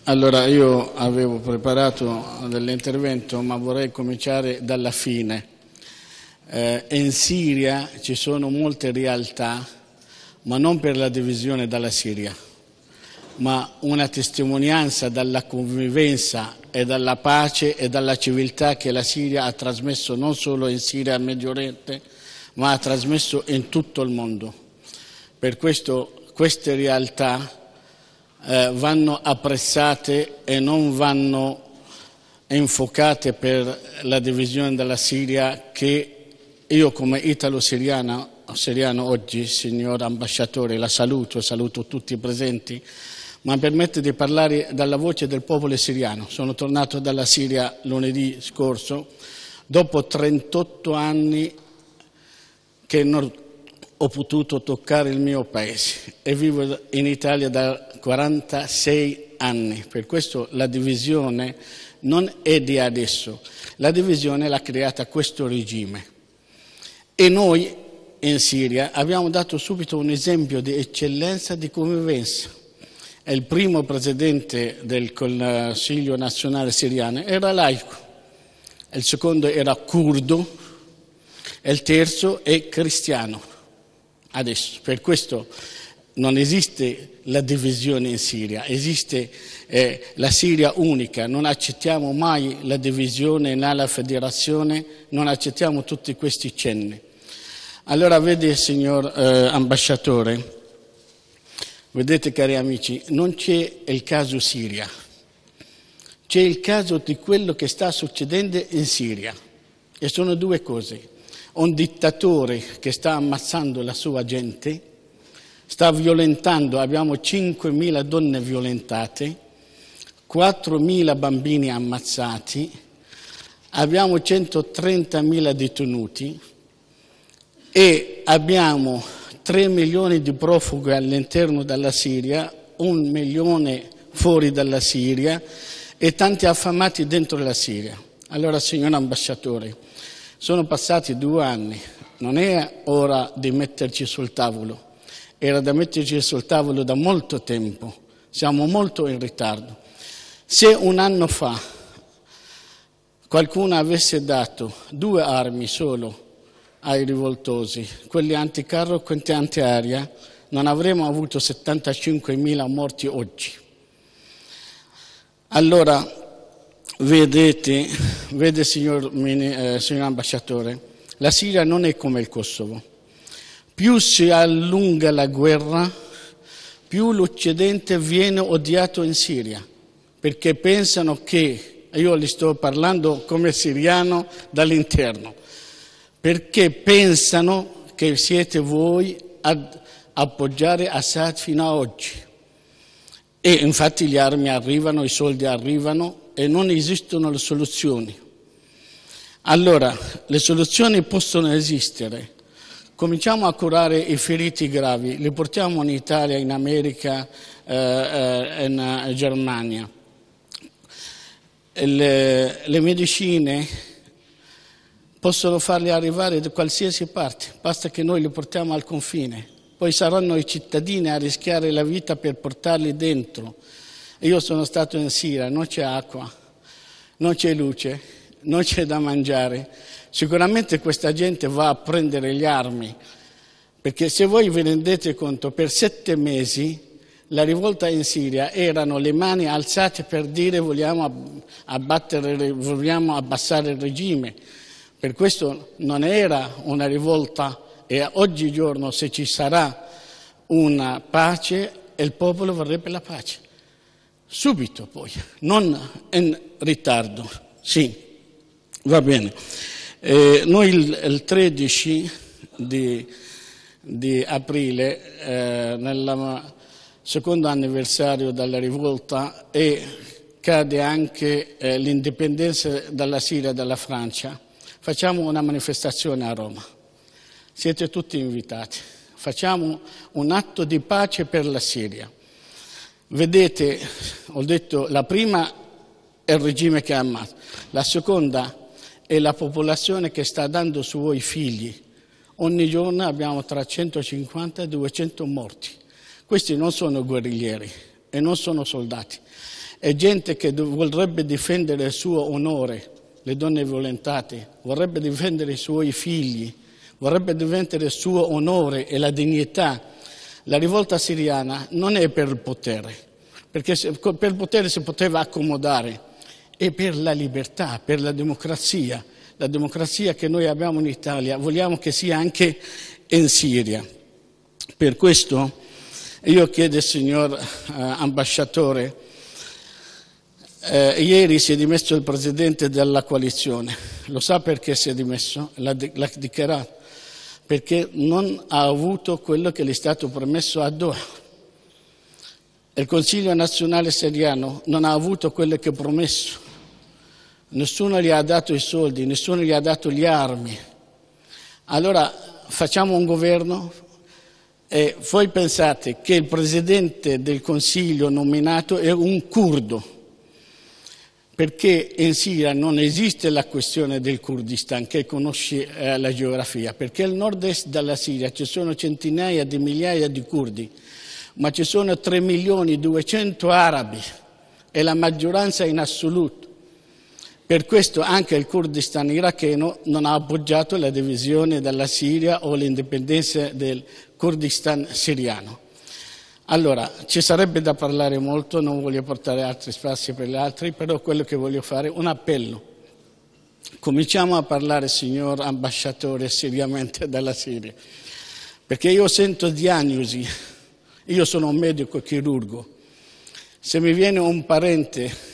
Allora, io avevo preparato dell'intervento, ma vorrei cominciare dalla fine. In Siria ci sono molte realtà, ma non per la divisione dalla Siria, ma una testimonianza dalla convivenza e dalla pace e dalla civiltà che la Siria ha trasmesso non solo in Siria e al Medio Oriente, ma ha trasmesso in tutto il mondo. Per questo queste realtà vanno apprezzate e non vanno infocate per la divisione della Siria, che io come italo-siriano oggi, signor Ambasciatore, la saluto tutti i presenti, ma permette di parlare dalla voce del popolo siriano. Sono tornato dalla Siria lunedì scorso, dopo 38 anni che non ho potuto toccare il mio paese, e vivo in Italia da 46 anni. Per questo la divisione non è di adesso, la divisione l'ha creata questo regime. E noi in Siria abbiamo dato subito un esempio di eccellenza di convivenza. Il primo presidente del Consiglio nazionale siriano era laico, il secondo era curdo e il terzo è cristiano. Adesso, per questo non esiste la divisione in Siria, esiste la Siria unica, non accettiamo mai la divisione né la federazione, non accettiamo tutti questi cenni. Allora vede, signor ambasciatore, vedete cari amici, non c'è il caso Siria, c'è il caso di quello che sta succedendo in Siria, e sono 2 cose. Un dittatore che sta ammazzando la sua gente, sta violentando, abbiamo 5.000 donne violentate, 4.000 bambini ammazzati, abbiamo 130.000 detenuti e abbiamo 3 milioni di profughi all'interno della Siria, 1 milione fuori dalla Siria e tanti affamati dentro la Siria. Allora, signor Ambasciatore, sono passati 2 anni, non è ora di metterci sul tavolo, era da metterci sul tavolo da molto tempo, siamo molto in ritardo. Se 1 anno fa qualcuno avesse dato 2 armi solo ai rivoltosi, quelli anticarro e quelli antiaria, non avremmo avuto 75.000 morti oggi. Allora, vede signor Ambasciatore, la Siria non è come il Kosovo. Più si allunga la guerra, più l'Occidente viene odiato in Siria, perché pensano che, io li sto parlando come siriano dall'interno, perché pensano che siete voi ad appoggiare Assad fino a oggi. E infatti le armi arrivano, i soldi arrivano e non esistono le soluzioni. Allora, le soluzioni possono esistere. Cominciamo a curare i feriti gravi, li portiamo in Italia, in America, in Germania. Le medicine possono farli arrivare da qualsiasi parte, basta che noi li portiamo al confine. Poi saranno i cittadini a rischiare la vita per portarli dentro. Io sono stato in Siria, non c'è acqua, non c'è luce, non c'è da mangiare. Sicuramente questa gente va a prendere le armi, perché se voi vi rendete conto, per 7 mesi la rivolta in Siria erano le mani alzate per dire vogliamo abbassare il regime. Per questo non era una rivolta e oggigiorno se ci sarà una pace il popolo vorrebbe la pace. Subito poi, non in ritardo. Sì, va bene. Noi il 13 di aprile, nel secondo anniversario della rivolta e cade anche l'indipendenza dalla Siria e dalla Francia, facciamo una manifestazione a Roma. Siete tutti invitati. Facciamo un atto di pace per la Siria. Vedete, ho detto, la prima è il regime che ha ammazzato, la seconda è la popolazione che sta dando suoi figli. Ogni giorno abbiamo tra 150 e 200 morti. Questi non sono guerriglieri e non sono soldati. È gente che vorrebbe difendere il suo onore, le donne violentate, vorrebbe difendere i suoi figli, vorrebbe difendere il suo onore e la dignità. La rivolta siriana non è per il potere, perché per il potere si poteva accomodare, è per la libertà, per la democrazia che noi abbiamo in Italia, vogliamo che sia anche in Siria. Per questo io chiedo al signor Ambasciatore, ieri si è dimesso il Presidente della coalizione, lo sa perché si è dimesso? L'ha dichiarato, perché non ha avuto quello che gli è stato promesso a Doha. Il Consiglio nazionale siriano non ha avuto quello che ha promesso, nessuno gli ha dato i soldi, nessuno gli ha dato le armi. Allora facciamo un governo e voi pensate che il Presidente del Consiglio nominato è un curdo, perché in Siria non esiste la questione del Kurdistan, che conosci la geografia, perché al nord-est della Siria ci sono centinaia di migliaia di curdi, ma ci sono 3.200.000 arabi e la maggioranza in assoluto. Per questo anche il Kurdistan iracheno non ha appoggiato la divisione della Siria o l'indipendenza del Kurdistan siriano. Allora, ci sarebbe da parlare molto, non voglio portare altri spazi per gli altri, però quello che voglio fare è un appello. Cominciamo a parlare, signor Ambasciatore, seriamente della Siria, perché io sento diagnosi, io sono un medico chirurgo, se mi viene un parente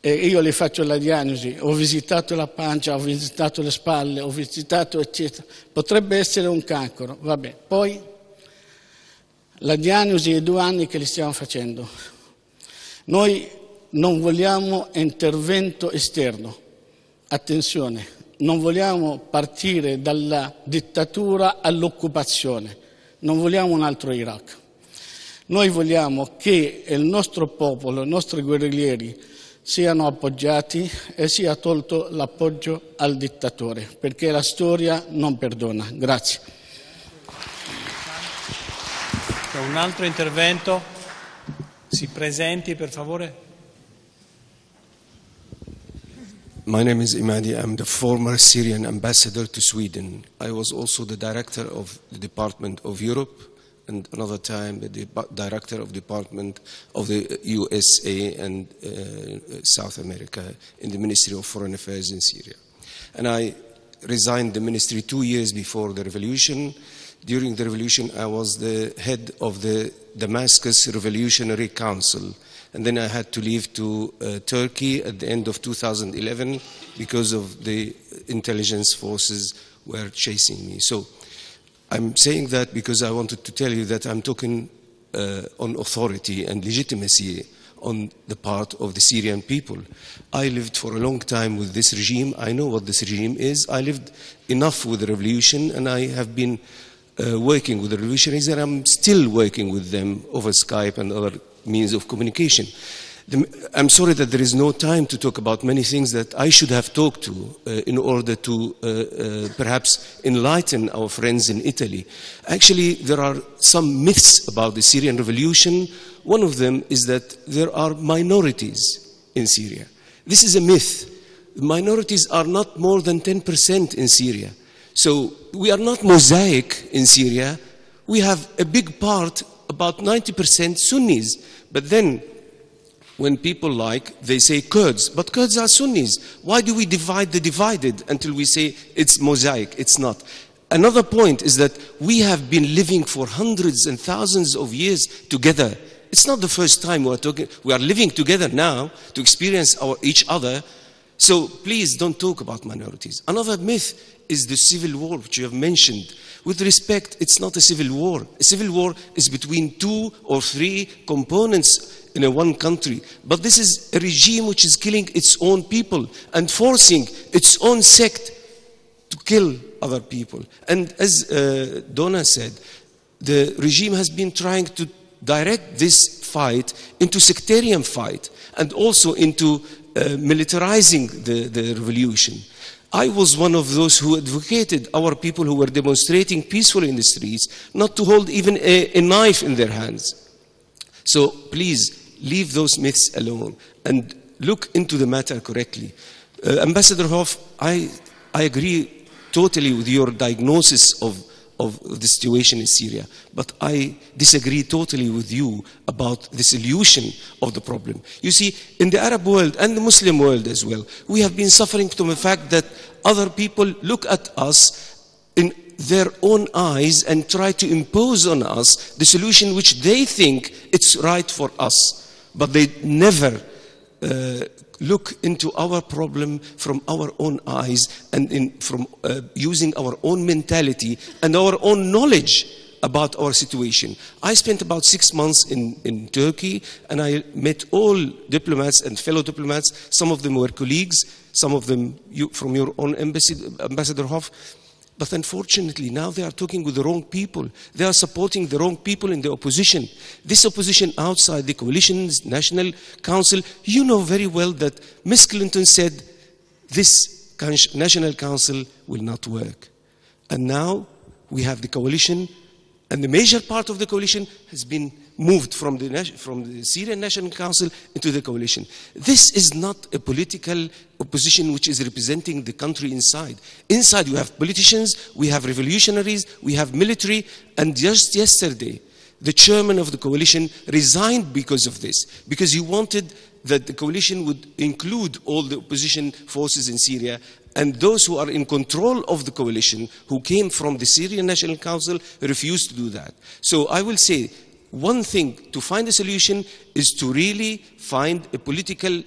e io le faccio la diagnosi, ho visitato la pancia, ho visitato le spalle, ho visitato eccetera, potrebbe essere un cancro, vabbè, poi la diagnosi è 2 anni che li stiamo facendo. Noi non vogliamo intervento esterno, attenzione, non vogliamo partire dalla dittatura all'occupazione, non vogliamo un altro Iraq. Noi vogliamo che il nostro popolo, i nostri guerriglieri siano appoggiati e sia tolto l'appoggio al dittatore, perché la storia non perdona. Grazie. C'è un altro intervento? Si presenti per favore. My name is Imadi. I'm the former Syrian ambassador to Sweden. I was also the director of the Department of Europe, and another time the director of the Department of the USA and South America in the Ministry of Foreign Affairs in Syria. And I resigned the ministry 2 years before the revolution. During the revolution, I was the head of the Damascus Revolutionary Council. And then I had to leave to Turkey at the end of 2011 because of the intelligence forces were chasing me. So I'm saying that because I wanted to tell you that I'm talking on authority and legitimacy on the part of the Syrian people. I lived for a long time with this regime. I know what this regime is. I lived enough with the revolution, and I have been working with the revolutionaries, and I'm still working with them over Skype and other means of communication. I'm sorry that there is no time to talk about many things that I should have talked to in order to perhaps enlighten our friends in Italy. Actually, there are some myths about the Syrian revolution. One of them is that there are minorities in Syria. This is a myth. Minorities are not more than 10% in Syria. So we are not mosaic in Syria. We have a big part, about 90% Sunnis. But then when people they say Kurds, but Kurds are Sunnis. Why do we divide the divided until we say it's mosaic? It's not. Another point is that we have been living for hundreds and thousands of years together. It's not the first time we are living together now to experience each other. So please don't talk about minorities. Another myth is the civil war, which you have mentioned. With respect, it's not a civil war. A civil war is between 2 or 3 components in one country. But this is a regime which is killing its own people and forcing its own sect to kill other people. And as Donna said, the regime has been trying to direct this fight into sectarian fight and also into militarizing the revolution. I was one of those who advocated our people who were demonstrating peacefully in the streets not to hold even a knife in their hands. So please leave those myths alone and look into the matter correctly. Ambassador Hoff, I agree totally with your diagnosis of the situation in Syria, but I disagree totally with you about the solution of the problem. You see, in the Arab world and the Muslim world as well, we have been suffering from the fact that other people look at us in their own eyes and try to impose on us the solution which they think it's right for us, but they never look into our problem from our own eyes and from using our own mentality and our own knowledge about our situation. I spent about 6 months in Turkey, and I met all diplomats and fellow diplomats. Some of them were colleagues, some of them from your own embassy, Ambassador Hoff. But unfortunately, now they are talking with the wrong people. They are supporting the wrong people in the opposition. This opposition outside the coalition's National Council, you know very well that Ms. Clinton said this National Council will not work. And now we have the coalition, and the major part of the coalition has been moved from the Syrian National Council into the coalition. This is not a political opposition which is representing the country inside. Inside you have politicians, we have revolutionaries, we have military, and just yesterday the chairman of the coalition resigned because of this, because he wanted that the coalition would include all the opposition forces in Syria, and those who are in control of the coalition, who came from the Syrian National Council, refused to do that. So I will say, one thing to find a solution is to really find a political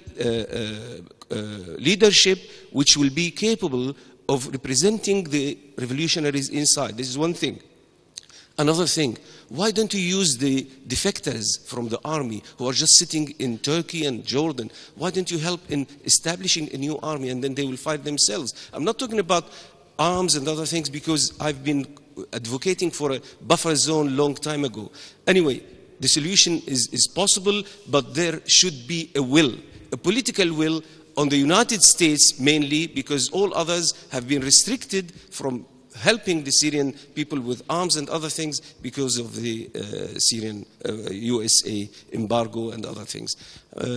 leadership which will be capable of representing the revolutionaries inside. This is one thing. Another thing, why don't you use the defectors from the army who are just sitting in Turkey and Jordan? Why don't you help in establishing a new army, and then they will fight themselves? I'm not talking about arms and other things, because I've been advocating for a buffer zone long time ago. Anyway, the solution is possible, but there should be a will, a political will on the United States mainly, because all others have been restricted from helping the Syrian people with arms and other things because of the Syrian USA embargo and other things.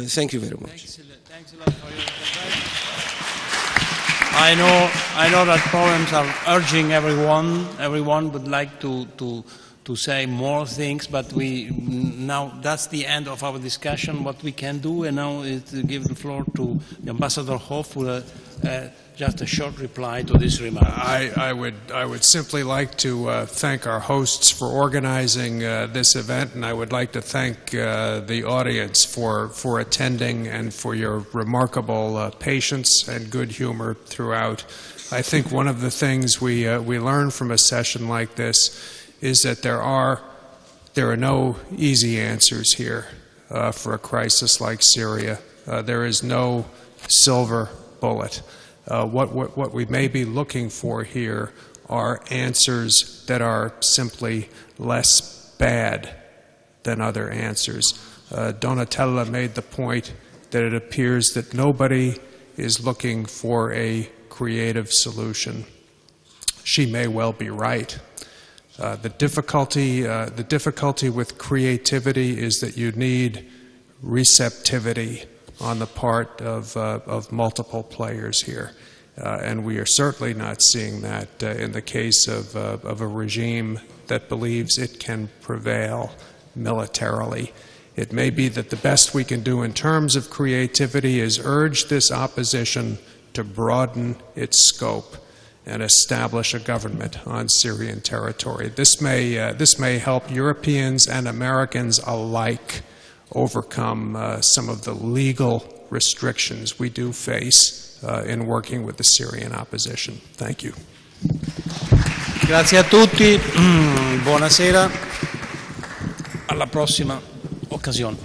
Thank you very much. Thanks a lot for your advice. I know that problems are urging everyone. Everyone would like to say more things, but now that's the end of our discussion. What we can do now is to give the floor to the Ambassador Hof for just a short reply to this remark. I would simply like to thank our hosts for organizing this event, and I would like to thank the audience for attending and for your remarkable patience and good humor throughout. I think one of the things we learn from a session like this is that there are no easy answers here for a crisis like Syria. There is no silver bullet. What we may be looking for here are answers that are simply less bad than other answers. Donatella made the point that it appears that nobody is looking for a creative solution. She may well be right. The difficulty with creativity is that you need receptivity on the part of multiple players here. And we are certainly not seeing that in the case of a regime that believes it can prevail militarily. It may be that the best we can do in terms of creativity is urge this opposition to broaden its scope and establish a government on Syrian territory. This may help Europeans and Americans alike overcome some of the legal restrictions we do face in working with the Syrian opposition. Thank you. Grazie a tutti, buonasera, alla prossima occasione.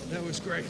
That was great.